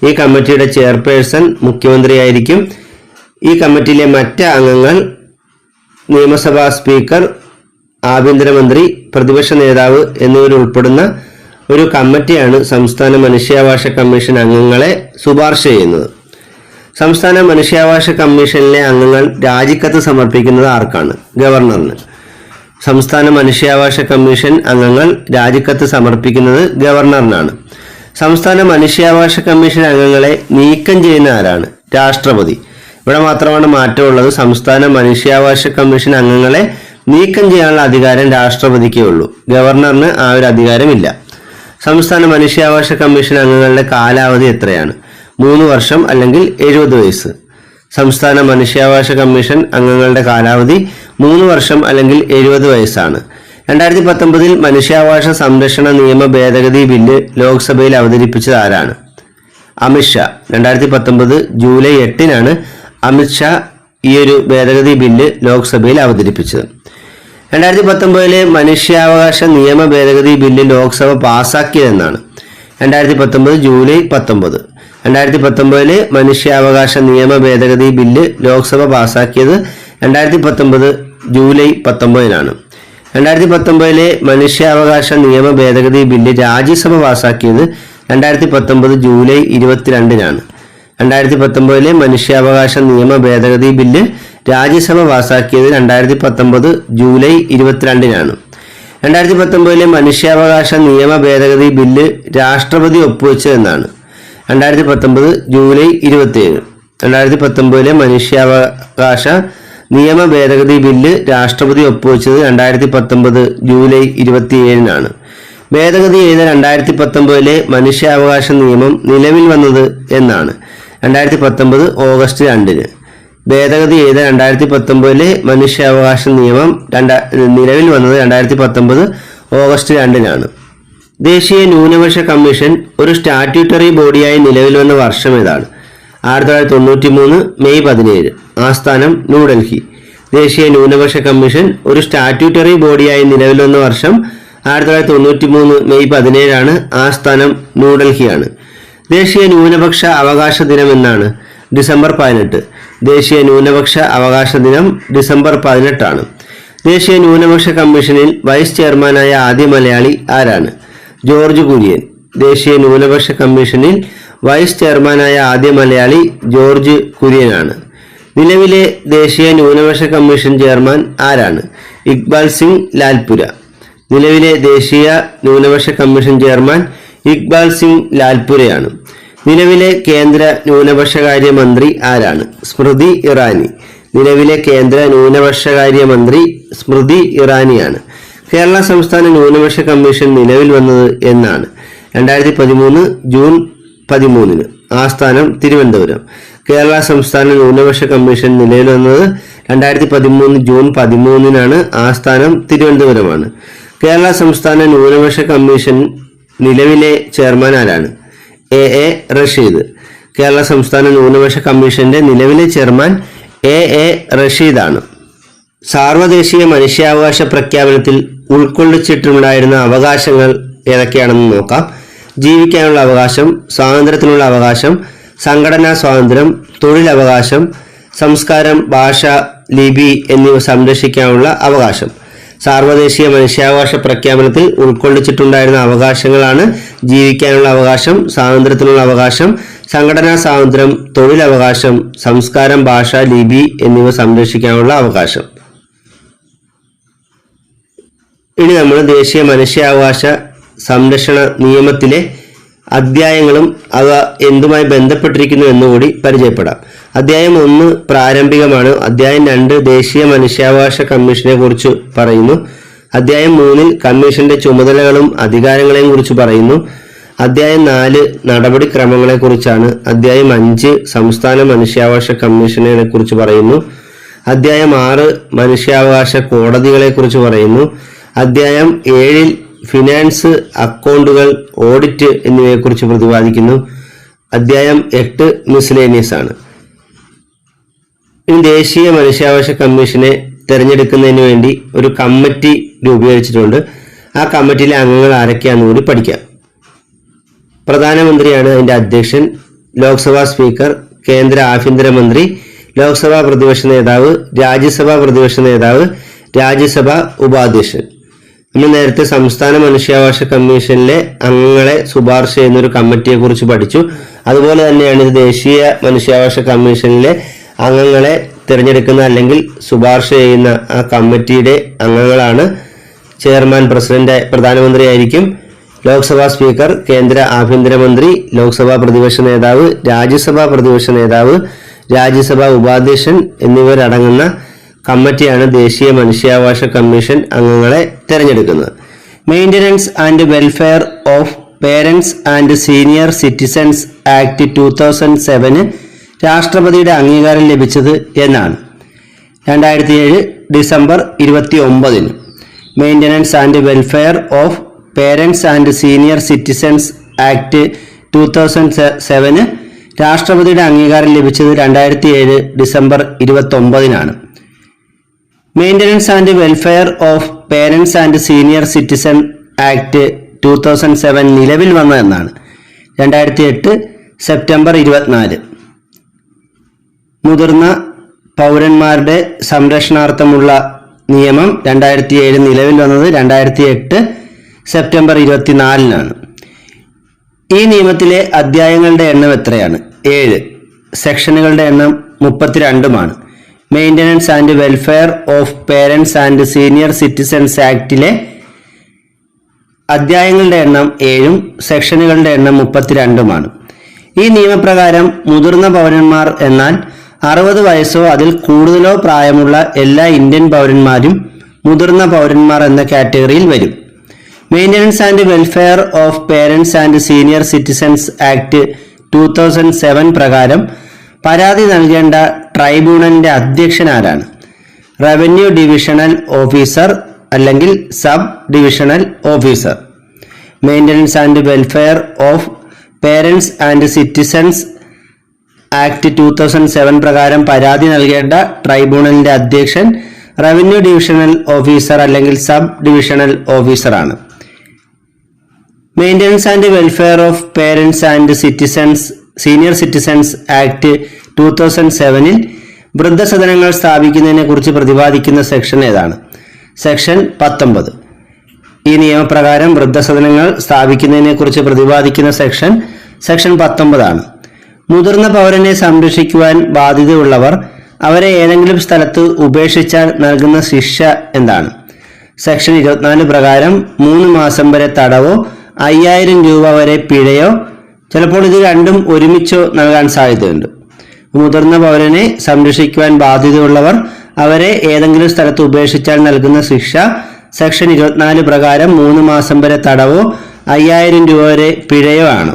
ഈ കമ്മിറ്റിയുടെ ചെയർപേഴ്സൺ മുഖ്യമന്ത്രിയായിരിക്കും. ഈ കമ്മിറ്റിയിലെ മറ്റ് അംഗങ്ങൾ നിയമസഭാ സ്പീക്കർ, ആഭ്യന്തരമന്ത്രി, പ്രതിപക്ഷ നേതാവ് എന്നിവരുൾപ്പെടുന്ന ഒരു കമ്മിറ്റിയാണ് സംസ്ഥാന മനുഷ്യാവകാശ കമ്മീഷൻ അംഗങ്ങളെ ശുപാർശ ചെയ്യുന്നത്. സംസ്ഥാന മനുഷ്യാവകാശ കമ്മീഷനിലെ അംഗങ്ങൾ രാജിക്കത്ത് സമർപ്പിക്കുന്നത് ആർക്കാണ്? ഗവർണറിന്. സംസ്ഥാന മനുഷ്യാവകാശ കമ്മീഷൻ അംഗങ്ങൾ രാജിക്കത്ത് സമർപ്പിക്കുന്നത് ഗവർണറിനാണ്. സംസ്ഥാന മനുഷ്യാവകാശ കമ്മീഷൻ അംഗങ്ങളെ നീക്കം ചെയ്യുന്ന ആരാണ്? രാഷ്ട്രപതി. ഇവിടെ മാത്രമാണ് മാറ്റമുള്ളത്. സംസ്ഥാന മനുഷ്യാവകാശ കമ്മീഷൻ അംഗങ്ങളെ നീക്കം ചെയ്യാനുള്ള അധികാരം രാഷ്ട്രപതിക്കേ ഉള്ളൂ. ഗവർണറിന് ആ ഒരു അധികാരമില്ല. സംസ്ഥാന മനുഷ്യാവകാശ കമ്മീഷൻ അംഗങ്ങളുടെ കാലാവധി എത്രയാണ്? 3 വർഷം അല്ലെങ്കിൽ 70 വയസ്സ്. സംസ്ഥാന മനുഷ്യാവകാശ കമ്മീഷൻ അംഗങ്ങളുടെ കാലാവധി 3 വർഷം അല്ലെങ്കിൽ 70 വയസ്സാണ്. 2019 മനുഷ്യാവകാശ സംരക്ഷണ നിയമ ഭേദഗതി ബില്ല് ലോക്സഭയിൽ അവതരിപ്പിച്ചത് ആരാണ്? അമിത്ഷാ. 2019 ജൂലൈ 8-നാണ് അമിത്ഷാ ഈ ഒരു ഭേദഗതി ബില്ല് ലോക്സഭയിൽ അവതരിപ്പിച്ചത്. 2019 മനുഷ്യാവകാശ നിയമ ഭേദഗതി ബില്ല് ലോക്സഭ പാസാക്കിയതെന്നാണ്? 2019 ജൂലൈ 19. 2019 മനുഷ്യാവകാശ നിയമ ഭേദഗതി ബില്ല് ലോക്സഭ പാസാക്കിയത് 2019 ജൂലൈ 19-നാണ്. 2019 മനുഷ്യാവകാശ നിയമ ഭേദഗതി ബില്ല് രാജ്യസഭ പാസാക്കിയത് 2019 ജൂലൈ 22-നാണ്. 2019 മനുഷ്യാവകാശ നിയമ ഭേദഗതി ബില്ല് രാജ്യസഭ പാസാക്കിയത് 2019 ജൂലൈ 22-നാണ്. 2019 മനുഷ്യാവകാശ നിയമ ഭേദഗതി ബില്ല് രാഷ്ട്രപതി ഒപ്പുവെച്ചതെന്നാണ്? 2019 ജൂലൈ 27. 2019 മനുഷ്യാവകാശ നിയമ ഭേദഗതി ബില്ല് രാഷ്ട്രപതി ഒപ്പുവെച്ചത് 2019 ജൂലൈ 27-നാണ്. ഭേദഗതി ചെയ്ത 2019 മനുഷ്യാവകാശ നിയമം നിലവിൽ വന്നത് എന്നാണ്? 2019 ഓഗസ്റ്റ് 2-ന്. ഭേദഗതി ചെയ്ത 2019 മനുഷ്യാവകാശ നിയമം നിലവിൽ വന്നത് 2019 ഓഗസ്റ്റ് 2-നാണ്. ദേശീയ ന്യൂനപക്ഷ കമ്മീഷൻ ഒരു സ്റ്റാറ്റ്യൂട്ടറി ബോഡിയായി നിലവിൽ വന്ന വർഷം ഏതാണ്? 1993 മെയ് 17. ആസ്ഥാനം ന്യൂഡൽഹി. ദേശീയ ന്യൂനപക്ഷ കമ്മീഷൻ ഒരു സ്റ്റാറ്റ്യൂട്ടറി ബോഡിയായി നിലവിൽ വന്ന വർഷം 1993 മെയ് 17-ആണ്. ആസ്ഥാനം ന്യൂഡൽഹിയാണ്. ദേശീയ ന്യൂനപക്ഷ അവകാശ ദിനം എന്നാണ്? ഡിസംബർ 18. ദേശീയ ന്യൂനപക്ഷ അവകാശ ദിനം ഡിസംബർ 18-ആണ്. ദേശീയ ന്യൂനപക്ഷ കമ്മീഷനിൽ വൈസ് ചെയർമാനായ ആദ്യ മലയാളി ആരാണ്? ജോർജ് കുര്യൻ. ദേശീയ ന്യൂനപക്ഷ കമ്മീഷനിൽ വൈസ് ചെയർമാനായ ആദ്യ മലയാളി ജോർജ് കുര്യനാണ്. നിലവിലെ ദേശീയ ന്യൂനപക്ഷ കമ്മീഷൻ ചെയർമാൻ ആരാണ്? ഇക്ബാൽ സിംഗ് ലാൽപുര. നിലവിലെ ദേശീയ ന്യൂനപക്ഷ കമ്മീഷൻ ചെയർമാൻ ഇക്ബാൽ സിംഗ് ലാൽപുരയാണ്. നിലവിലെ കേന്ദ്ര ന്യൂനപക്ഷകാര്യ മന്ത്രി ആരാണ്? സ്മൃതി ഇറാനി. നിലവിലെ കേന്ദ്ര ന്യൂനപക്ഷകാര്യ മന്ത്രി സ്മൃതി ഇറാനിയാണ്. കേരള സംസ്ഥാന ന്യൂനപക്ഷ കമ്മീഷൻ നിലവിൽ വന്നത് എന്നാണ്? 2013 ജൂൺ 13-ന്. ആസ്ഥാനം തിരുവനന്തപുരം. കേരള സംസ്ഥാന ന്യൂനപക്ഷ കമ്മീഷൻ നിലവിൽ വന്നത് 2013 ജൂൺ 13-നാണ്. ആസ്ഥാനം തിരുവനന്തപുരമാണ്. കേരള സംസ്ഥാന ന്യൂനപക്ഷ കമ്മീഷൻ നിലവിലെ ചെയർമാൻ ആരാണ്? എ റഷീദ്. കേരള സംസ്ഥാന ന്യൂനപക്ഷ കമ്മീഷന്റെ നിലവിലെ ചെയർമാൻ എ റഷീദാണ്. സാർവദേശീയ മനുഷ്യാവകാശ പ്രഖ്യാപനത്തിൽ ഉൾക്കൊള്ളിച്ചിട്ടുണ്ടായിരുന്ന അവകാശങ്ങൾ ഏതൊക്കെയാണെന്ന് നോക്കാം. ജീവിക്കാനുള്ള അവകാശം, സ്വാതന്ത്ര്യത്തിനുള്ള അവകാശം, സംഘടനാ സ്വാതന്ത്ര്യം, തൊഴിലവകാശം, സംസ്കാരം, ഭാഷ, ലിപി എന്നിവ സംരക്ഷിക്കാനുള്ള അവകാശം. സാർവദേശീയ മനുഷ്യാവകാശ പ്രഖ്യാപനത്തിൽ ഉൾക്കൊള്ളിച്ചിട്ടുണ്ടായിരുന്ന അവകാശങ്ങളാണ് ജീവിക്കാനുള്ള അവകാശം, സ്വാതന്ത്ര്യത്തിനുള്ള അവകാശം, സംഘടനാ സ്വാതന്ത്ര്യം, തൊഴിലവകാശം, സംസ്കാരം, ഭാഷ, ലിപി എന്നിവ സംരക്ഷിക്കാനുള്ള അവകാശം. ഇനി നമ്മൾ ദേശീയ മനുഷ്യാവകാശ സംരക്ഷണ നിയമത്തിലെ അധ്യായങ്ങളും അവ എന്തുമായി ബന്ധപ്പെട്ടിരിക്കുന്നു എന്നുകൂടി പരിചയപ്പെടാം. അധ്യായം 1 പ്രാരംഭികമാണ്. അധ്യായം 2 ദേശീയ മനുഷ്യാവകാശ കമ്മീഷനെ കുറിച്ച് പറയുന്നു. അധ്യായം 3 കമ്മീഷന്റെ ചുമതലകളും അധികാരങ്ങളെയും കുറിച്ച് പറയുന്നു. അധ്യായം 4 നടപടിക്രമങ്ങളെ കുറിച്ചാണ്. അധ്യായം 5 സംസ്ഥാന മനുഷ്യാവകാശ കമ്മീഷനെ കുറിച്ച് പറയുന്നു. അധ്യായം 6 മനുഷ്യാവകാശ കോടതികളെ കുറിച്ച് പറയുന്നു. അധ്യായം 7 ഫിനാൻസ്, അക്കൗണ്ടുകൾ, ഓഡിറ്റ് എന്നിവയെക്കുറിച്ച് പ്രതിപാദിക്കുന്നു. അധ്യായം 8 മിസ്ലേനിയസ് ആണ്. ഇനി ദേശീയ മനുഷ്യാവകാശ കമ്മീഷനെ തിരഞ്ഞെടുക്കുന്നതിന് വേണ്ടി ഒരു കമ്മിറ്റി രൂപീകരിച്ചിട്ടുണ്ട്. ആ കമ്മിറ്റിയിലെ അംഗങ്ങൾ ആരൊക്കെയാണെന്ന് കൂടി പഠിക്കാം. പ്രധാനമന്ത്രിയാണ് അതിന്റെ അധ്യക്ഷൻ, ലോക്സഭാ സ്പീക്കർ, കേന്ദ്ര ആഭ്യന്തരമന്ത്രി, ലോക്സഭാ പ്രതിപക്ഷ നേതാവ്, രാജ്യസഭാ പ്രതിപക്ഷ നേതാവ്, രാജ്യസഭാ ഉപാധ്യക്ഷൻ. നമ്മൾ നേരത്തെ സംസ്ഥാന മനുഷ്യാവകാശ കമ്മീഷനിലെ അംഗങ്ങളെ ശുപാർശ ചെയ്യുന്ന ഒരു കമ്മിറ്റിയെ കുറിച്ച് പഠിച്ചു. അതുപോലെ തന്നെയാണ് ഇത് ദേശീയ മനുഷ്യാവകാശ കമ്മീഷനിലെ അംഗങ്ങളെ തിരഞ്ഞെടുക്കുന്ന അല്ലെങ്കിൽ ശുപാർശ ചെയ്യുന്ന ആ കമ്മിറ്റിയുടെ അംഗങ്ങളാണ് ചെയർമാൻ പ്രധാനമന്ത്രി ആയിരിക്കും, ലോക്സഭാ സ്പീക്കർ, കേന്ദ്ര ആഭ്യന്തരമന്ത്രി, ലോക്സഭാ പ്രതിപക്ഷ നേതാവ്, രാജ്യസഭാ പ്രതിപക്ഷ നേതാവ്, രാജ്യസഭാ ഉപാധ്യക്ഷൻ എന്നിവരടങ്ങുന്ന കമ്മിറ്റിയാണ് ദേശീയ മനുഷ്യാവകാശ കമ്മീഷൻ അംഗങ്ങളെ തിരഞ്ഞെടുക്കുന്നത്. Maintenance and welfare of parents and senior citizens act 2007 രാഷ്ട്രപതിയുടെ അംഗീകാരം ലഭിച്ചത് എന്നാണ്? 2007 December 29. Maintenance and welfare of parents and senior citizens act 2007 രാഷ്ട്രപതിയുടെ അംഗീകാരം ലഭിച്ചത് 2007 December 29. Maintenance and welfare of parents and senior citizen act 2007 നിലവിൽ വന്നതെന്നാണ്? 2008 സെപ്റ്റംബർ 24. മുതിർന്ന പൗരന്മാരുടെ സംരക്ഷണാർത്ഥമുള്ള നിയമം 2007 നിലവിൽ വന്നത് 2008 സെപ്റ്റംബർ 24. ഈ നിയമത്തിലെ അധ്യായങ്ങളുടെ എണ്ണം എത്രയാണ്? 7. സെക്ഷനുകളുടെ എണ്ണം 32. Maintenance and welfare of parents and senior citizens ആക്ടിലെ അധ്യായങ്ങളുടെ എണ്ണം 7, സെക്ഷനുകളുടെ എണ്ണം 32. ഈ നിയമപ്രകാരം മുതിർന്ന പൗരന്മാർ എന്നാൽ 60 വയസ്സോ അതിൽ കൂടുതലോ പ്രായമുള്ള എല്ലാ ഇന്ത്യൻ പൗരന്മാരും മുതിർന്ന പൗരന്മാർ എന്ന കാറ്റഗറിയിൽ വരും. Maintenance and welfare of parents and senior citizens act 2007 പ്രകാരം പരാതി നൽകേണ്ട ട്രൈബ്യൂണലിന്റെ അധ്യക്ഷൻ ആരാണ്? റവന്യൂ ഡിവിഷണൽ ഓഫീസർ അല്ലെങ്കിൽ sub divisional officer. Maintenance and welfare of parents and citizens act 2007 പ്രകാരം പരാതി നൽകേണ്ട ട്രൈബ്യൂണലിന്റെ അധ്യക്ഷൻ റവന്യൂ ഡിവിഷണൽ ഓഫീസർ അല്ലെങ്കിൽ സബ് ഡിവിഷണൽ ഓഫീസറാണ്. Maintenance and welfare of parents and senior citizens act 2007 വൃദ്ധസദനങ്ങൾ സ്ഥാപിക്കുന്നതിനെ കുറിച്ച് പ്രതിപാദിക്കുന്ന സെക്ഷൻ ഏതാണ്? സെക്ഷൻ 19. ഈ നിയമപ്രകാരം വൃദ്ധസദനങ്ങൾ സ്ഥാപിക്കുന്നതിനെ കുറിച്ച് പ്രതിപാദിക്കുന്ന സെക്ഷൻ 19 മുതിർന്ന പൗരനെ സംരക്ഷിക്കുവാൻ ബാധ്യതയുള്ളവർ അവരെ ഏതെങ്കിലും സ്ഥലത്ത് ഉപേക്ഷിച്ചാൽ നൽകുന്ന ശിക്ഷ എന്താണ്? സെക്ഷൻ 24 പ്രകാരം 3 മാസം വരെ തടവോ 5000 രൂപ വരെ പിഴയോ, ചിലപ്പോൾ ഇത് രണ്ടും ഒരുമിച്ചോ നൽകാൻ സാധ്യതയുണ്ട്. മുതിർന്ന പൗരനെ സംരക്ഷിക്കുവാൻ ബാധ്യതയുള്ളവർ അവരെ ഏതെങ്കിലും സ്ഥലത്ത് ഉപേക്ഷിച്ചാൽ നൽകുന്ന ശിക്ഷ സെക്ഷൻ 24 പ്രകാരം 3 മാസം വരെ തടവോ 5000 രൂപ വരെ പിഴയോ ആണ്.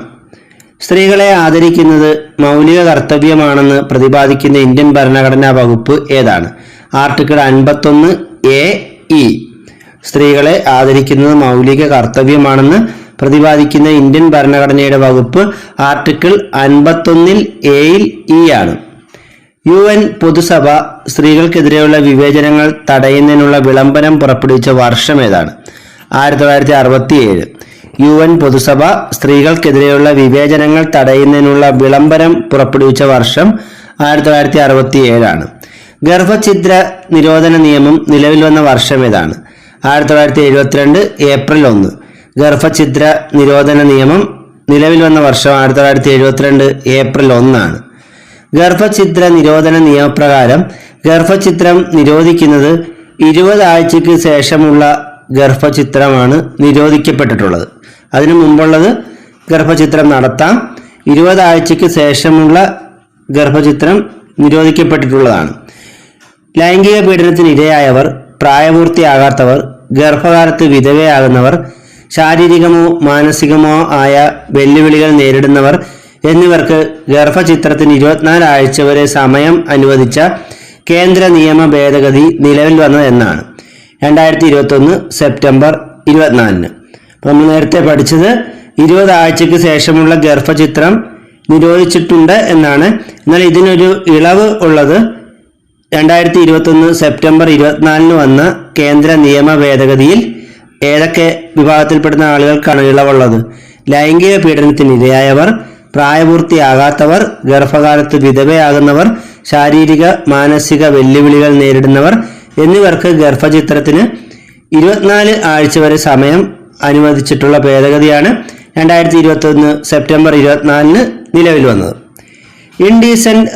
സ്ത്രീകളെ ആദരിക്കുന്നത് മൗലിക കർത്തവ്യമാണെന്ന് പ്രതിപാദിക്കുന്ന ഇന്ത്യൻ ഭരണഘടനാ വകുപ്പ് ഏതാണ്? Article 51A(e). സ്ത്രീകളെ ആദരിക്കുന്നത് മൗലിക കർത്തവ്യമാണെന്ന് പ്രതിപാദിക്കുന്ന ഇന്ത്യൻ ഭരണഘടനയുടെ വകുപ്പ് ആർട്ടിക്കിൾ 51(a)(e) ആണ്. UN പൊതുസഭ സ്ത്രീകൾക്കെതിരെയുള്ള വിവേചനങ്ങൾ തടയുന്നതിനുള്ള വിളംബരം പുറപ്പെടുവിച്ച വർഷം ഏതാണ്? 1967. UN പൊതുസഭ സ്ത്രീകൾക്കെതിരെയുള്ള വിവേചനങ്ങൾ തടയുന്നതിനുള്ള വിളംബരം പുറപ്പെടുവിച്ച വർഷം 1967. ഗർഭഛിദ്ര നിരോധന നിയമം നിലവിൽ വന്ന വർഷം ഏതാണ്? 1972 ഏപ്രിൽ 1. ഗർഭഛിദ്ര നിരോധന നിയമം നിലവിൽ വന്ന വർഷം 1972 ഏപ്രിൽ 1. ഗർഭഛിദ്ര നിരോധന നിയമപ്രകാരം ഗർഭഛിദ്രം നിരോധിക്കുന്നത് 20 ആഴ്ചയ്ക്ക് ശേഷമുള്ള ഗർഭഛിദ്രമാണ് നിരോധിക്കപ്പെട്ടിട്ടുള്ളത്. അതിനു മുമ്പുള്ളത് ഗർഭഛിദ്രം നടത്താം. 20 ആഴ്ചയ്ക്ക് ശേഷമുള്ള ഗർഭഛിദ്രം നിരോധിക്കപ്പെട്ടിട്ടുള്ളതാണ്. ലൈംഗിക പീഡനത്തിന് ഇരയായവർ, പ്രായപൂർത്തിയാകാത്തവർ, ഗർഭകാലത്ത് വിധവയാകുന്നവർ, ശാരീരികമോ മാനസികമോ ആയ വെല്ലുവിളികൾ നേരിടുന്നവർ എന്നിവർക്ക് ഗർഭഛിദ്രത്തിന് 24 ആഴ്ച വരെ സമയം അനുവദിച്ച കേന്ദ്ര നിയമ ഭേദഗതി നിലവിൽ വന്നത് എന്നാണ്? 2021 സെപ്റ്റംബർ 24. നമ്മൾ നേരത്തെ പഠിച്ചത് 20 ആഴ്ചയ്ക്ക് ശേഷമുള്ള ഗർഭഛിദ്രം നിരോധിച്ചിട്ടുണ്ട് എന്നാണ്. എന്നാൽ ഇതിനൊരു ഇളവ് ഉള്ളത് 2021 സെപ്റ്റംബർ 24 വന്ന കേന്ദ്ര നിയമ ഭേദഗതിയിൽ ഏതൊക്കെ വിഭാഗത്തിൽപ്പെടുന്ന ആളുകൾക്കാണ് ഇളവുള്ളത്? ലൈംഗിക പീഡനത്തിന് ഇരയായവർ, പ്രായപൂർത്തിയാകാത്തവർ, ഗർഭകാലത്ത് വിധവയാകുന്നവർ, ശാരീരിക മാനസിക വെല്ലുവിളികൾ നേരിടുന്നവർ എന്നിവർക്ക് ഗർഭചിത്രത്തിന് 24 ആഴ്ച വരെ സമയം അനുവദിച്ചിട്ടുള്ള ഭേദഗതിയാണ് 2021 സെപ്റ്റംബർ 24 നിലവിൽ വന്നത്. Indecent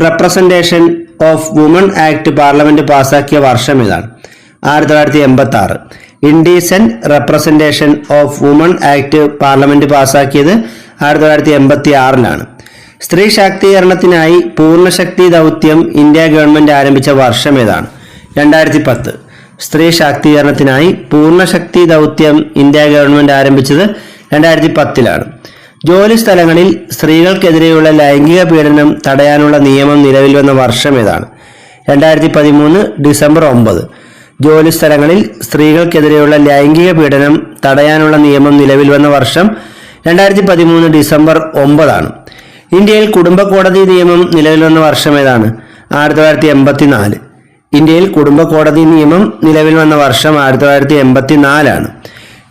representation of woman act parliament പാസാക്കിയ വർഷം ഏതാണ്? 1986. Indecent representation of woman act parliament പാസാക്കിയത് 1986 സ്ത്രീ ശാക്തീകരണത്തിനായി പൂർണ്ണശക്തി ദൗത്യം ഇന്ത്യ ഗവൺമെന്റ് ആരംഭിച്ച വർഷം ഏതാണ്? 2010. സ്ത്രീ ശാക്തീകരണത്തിനായി പൂർണ്ണശക്തി ദൗത്യം ഇന്ത്യ ഗവൺമെന്റ് ആരംഭിച്ചത് 2010. ജോലി സ്ഥലങ്ങളിൽ സ്ത്രീകൾക്കെതിരെയുള്ള ലൈംഗിക പീഡനം തടയാനുള്ള നിയമം നിലവിൽ വന്ന വർഷം ഏതാണ്? 2013 ഡിസംബർ 9. ജോലി സ്ഥലങ്ങളിൽ സ്ത്രീകൾക്കെതിരെയുള്ള ലൈംഗിക പീഡനം തടയാനുള്ള നിയമം നിലവിൽ വന്ന വർഷം 2013 ഡിസംബർ 9. ഇന്ത്യയിൽ കുടുംബ കോടതി നിയമം നിലവിൽ വന്ന വർഷം ഏതാണ്? 1984. ഇന്ത്യയിൽ കുടുംബ കോടതി നിയമം നിലവിൽ വന്ന വർഷം 1984.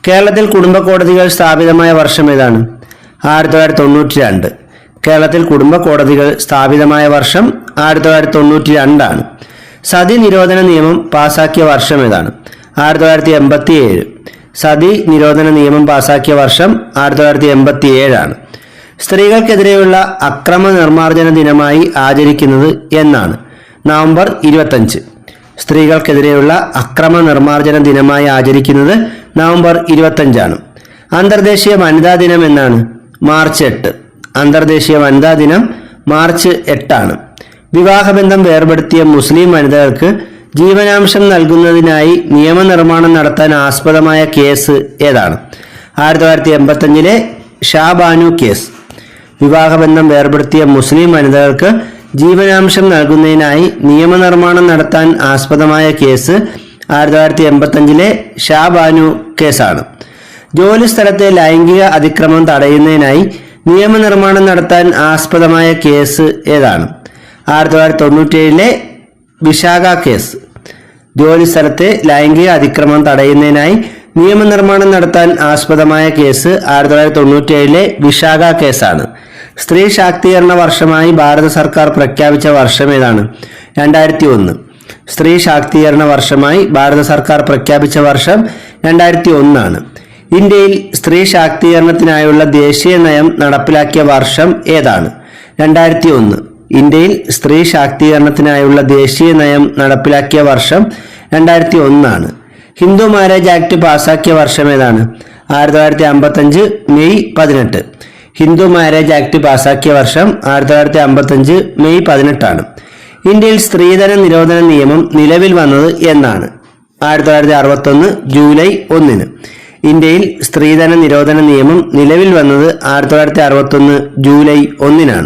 കേരളത്തിൽ കുടുംബ കോടതികൾ സ്ഥാപിതമായ വർഷം ഏതാണ്? 1992. കേരളത്തിൽ കുടുംബ കോടതികൾ സ്ഥാപിതമായ വർഷം 1992. സതി നിരോധന നിയമം പാസാക്കിയ വർഷം ഏതാണ്? 1987. സതി നിരോധന നിയമം പാസാക്കിയ വർഷം 1987. സ്ത്രീകൾക്കെതിരെയുള്ള അക്രമ നിർമ്മാർജ്ജന ദിനമായി ആചരിക്കുന്നത് എന്നാണ്? നവംബർ 25. സ്ത്രീകൾക്കെതിരെയുള്ള അക്രമ നിർമ്മാർജ്ജന ദിനമായി ആചരിക്കുന്നത് നവംബർ 25. അന്തർദേശീയ വനിതാ ദിനം എന്നാണ്? മാർച്ച് 8. അന്തർദേശീയ വനിതാ ദിനം മാർച്ച് 8. വിവാഹബന്ധം വേർപെടുത്തിയ മുസ്ലിം വനിതകൾക്ക് ജീവനാംശം നൽകുന്നതിനായി നിയമനിർമ്മാണം നടത്താൻ ആസ്പദമായ കേസ് ഏതാണ്? 1985 ഷാബാനു കേസ്. വിവാഹബന്ധം വേർപെടുത്തിയ മുസ്ലിം വനിതകൾക്ക് ജീവനാംശം നൽകുന്നതിനായി നിയമനിർമ്മാണം നടത്താൻ ആസ്പദമായ കേസ് 1985 ഷാബാനു കേസാണ്. ജോലി സ്ഥലത്തെ ലൈംഗിക അതിക്രമം തടയുന്നതിനായി നിയമനിർമ്മാണം നടത്താൻ ആസ്പദമായ കേസ് ഏതാണ്? 1997 വിശാഖ കേസ്. ജോലി സ്ഥലത്തെ ലൈംഗിക അതിക്രമം തടയുന്നതിനായി നിയമനിർമ്മാണം നടത്താൻ ആസ്പദമായ കേസ് 1997 വിശാഖ കേസാണ്. സ്ത്രീ ശാക്തീകരണ വർഷമായി ഭാരത സർക്കാർ പ്രഖ്യാപിച്ച വർഷം ഏതാണ്? 2001. സ്ത്രീ ശാക്തീകരണ വർഷമായി ഭാരത സർക്കാർ പ്രഖ്യാപിച്ച വർഷം 2001. ഇന്ത്യയിൽ സ്ത്രീ ശാക്തീകരണത്തിനായുള്ള ദേശീയ നയം നടപ്പിലാക്കിയ വർഷം ഏതാണ്? 2001. ഇന്ത്യയിൽ സ്ത്രീ ശാക്തീകരണത്തിനായുള്ള ദേശീയ നയം നടപ്പിലാക്കിയ വർഷം 2001. ഹിന്ദു മാരേജ് ആക്ട് പാസാക്കിയ വർഷം ഏതാണ്? 1955 മെയ് 18. ഹിന്ദു മാരേജ് ആക്ട് പാസാക്കിയ വർഷം 1955 മെയ് 18. ഇന്ത്യയിൽ സ്ത്രീധന നിരോധന നിയമം നിലവിൽ വന്നത് എന്നാണ്? 1961 ജൂലൈ 1. ഇന്ത്യയിൽ സ്ത്രീധന നിരോധന നിയമം നിലവിൽ വന്നത് 1961 ജൂലൈ 1.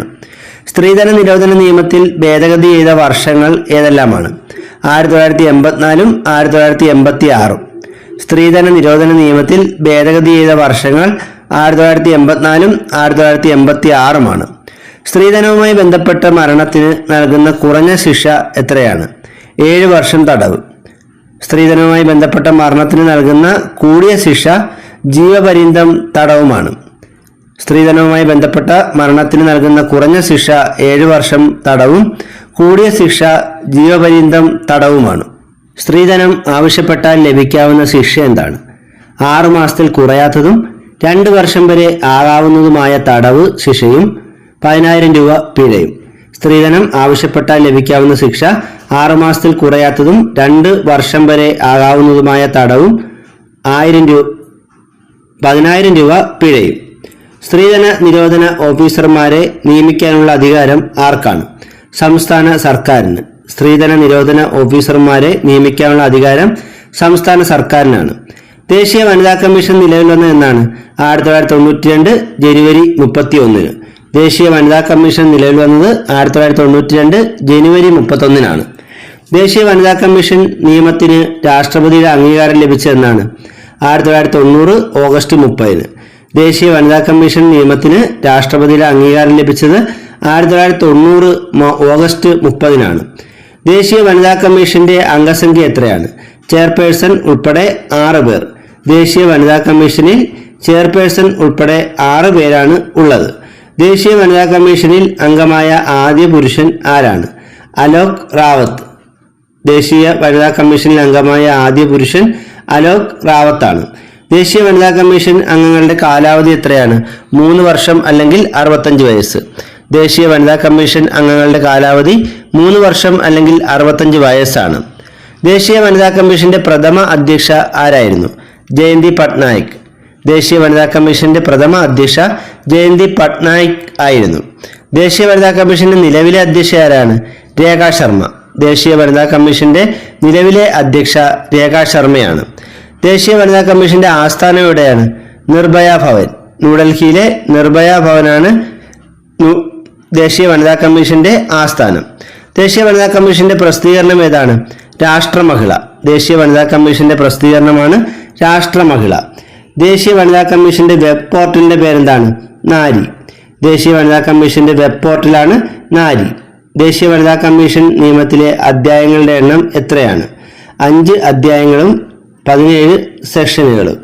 സ്ത്രീധന നിരോധന നിയമത്തിൽ ഭേദഗതി ചെയ്ത വർഷങ്ങൾ ഏതെല്ലാമാണ്? 1984 1986. സ്ത്രീധന നിരോധന നിയമത്തിൽ ഭേദഗതി ചെയ്ത വർഷങ്ങൾ 1984 1986. സ്ത്രീധനവുമായി ബന്ധപ്പെട്ട മരണത്തിന് നൽകുന്ന കുറഞ്ഞ ശിക്ഷ എത്രയാണ്? 7 വർഷം തടവ്. സ്ത്രീധനവുമായി ബന്ധപ്പെട്ട മരണത്തിന് നൽകുന്ന കൂടിയ ശിക്ഷ ജീവപര്യന്തം തടവുമാണ്. സ്ത്രീധനവുമായി ബന്ധപ്പെട്ട മരണത്തിന് നൽകുന്ന കുറഞ്ഞ ശിക്ഷ 7 വർഷം തടവും കൂടിയ ശിക്ഷ ജീവപര്യന്തം തടവുമാണ്. സ്ത്രീധനം ആവശ്യപ്പെട്ടാൽ ലഭിക്കാവുന്ന ശിക്ഷ എന്താണ്? 6 മാസത്തിൽ കുറയാത്തതും 2 വർഷം വരെ ആകാവുന്നതുമായ തടവ് ശിക്ഷയും 10,000 രൂപ പിഴയും. സ്ത്രീധനം ആവശ്യപ്പെട്ടാൽ ലഭിക്കാവുന്ന ശിക്ഷ 6 മാസത്തിൽ കുറയാത്തതും 2 വർഷം വരെ ആകാവുന്നതുമായ തടവും 10,000 രൂപ പിഴയും. സ്ത്രീധന നിരോധന ഓഫീസർമാരെ നിയമിക്കാനുള്ള അധികാരം ആർക്കാണ്? സംസ്ഥാന സർക്കാരിന്. സ്ത്രീധന നിരോധന ഓഫീസർമാരെ നിയമിക്കാനുള്ള അധികാരം സംസ്ഥാന സർക്കാരിനാണ്. ദേശീയ വനിതാ കമ്മീഷൻ നിലവിൽ വന്നത് എന്നാണ്? 1992 ജനുവരി 31. ദേശീയ വനിതാ കമ്മീഷൻ നിലവിൽ വന്നത് 1992 ജനുവരി 31. ദേശീയ വനിതാ കമ്മീഷൻ നിയമത്തിന് രാഷ്ട്രപതിയുടെ അംഗീകാരം ലഭിച്ചതെന്നാണ്? 1990 ഓഗസ്റ്റ് 30. ദേശീയ വനിതാ കമ്മീഷൻ നിയമത്തിന് രാഷ്ട്രപതിയുടെ അംഗീകാരം ലഭിച്ചത് 1990 ഓഗസ്റ്റ് 30. ദേശീയ വനിതാ കമ്മീഷന്റെ അംഗസംഖ്യ എത്രയാണ്? ചെയർപേഴ്സൺ ഉൾപ്പെടെ 6 പേർ. ദേശീയ വനിതാ കമ്മീഷനിൽ ചെയർപേഴ്സൺ ഉൾപ്പെടെ 6 പേരാണ് ഉള്ളത്. ദേശീയ വനിതാ കമ്മീഷനിൽ അംഗമായ ആദ്യ പുരുഷൻ ആരാണ്? അലോക് റാവത്ത്. ദേശീയ വനിതാ കമ്മീഷനിൽ അംഗമായ ആദ്യ പുരുഷൻ അലോക് റാവത്താണ്. ദേശീയ വനിതാ കമ്മീഷൻ അംഗങ്ങളുടെ കാലാവധി എത്രയാണ്? 3 വർഷം അല്ലെങ്കിൽ 65 വയസ്സ്. ദേശീയ വനിതാ കമ്മീഷൻ അംഗങ്ങളുടെ കാലാവധി 3 വർഷം അല്ലെങ്കിൽ 65 വയസ്സാണ്. ദേശീയ വനിതാ കമ്മീഷന്റെ പ്രഥമ അധ്യക്ഷ ആരായിരുന്നു? ജയന്തി പട്നായിക്. ദേശീയ വനിതാ കമ്മീഷന്റെ പ്രഥമ അധ്യക്ഷ ജയന്തി പട്നായിക് ആയിരുന്നു. ദേശീയ വനിതാ കമ്മീഷന്റെ നിലവിലെ അധ്യക്ഷ ആരാണ്? രേഖ ശർമ്മ. ദേശീയ വനിതാ കമ്മീഷന്റെ നിലവിലെ അധ്യക്ഷ രേഖ ശർമ്മയാണ്. ദേശീയ വനിതാ കമ്മീഷന്റെ ആസ്ഥാനം എവിടെയാണ്? നിർഭയ ഭവൻ. ന്യൂഡൽഹിയിലെ നിർഭയ ഭവനാണ് ദേശീയ വനിതാ കമ്മീഷന്റെ ആസ്ഥാനം. ദേശീയ വനിതാ കമ്മീഷന്റെ പ്രസിദ്ധീകരണം ഏതാണ്? രാഷ്ട്രമഹിള. ദേശീയ വനിതാ കമ്മീഷന്റെ പ്രസിദ്ധീകരണമാണ് രാഷ്ട്രമഹിള. ദേശീയ വനിതാ കമ്മീഷന്റെ വെബ് പോർട്ടലിന്റെ പേരെന്താണ്? നാരി. ദേശീയ വനിതാ കമ്മീഷന്റെ വെബ് പോർട്ടലാണ് നാരി. ദേശീയ വനിതാ കമ്മീഷൻ നിയമത്തിലെ അധ്യായങ്ങളുടെ എണ്ണം എത്രയാണ്? 5 അധ്യായങ്ങളും 17 സെക്ഷനുകളും.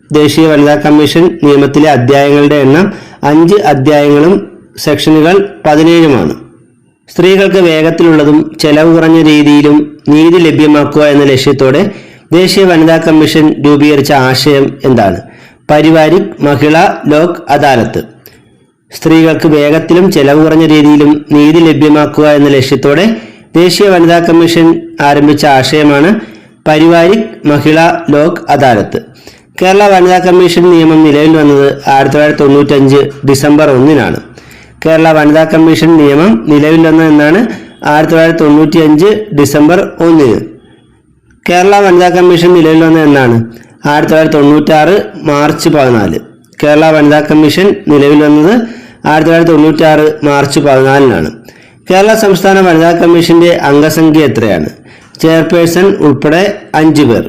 ദേശീയ വനിതാ കമ്മീഷൻ നിയമത്തിലെ അധ്യായങ്ങളുടെ എണ്ണം 5 അധ്യായങ്ങളും സെക്ഷനുകൾ 17 സ്ത്രീകൾക്ക് വേഗത്തിലുള്ളതും ചെലവ് കുറഞ്ഞ രീതിയിലും നീതി ലഭ്യമാക്കുക എന്ന ലക്ഷ്യത്തോടെ ദേശീയ വനിതാ കമ്മീഷൻ രൂപീകരിച്ച ആശയം എന്താണ്? പരിവാരിക് മഹിളാ ലോക് അദാലത്ത്. സ്ത്രീകൾക്ക് വേഗത്തിലും ചെലവ് കുറഞ്ഞ രീതിയിലും നീതി ലഭ്യമാക്കുക എന്ന ലക്ഷ്യത്തോടെ ദേശീയ വനിതാ കമ്മീഷൻ ആരംഭിച്ച ആശയമാണ് പരിവാരിക് മഹിളാ ലോക് അദാലത്ത്. കേരള വനിതാ കമ്മീഷൻ നിയമം നിലവിൽ വന്നത് 1995 ഡിസംബർ 1-നാണ്. കേരള വനിതാ കമ്മീഷൻ നിയമം നിലവിൽ വന്നത് എന്നാണ്? 1995 ഡിസംബർ 1-ന്. കേരള വനിതാ കമ്മീഷൻ നിലവിൽ വന്നത് എന്നാണ്? 1996 മാർച്ച് 14. കേരള വനിതാ കമ്മീഷൻ നിലവിൽ വന്നത് 1996 മാർച്ച് 14-നാണ്. കേരള സംസ്ഥാന വനിതാ കമ്മീഷന്റെ അംഗസംഖ്യ എത്രയാണ്? ചെയർപേഴ്സൺ ഉൾപ്പെടെ 5 പേർ.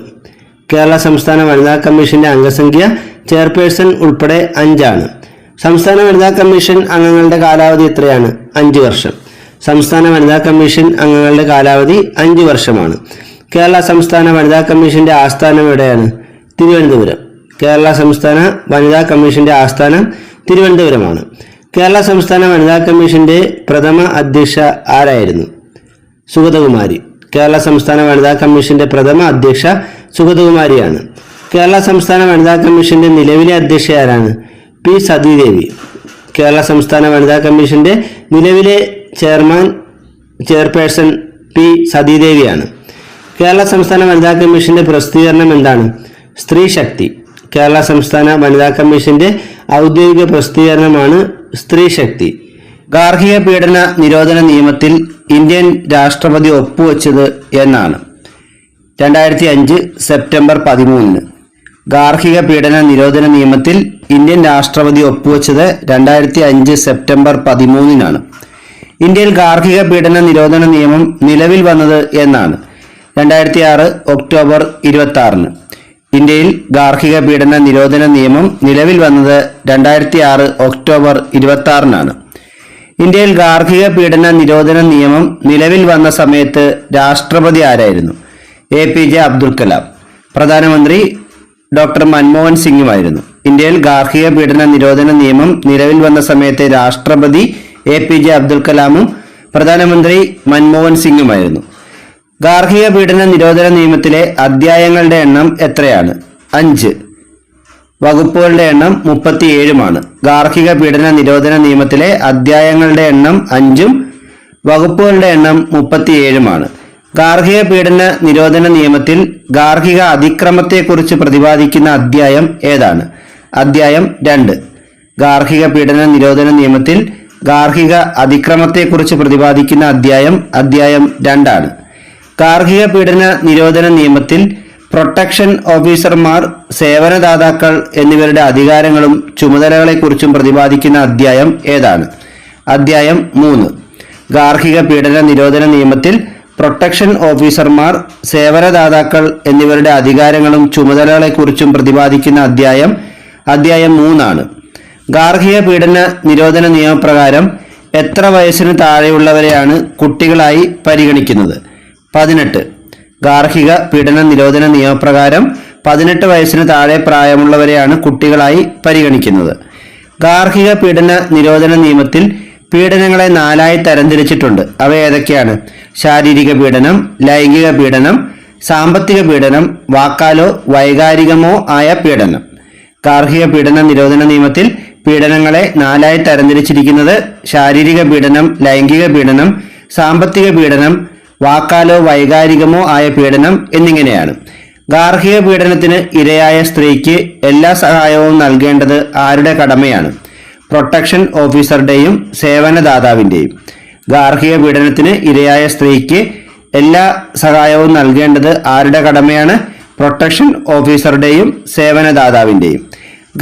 കേരള സംസ്ഥാന വനിതാ കമ്മീഷന്റെ അംഗസംഖ്യ ചെയർപേഴ്സൺ ഉൾപ്പെടെ 5 സംസ്ഥാന വനിതാ കമ്മീഷൻ അംഗങ്ങളുടെ കാലാവധി എത്രയാണ്? 5 വർഷം. സംസ്ഥാന വനിതാ കമ്മീഷൻ അംഗങ്ങളുടെ കാലാവധി 5 വർഷമാണ്. കേരള സംസ്ഥാന വനിതാ കമ്മീഷന്റെ ആസ്ഥാനം എവിടെയാണ്? തിരുവനന്തപുരം. കേരള സംസ്ഥാന വനിതാ കമ്മീഷന്റെ ആസ്ഥാനം തിരുവനന്തപുരമാണ്. കേരള സംസ്ഥാന വനിതാ കമ്മീഷന്റെ പ്രഥമ അധ്യക്ഷ ആരായിരുന്നു? സുഗതകുമാരി. കേരള സംസ്ഥാന വനിതാ കമ്മീഷന്റെ പ്രഥമ അധ്യക്ഷ സുഗതകുമാരിയാണ്. കേരള സംസ്ഥാന വനിതാ കമ്മീഷന്റെ നിലവിലെ അധ്യക്ഷ ആരാണ്? പി സതീദേവി. കേരള സംസ്ഥാന വനിതാ കമ്മീഷന്റെ നിലവിലെ ചെയർപേഴ്സൺ പി സതീദേവിയാണ്. കേരള സംസ്ഥാന വനിതാ കമ്മീഷന്റെ പ്രസിദ്ധീകരണം എന്താണ്? സ്ത്രീ ശക്തി. കേരള സംസ്ഥാന വനിതാ കമ്മീഷന്റെ ഔദ്യോഗിക പ്രസിദ്ധീകരണമാണ് സ്ത്രീ ശക്തി. ഗാർഹിക പീഡന നിരോധന നിയമത്തിൽ ഇന്ത്യൻ രാഷ്ട്രപതി ഒപ്പുവെച്ചത് എന്നാണ്? 2005 സെപ്റ്റംബർ 13. ഗാർഹിക പീഡന നിരോധന നിയമത്തിൽ ഇന്ത്യൻ രാഷ്ട്രപതി ഒപ്പുവെച്ചത് 2005 സെപ്റ്റംബർ 13-നാണ്. ഇന്ത്യയിൽ ഗാർഹിക പീഡന നിരോധന നിയമം നിലവിൽ വന്നത് എന്നാണ്? 2006 ഒക്ടോബർ 26-ന്. ഇന്ത്യയിൽ ഗാർഹിക പീഡന നിരോധന നിയമം നിലവിൽ വന്നത് 2006 ഒക്ടോബർ 26-നാണ്. ഇന്ത്യയിൽ ഗാർഹിക പീഡന നിരോധന നിയമം നിലവിൽ വന്ന സമയത്ത് രാഷ്ട്രപതി ആരായിരുന്നു? APJ അബ്ദുൽ കലാം. പ്രധാനമന്ത്രി ഡോക്ടർ മൻമോഹൻ സിംഗുമായിരുന്നു. ഇന്ത്യയിൽ ഗാർഹിക പീഡന നിരോധന നിയമം നിലവിൽ വന്ന സമയത്തെ രാഷ്ട്രപതി APJ അബ്ദുൽ കലാമും പ്രധാനമന്ത്രി മൻമോഹൻ സിംഗുമായിരുന്നു. ഗാർഹിക പീഡന നിരോധന നിയമത്തിലെ അധ്യായങ്ങളുടെ എണ്ണം എത്രയാണ്? 5. വകുപ്പുകളുടെ എണ്ണം 37-മാണ്. ഗാർഹിക പീഡന നിരോധന നിയമത്തിലെ അധ്യായങ്ങളുടെ എണ്ണം 5-ഉം വകുപ്പുകളുടെ എണ്ണം 37-മാണ്. ഗാർഹിക പീഡന നിരോധന നിയമത്തിൽ ഗാർഹിക അതിക്രമത്തെക്കുറിച്ച് പ്രതിപാദിക്കുന്ന അധ്യായം ഏതാണ്? അധ്യായം 2. ഗാർഹിക പീഡന നിരോധന നിയമത്തിൽ ഗാർഹിക അതിക്രമത്തെക്കുറിച്ച് പ്രതിപാദിക്കുന്ന അധ്യായം 2-ആണ്. ഗാർഹിക പീഡന നിരോധന നിയമത്തിൽ പ്രൊട്ടക്ഷൻ ഓഫീസർമാർ, സേവനദാതാക്കൾ എന്നിവരുടെ അധികാരങ്ങളും ചുമതലകളെക്കുറിച്ചും പ്രതിപാദിക്കുന്ന അധ്യായം ഏതാണ്? അധ്യായം 3. ഗാർഹിക പീഡന നിരോധന നിയമത്തിൽ പ്രൊട്ടക്ഷൻ ഓഫീസർമാർ, സേവനദാതാക്കൾ എന്നിവരുടെ അധികാരങ്ങളും ചുമതലകളെക്കുറിച്ചും പ്രതിപാദിക്കുന്ന അധ്യായം 3-ആണ്. ഗാർഹിക പീഡന നിരോധന നിയമപ്രകാരം എത്ര വയസ്സിന് താഴെയുള്ളവരെയാണ് കുട്ടികളായി പരിഗണിക്കുന്നത്? 18. ഗാർഹിക പീഡന നിരോധന നിയമപ്രകാരം 18 വയസ്സിന് താഴെ പ്രായമുള്ളവരെയാണ് കുട്ടികളായി പരിഗണിക്കുന്നത്. ഗാർഹിക പീഡന നിരോധന നിയമത്തിൽ പീഡനങ്ങളെ 4ആയി തരംതിരിച്ചിട്ടുണ്ട്. അവ ഏതൊക്കെയാണ്? ശാരീരിക പീഡനം, ലൈംഗിക പീഡനം, സാമ്പത്തിക പീഡനം, വാക്കാലോ വൈകാരികമോ ആയ പീഡനം. ഗാർഹിക പീഡന നിരോധന നിയമത്തിൽ പീഡനങ്ങളെ 4ആയി തരംതിരിച്ചിരിക്കുന്നത് ശാരീരിക പീഡനം, ലൈംഗിക പീഡനം, സാമ്പത്തിക പീഡനം, വാക്കാലോ വൈകാരികമോ ആയ പീഡനം എന്നിങ്ങനെയാണ്. ഗാർഹിക പീഡനത്തിന് ഇരയായ സ്ത്രീക്ക് എല്ലാ സഹായവും നൽകേണ്ടത് ആരുടെ കടമയാണ്? പ്രൊട്ടക്ഷൻ ഓഫീസറുടെയും സേവനദാതാവിൻ്റെയും. ഗാർഹിക പീഡനത്തിന് ഇരയായ സ്ത്രീക്ക് എല്ലാ സഹായവും നൽകേണ്ടത് ആരുടെ കടമയാണ്? പ്രൊട്ടക്ഷൻ ഓഫീസറുടെയും സേവനദാതാവിൻ്റെയും.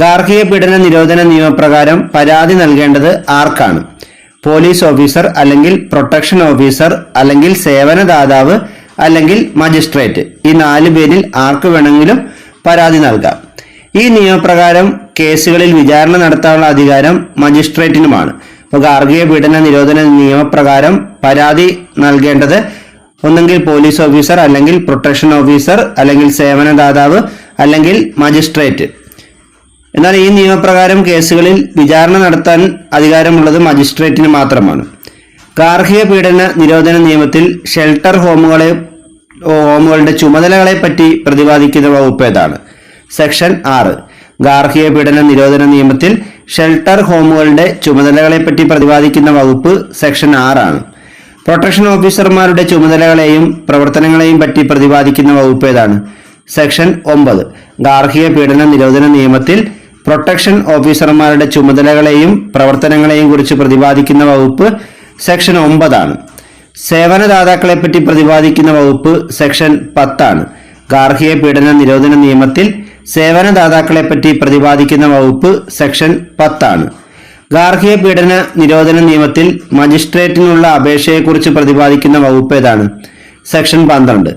ഗാർഹിക പീഡന നിരോധന നിയമപ്രകാരം പരാതി നൽകേണ്ടത് ആർക്കാണ്? പോലീസ് ഓഫീസർ അല്ലെങ്കിൽ പ്രൊട്ടക്ഷൻ ഓഫീസർ അല്ലെങ്കിൽ സേവനദാതാവ് അല്ലെങ്കിൽ മജിസ്ട്രേറ്റ്. ഈ 4 പേരിൽ ആർക്ക് വേണമെങ്കിലും പരാതി നൽകാം. ഈ നിയമപ്രകാരം കേസുകളിൽ വിചാരണ നടത്താനുള്ള അധികാരം മജിസ്ട്രേറ്റിനുമാണ്. അപ്പോൾ ഗാർഹിക പീഡന നിരോധന നിയമപ്രകാരം പരാതി നൽകേണ്ടത് ഒന്നെങ്കിൽ പോലീസ് ഓഫീസർ അല്ലെങ്കിൽ പ്രൊട്ടക്ഷൻ ഓഫീസർ അല്ലെങ്കിൽ സേവനദാതാവ് അല്ലെങ്കിൽ മജിസ്ട്രേറ്റ്. എന്നാൽ ഈ നിയമപ്രകാരം കേസുകളിൽ വിചാരണ നടത്താൻ അധികാരമുള്ളത് മജിസ്ട്രേറ്റിന് മാത്രമാണ്. ഗാർഹിക പീഡന നിരോധന നിയമത്തിൽ ഷെൽട്ടർ ഹോമുകളുടെ ചുമതലകളെ പറ്റി പ്രതിപാദിക്കുന്ന വകുപ്പ് ഏതാണ്? സെക്ഷൻ 6. ഗാർഹിക പീഡന നിരോധന നിയമത്തിൽ ഷെൽട്ടർ ഹോമുകളുടെ ചുമതലകളെ പറ്റി പ്രതിപാദിക്കുന്ന വകുപ്പ് സെക്ഷൻ 6 ആണ്. പ്രൊട്ടക്ഷൻ ഓഫീസർമാരുടെ ചുമതലകളെയും പ്രവർത്തനങ്ങളെയും പറ്റി പ്രതിപാദിക്കുന്ന വകുപ്പ് ഏതാണ്? സെക്ഷൻ 9. ഗാർഹിക പീഡന നിരോധന നിയമത്തിൽ പ്രൊട്ടക്ഷൻ ഓഫീസർമാരുടെ ചുമതലകളെയും പ്രവർത്തനങ്ങളെയും കുറിച്ച് പ്രതിപാദിക്കുന്ന വകുപ്പ് സെക്ഷൻ 9 ആണ്. സേവനദാതാക്കളെ പറ്റി പ്രതിപാദിക്കുന്ന വകുപ്പ് സെക്ഷൻ 10 ആണ്. ഗാർഹിക പീഡന നിരോധന നിയമത്തിൽ സേവനദാതാക്കളെ പറ്റി പ്രതിപാദിക്കുന്ന വകുപ്പ് സെക്ഷൻ 10 ആണ്. ഗാർഹിക പീഡന നിരോധന നിയമത്തിൽ മജിസ്ട്രേറ്റിനുള്ള അപേക്ഷയെക്കുറിച്ച് പ്രതിപാദിക്കുന്ന വകുപ്പ് ഏതാണ്? സെക്ഷൻ 12.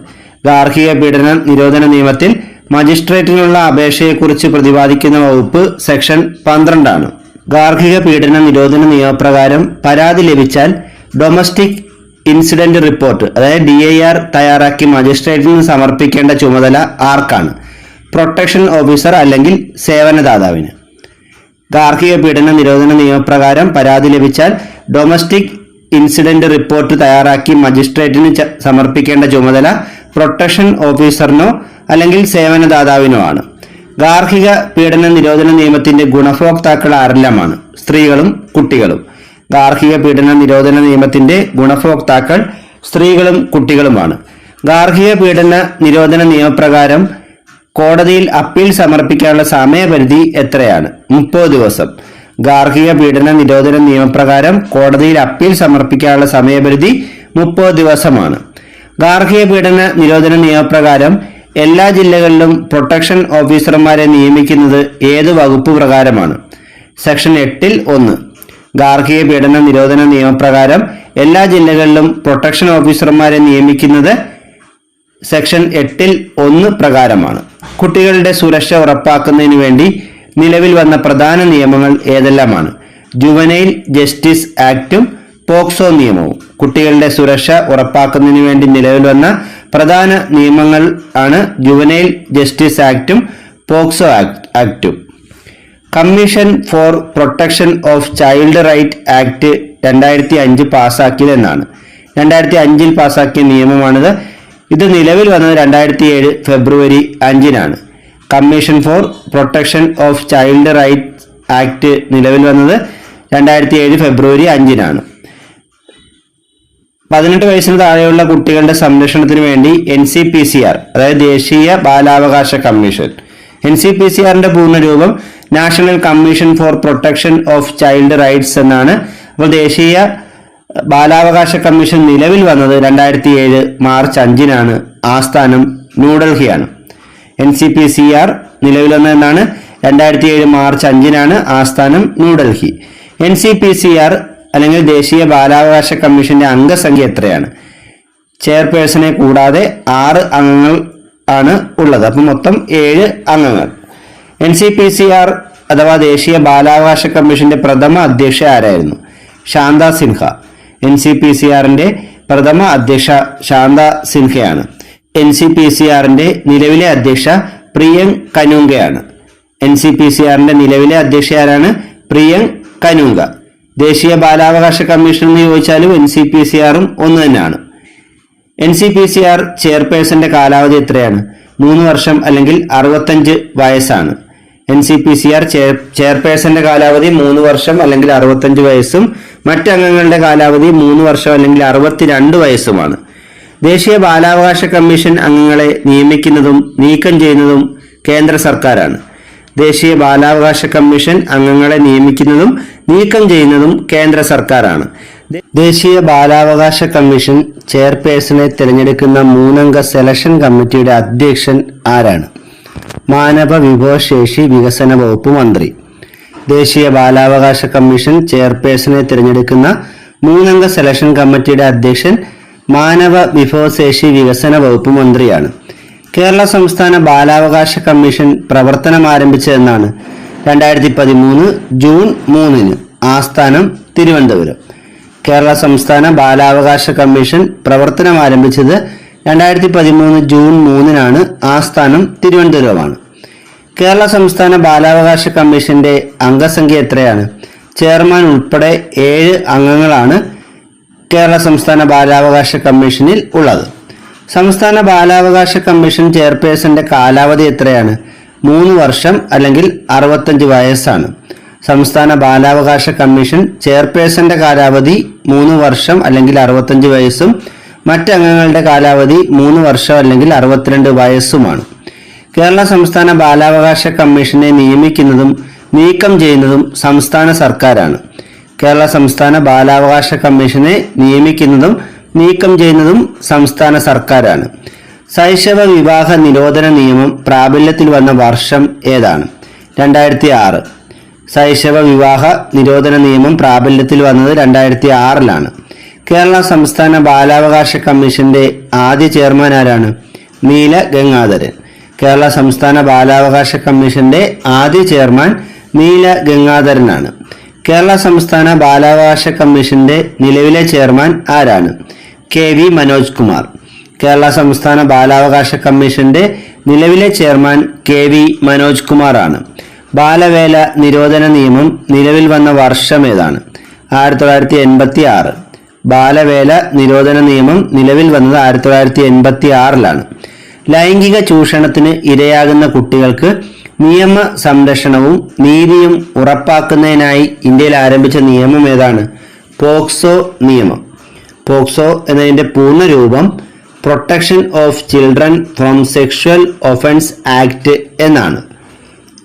ഗാർഹിക പീഡന നിരോധന നിയമത്തിൽ മജിസ്ട്രേറ്റിനുള്ള അപേക്ഷയെക്കുറിച്ച് പ്രതിപാദിക്കുന്ന വകുപ്പ് സെക്ഷൻ 12 ആണ്. ഗാർഹിക പീഡന നിരോധന നിയമപ്രകാരം പരാതി ലഭിച്ചാൽ ഡൊമസ്റ്റിക് ഇൻസിഡന്റ് റിപ്പോർട്ട് അതായത് DIR തയ്യാറാക്കി മജിസ്ട്രേറ്റിന് സമർപ്പിക്കേണ്ട ചുമതല ആർക്കാണ്? പ്രൊട്ടക്ഷൻ ഓഫീസർ അല്ലെങ്കിൽ സേവനദാതാവിന്. ഗാർഹിക പീഡന നിരോധന നിയമപ്രകാരം പരാതി ലഭിച്ചാൽ ഡൊമസ്റ്റിക് ഇൻസിഡന്റ് റിപ്പോർട്ട് തയ്യാറാക്കി മജിസ്ട്രേറ്റിന് സമർപ്പിക്കേണ്ട ചുമതല പ്രൊട്ടക്ഷൻ ഓഫീസറിനോ അല്ലെങ്കിൽ സേവനദാതാവിനോ ആണ്. ഗാർഹിക പീഡന നിരോധന നിയമത്തിന്റെ ഗുണഭോക്താക്കൾ ആരെല്ലാമാണ്? സ്ത്രീകളും കുട്ടികളും. ഗാർഹിക പീഡന നിരോധന നിയമത്തിന്റെ ഗുണഭോക്താക്കൾ സ്ത്രീകളും കുട്ടികളുമാണ്. ഗാർഹിക പീഡന നിരോധന നിയമപ്രകാരം കോടതിയിൽ അപ്പീൽ സമർപ്പിക്കാനുള്ള സമയപരിധി എത്രയാണ്? 30 ദിവസം. ഗാർഹിക പീഡന നിരോധന നിയമപ്രകാരം കോടതിയിൽ അപ്പീൽ സമർപ്പിക്കാനുള്ള സമയപരിധി 30 ദിവസമാണ്. ഗാർഹിക പീഡന നിരോധന നിയമപ്രകാരം എല്ലാ ജില്ലകളിലും പ്രൊട്ടക്ഷൻ ഓഫീസർമാരെ നിയമിക്കുന്നത് ഏത് വകുപ്പ് പ്രകാരമാണ്? സെക്ഷൻ 8-ൽ 1. ഗാർഹിക പീഡന നിരോധന നിയമപ്രകാരം എല്ലാ ജില്ലകളിലും പ്രൊട്ടക്ഷൻ ഓഫീസർമാരെ നിയമിക്കുന്നത് സെക്ഷൻ 8-ൽ 1 പ്രകാരമാണ്. കുട്ടികളുടെ സുരക്ഷ ഉറപ്പാക്കുന്നതിന് വേണ്ടി നിലവിൽ വന്ന പ്രധാന നിയമങ്ങൾ ഏതെല്ലാമാണ്? ജുവനൈൽ ജസ്റ്റിസ് ആക്ടും പോക്സോ നിയമവും. കുട്ടികളുടെ സുരക്ഷ ഉറപ്പാക്കുന്നതിന് വേണ്ടി നിലവിൽ വന്ന പ്രധാന നിയമങ്ങൾ ആണ് ജുവനൈൽ ജസ്റ്റിസ് ആക്ടും പോക്സോ ആക്ടും. Commission for protection of child right act 2005 പാസാക്കിയതെന്നാണ്. 2005-ൽ പാസാക്കിയ നിയമമാണിത്. ഇത് നിലവിൽ വന്നത് 2007 ഫെബ്രുവരി 5-നാണ്. Commission for protection of child rights act നിലവിൽ വന്നത് 2007 ഫെബ്രുവരി 5-നാണ്. 18 വയസ്സിന് താഴെയുള്ള കുട്ടികളുടെ സംരക്ഷണത്തിന് വേണ്ടി NCPCR അതായത് ദേശീയ ബാലാവകാശ കമ്മീഷൻ. NCPCRന്റെ പൂർണ്ണരൂപം national commission for protection of child rights എന്നാണ്. അപ്പോൾ ദേശീയ ബാലാവകാശ കമ്മീഷൻ നിലവിൽ വന്നത് 2007 മാർച്ച് 5-നാണ്. ആസ്ഥാനം ന്യൂഡൽഹിയാണ്. NCPCR നിലവിൽ വന്നതെന്നാണ് 2007 മാർച്ച് 5-നാണ്. ആസ്ഥാനം ന്യൂഡൽഹി. NCPCR അല്ലെങ്കിൽ ദേശീയ ബാലാവകാശ കമ്മീഷന്റെ അംഗസംഖ്യ എത്രയാണ്? ചെയർപേഴ്സണെ കൂടാതെ 6 അംഗങ്ങൾ ആണ് ഉള്ളത്. അപ്പം മൊത്തം 7 അംഗങ്ങൾ. NCPCR അഥവാ ദേശീയ ബാലാവകാശ കമ്മീഷന്റെ പ്രഥമ അധ്യക്ഷ ആരായിരുന്നു? ശാന്ത സിൻഹ. NCPCRന്റെ പ്രഥമ അധ്യക്ഷ ശാന്ത സിൻഹയാണ്. NCPCRന്റെ നിലവിലെ അധ്യക്ഷ പ്രിയങ്ക് കനുങ്കയാണ്. NCPCRന്റെ നിലവിലെ അധ്യക്ഷ ആരാണ്? പ്രിയങ്ക് കനുങ്ക. ദേശീയ ബാലാവകാശ കമ്മീഷൻ എന്ന് ചോദിച്ചാലും NCPCRും ഒന്ന് തന്നെയാണ്. NCPCR ചെയർപേഴ്സന്റെ കാലാവധി എത്രയാണ്? 3 വർഷം അല്ലെങ്കിൽ 65 വയസ്സാണ്. NCPCR ചെയർപേഴ്സന്റെ കാലാവധി 3 വർഷം അല്ലെങ്കിൽ 65 വയസ്സും മറ്റംഗങ്ങളുടെ കാലാവധി 3 വർഷം അല്ലെങ്കിൽ 62 വയസ്സുമാണ്. ദേശീയ ബാലാവകാശ കമ്മീഷൻ അംഗങ്ങളെ നിയമിക്കുന്നതും നീക്കം ചെയ്യുന്നതും കേന്ദ്ര സർക്കാരാണ്. ദേശീയ ബാലാവകാശ കമ്മീഷൻ അംഗങ്ങളെ നിയമിക്കുന്നതും നീക്കം ചെയ്യുന്നതും കേന്ദ്ര സർക്കാരാണ്. ദേശീയ ബാലാവകാശ കമ്മീഷൻ ചെയർപേഴ്സണെ തിരഞ്ഞെടുക്കുന്ന 3-അംഗ സെലക്ഷൻ കമ്മിറ്റിയുടെ അധ്യക്ഷൻ ആരാണ്? മാനവ വിഭവശേഷി വികസന വകുപ്പ് മന്ത്രി. ദേശീയ ബാലാവകാശ കമ്മീഷൻ ചെയർപേഴ്സണെ തിരഞ്ഞെടുക്കുന്ന 3-അംഗ സെലക്ഷൻ കമ്മിറ്റിയുടെ അധ്യക്ഷൻ മാനവ വിഭവശേഷി വികസന വകുപ്പ് മന്ത്രിയാണ്. കേരള സംസ്ഥാന ബാലാവകാശ കമ്മീഷൻ പ്രവർത്തനം ആരംഭിച്ചതെന്നാണ്? 2013 ജൂൺ 3-ന്. ആസ്ഥാനം തിരുവനന്തപുരം. കേരള സംസ്ഥാന ബാലാവകാശ കമ്മീഷൻ പ്രവർത്തനം ആരംഭിച്ചത് 2013 ജൂൺ 3-നാണ്. ആസ്ഥാനം തിരുവനന്തപുരമാണ്. കേരള സംസ്ഥാന ബാലാവകാശ കമ്മീഷന്റെ അംഗസംഖ്യ എത്രയാണ്? ചെയർമാൻ ഉൾപ്പെടെ 7 അംഗങ്ങളാണ് കേരള സംസ്ഥാന ബാലാവകാശ കമ്മീഷനിൽ ഉള്ളത്. സംസ്ഥാന ബാലാവകാശ കമ്മീഷൻ ചെയർപേഴ്സന്റെ കാലാവധി എത്രയാണ്? 3 വർഷം അല്ലെങ്കിൽ 65 വയസ്സാണ്. സംസ്ഥാന ബാലാവകാശ കമ്മീഷൻ ചെയർപേഴ്സന്റെ കാലാവധി 3 വർഷം അല്ലെങ്കിൽ 65 വയസ്സും മറ്റംഗങ്ങളുടെ കാലാവധി 3 വർഷം അല്ലെങ്കിൽ 62 വയസ്സുമാണ്. കേരള സംസ്ഥാന ബാലാവകാശ കമ്മീഷനെ നിയമിക്കുന്നതും നീക്കം ചെയ്യുന്നതും സംസ്ഥാന സർക്കാരാണ്. കേരള സംസ്ഥാന ബാലാവകാശ കമ്മീഷനെ നിയമിക്കുന്നതും നീക്കം ചെയ്യുന്നതും സംസ്ഥാന സർക്കാരാണ്. ശൈശവ വിവാഹ നിരോധന നിയമം പ്രാബല്യത്തിൽ വന്ന വർഷം ഏതാണ്? 2006. ശൈശവ വിവാഹ നിരോധന നിയമം പ്രാബല്യത്തിൽ വന്നത് 2006-ലാണ്. കേരള സംസ്ഥാന ബാലാവകാശ കമ്മീഷന്റെ ആദ്യ ചെയർമാൻ ആരാണ്? നീല ഗംഗാധരൻ. കേരള സംസ്ഥാന ബാലാവകാശ കമ്മീഷന്റെ ആദ്യ ചെയർമാൻ നീല ഗംഗാധരനാണ്. കേരള സംസ്ഥാന ബാലാവകാശ കമ്മീഷന്റെ നിലവിലെ ചെയർമാൻ ആരാണ്? KV മനോജ് കുമാർ. കേരള സംസ്ഥാന ബാലാവകാശ കമ്മീഷന്റെ നിലവിലെ ചെയർമാൻ KV മനോജ് കുമാർ ആണ്. ബാലവേല നിരോധന നിയമം നിലവിൽ വന്ന വർഷം ഏതാണ്? 1986. ബാലവേല നിരോധന നിയമം നിലവിൽ വന്നത് 1986-ലാണ്. ലൈംഗിക ചൂഷണത്തിന് ഇരയാകുന്ന കുട്ടികൾക്ക് നിയമ സംരക്ഷണവും നീതിയും ഉറപ്പാക്കുന്നതിനായി ഇന്ത്യയിൽ ആരംഭിച്ച നിയമം ഏതാണ്? പോക്സോ നിയമം. പോക്സോ എന്നതിന്റെ പൂർണ്ണരൂപം protection of children from sexual offence act എന്നാണ്.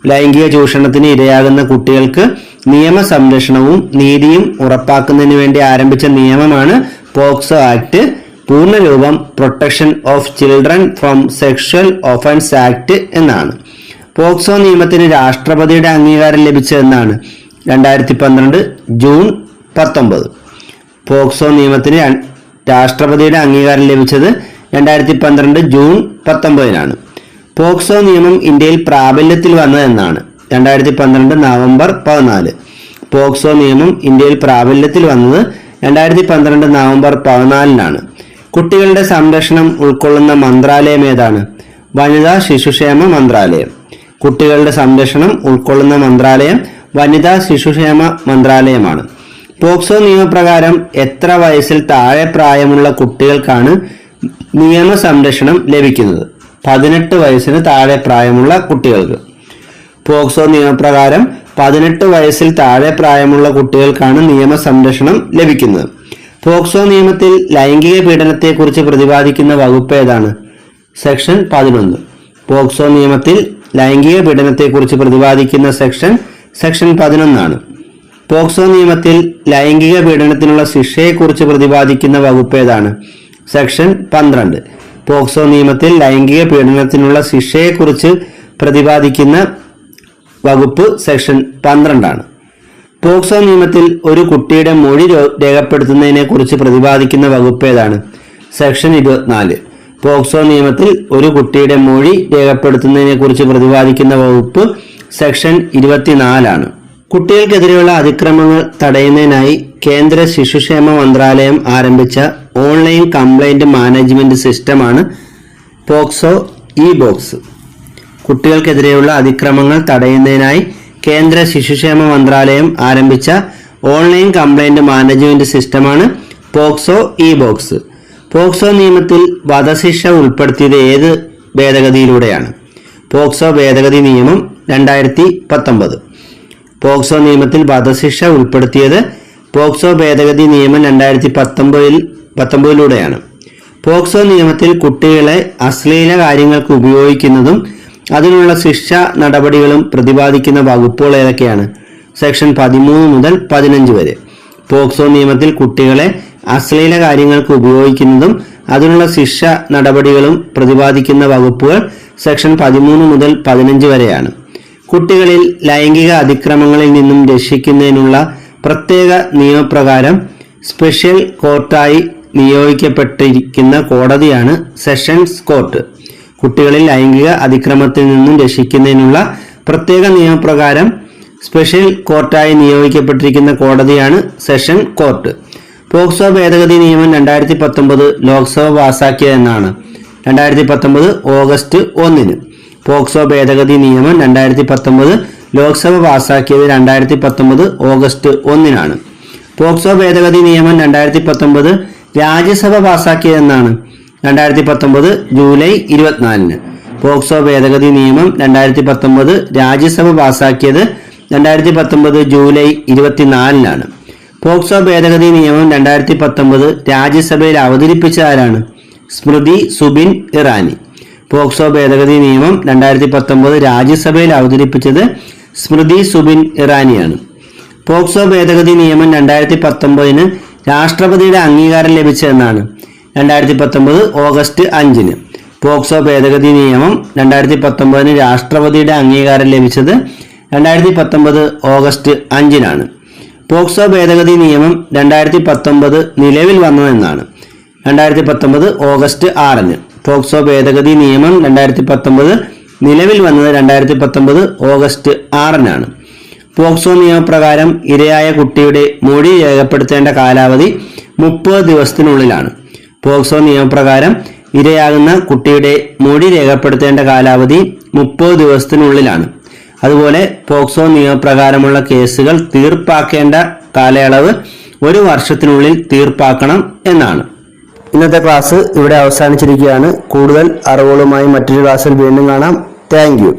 ലൈംഗിക ചൂഷണത്തിന് ഇരയാകുന്ന കുട്ടികൾക്ക് നിയമ സംരക്ഷണവും നീതിയും ഉറപ്പാക്കുന്നതിന് വേണ്ടി ആരംഭിച്ച നിയമമാണ് പോക്സോ ആക്ട്. പൂർണ്ണരൂപം protection of children from sexual offence act എന്നാണ്. പോക്സോ നിയമത്തിന് രാഷ്ട്രപതിയുടെ അംഗീകാരം ലഭിച്ചതെന്നാണ്? 2012 ജൂൺ 19. പോക്സോ നിയമത്തിന് രാഷ്ട്രപതിയുടെ അംഗീകാരം ലഭിച്ചത് 2012 ജൂൺ 19-നാണ്. പോക്സോ നിയമം ഇന്ത്യയിൽ പ്രാബല്യത്തിൽ വന്നതെന്നാണ്? 2012 നവംബർ 14. പോക്സോ നിയമം ഇന്ത്യയിൽ പ്രാബല്യത്തിൽ വന്നത് 2012 നവംബർ 14-നാണ്. കുട്ടികളുടെ സംരക്ഷണം ഉൾക്കൊള്ളുന്ന മന്ത്രാലയം ഏതാണ്? വനിതാ ശിശുക്ഷേമ മന്ത്രാലയം. കുട്ടികളുടെ സംരക്ഷണം ഉൾക്കൊള്ളുന്ന മന്ത്രാലയം വനിതാ ശിശുക്ഷേമ മന്ത്രാലയമാണ്. പോക്സോ നിയമപ്രകാരം എത്ര വയസ്സിൽ താഴെ പ്രായമുള്ള കുട്ടികൾക്കാണ് നിയമ സംരക്ഷണം ലഭിക്കുന്നത്? 18 വയസ്സിന് താഴെ പ്രായമുള്ള കുട്ടികൾക്ക്. പോക്സോ നിയമപ്രകാരം 18 വയസ്സിൽ താഴെ പ്രായമുള്ള കുട്ടികൾക്കാണ് നിയമ സംരക്ഷണം ലഭിക്കുന്നത്. പോക്സോ നിയമത്തിൽ ലൈംഗിക പീഡനത്തെക്കുറിച്ച് പ്രതിപാദിക്കുന്ന വകുപ്പ് ഏതാണ്? സെക്ഷൻ 11. പോക്സോ നിയമത്തിൽ ലൈംഗിക പീഡനത്തെക്കുറിച്ച് പ്രതിപാദിക്കുന്ന സെക്ഷൻ 11 ആണ്. പോക്സോ നിയമത്തിൽ ലൈംഗിക പീഡനത്തിനുള്ള ശിക്ഷയെക്കുറിച്ച് പ്രതിപാദിക്കുന്ന വകുപ്പ് ഏതാണ്? സെക്ഷൻ 12. പോക്സോ നിയമത്തിൽ ലൈംഗിക പീഡനത്തിനുള്ള ശിക്ഷയെക്കുറിച്ച് പ്രതിപാദിക്കുന്ന വകുപ്പ് സെക്ഷൻ 12 ആണ്. പോക്സോ നിയമത്തിൽ ഒരു കുട്ടിയുടെ മൊഴി രേഖപ്പെടുത്തുന്നതിനെ കുറിച്ച് പ്രതിപാദിക്കുന്ന വകുപ്പ് ഏതാണ്? സെക്ഷൻ 24. പോക്സോ നിയമത്തിൽ ഒരു കുട്ടിയുടെ മൊഴി രേഖപ്പെടുത്തുന്നതിനെ കുറിച്ച് പ്രതിപാദിക്കുന്ന വകുപ്പ് സെക്ഷൻ 24 ആണ്. കുട്ടികൾക്കെതിരെയുള്ള അതിക്രമങ്ങൾ തടയുന്നതിനായി കേന്ദ്ര ശിശുക്ഷേമ മന്ത്രാലയം ആരംഭിച്ച ഓൺലൈൻ കംപ്ലൈന്റ് മാനേജ്മെന്റ് സിസ്റ്റമാണ് പോക്സോ ഇ ബോക്സ്. കുട്ടികൾക്കെതിരെയുള്ള അതിക്രമങ്ങൾ തടയുന്നതിനായി കേന്ദ്ര ശിശുക്ഷേമ മന്ത്രാലയം ആരംഭിച്ച ഓൺലൈൻ കംപ്ലൈന്റ് മാനേജ്മെന്റ് സിസ്റ്റമാണ് പോക്സോ ഇ ബോക്സ്. പോക്സോ നിയമത്തിൽ വധശിക്ഷ ഉൾപ്പെടുത്തിയത് ഏത് ഭേദഗതിയിലൂടെയാണ്? പോക്സോ ഭേദഗതി നിയമം 2019. പോക്സോ നിയമത്തിൽ വധശിക്ഷ ഉൾപ്പെടുത്തിയത് പോക്സോ ഭേദഗതി നിയമം 2019 പോക്സോ നിയമത്തിൽ കുട്ടികളെ അശ്ലീല കാര്യങ്ങൾക്ക് ഉപയോഗിക്കുന്നതും അതിനുള്ള ശിക്ഷാ നടപടികളും പ്രതിപാദിക്കുന്ന വകുപ്പുകൾ ഏതൊക്കെയാണ്? സെക്ഷൻ 13 മുതൽ 15 വരെ. പോക്സോ നിയമത്തിൽ കുട്ടികളെ അശ്ലീല കാര്യങ്ങൾക്ക് ഉപയോഗിക്കുന്നതും അതിനുള്ള ശിക്ഷ നടപടികളും പ്രതിപാദിക്കുന്ന വകുപ്പുകൾ സെക്ഷൻ 13 മുതൽ 15 വരെയാണ്. കുട്ടികളിൽ ലൈംഗിക അതിക്രമങ്ങളിൽ നിന്നും രക്ഷിക്കുന്നതിനുള്ള പ്രത്യേക നിയമപ്രകാരം സ്പെഷ്യൽ കോർട്ടായി നിയോഗിക്കപ്പെട്ടിരിക്കുന്ന കോടതിയാണ് സെഷൻസ് കോർട്ട്. കുട്ടികളിൽ ലൈംഗിക അതിക്രമത്തിൽ നിന്നും രക്ഷിക്കുന്നതിനുള്ള പ്രത്യേക നിയമപ്രകാരം സ്പെഷ്യൽ കോർട്ടായി നിയോഗിക്കപ്പെട്ടിരിക്കുന്ന കോടതിയാണ് സെഷൻ കോർട്ട്. പോക്സോ ഭേദഗതി നിയമം 2019 ലോക്സഭ പാസാക്കിയതെന്നാണ്? 2019 ഓഗസ്റ്റ് 1. പോക്സോ ഭേദഗതി നിയമം 2019 ലോക്സഭ പാസാക്കിയത് 2019 ഓഗസ്റ്റ് 1. പോക്സോ ഭേദഗതി നിയമം 2019 രാജ്യസഭ പാസാക്കിയതെന്നാണ്? 2019 ജൂലൈ 24. പോക്സോ ഭേദഗതി നിയമം 2019 രാജ്യസഭ പാസാക്കിയത് 2019 ജൂലൈ 24. പോക്സോ ഭേദഗതി നിയമം 2019 രാജ്യസഭയിൽ അവതരിപ്പിച്ചതാരാണ്? സ്മൃതി സുബിൻ ഇറാനി. പോക്സോ ഭേദഗതി നിയമം 2019 രാജ്യസഭയിൽ അവതരിപ്പിച്ചത് സ്മൃതി സുബിൻ ഇറാനിയാണ്. പോക്സോ ഭേദഗതി നിയമം 2019 രാഷ്ട്രപതിയുടെ അംഗീകാരം ലഭിച്ചതെന്നാണ്? 2019 ഓഗസ്റ്റ് 5. പോക്സോ ഭേദഗതി നിയമം 2019 രാഷ്ട്രപതിയുടെ അംഗീകാരം ലഭിച്ചത് 2019 ഓഗസ്റ്റ് 5. പോക്സോ ഭേദഗതി നിയമം 2019 നിലവിൽ വന്നതെന്നാണ്? 2019 ഓഗസ്റ്റ് 6. പോക്സോ ഭേദഗതി നിയമം 2019 നിലവിൽ വന്നത് 2019 ഓഗസ്റ്റ് 6. പോക്സോ നിയമപ്രകാരം ഇരയായ കുട്ടിയുടെ മൊഴി രേഖപ്പെടുത്തേണ്ട കാലാവധി 30 ദിവസത്തിനുള്ളിലാണ്. പോക്സോ നിയമപ്രകാരം ഇരയാകുന്ന കുട്ടിയുടെ മൊഴി രേഖപ്പെടുത്തേണ്ട കാലാവധി 30 ദിവസത്തിനുള്ളിലാണ്. അതുപോലെ പോക്സോ നിയമപ്രകാരമുള്ള കേസുകൾ തീർപ്പാക്കേണ്ട കാലയളവ് 1 വർഷത്തിനുള്ളിൽ തീർപ്പാക്കണം എന്നാണ്. ഇന്നത്തെ ക്ലാസ് ഇവിടെ അവസാനിച്ചിരിക്കുകയാണ്. കൂടുതൽ അറിവുകളുമായി മറ്റൊരു ക്ലാസ്സിൽ വീണ്ടും കാണാം. Thank you.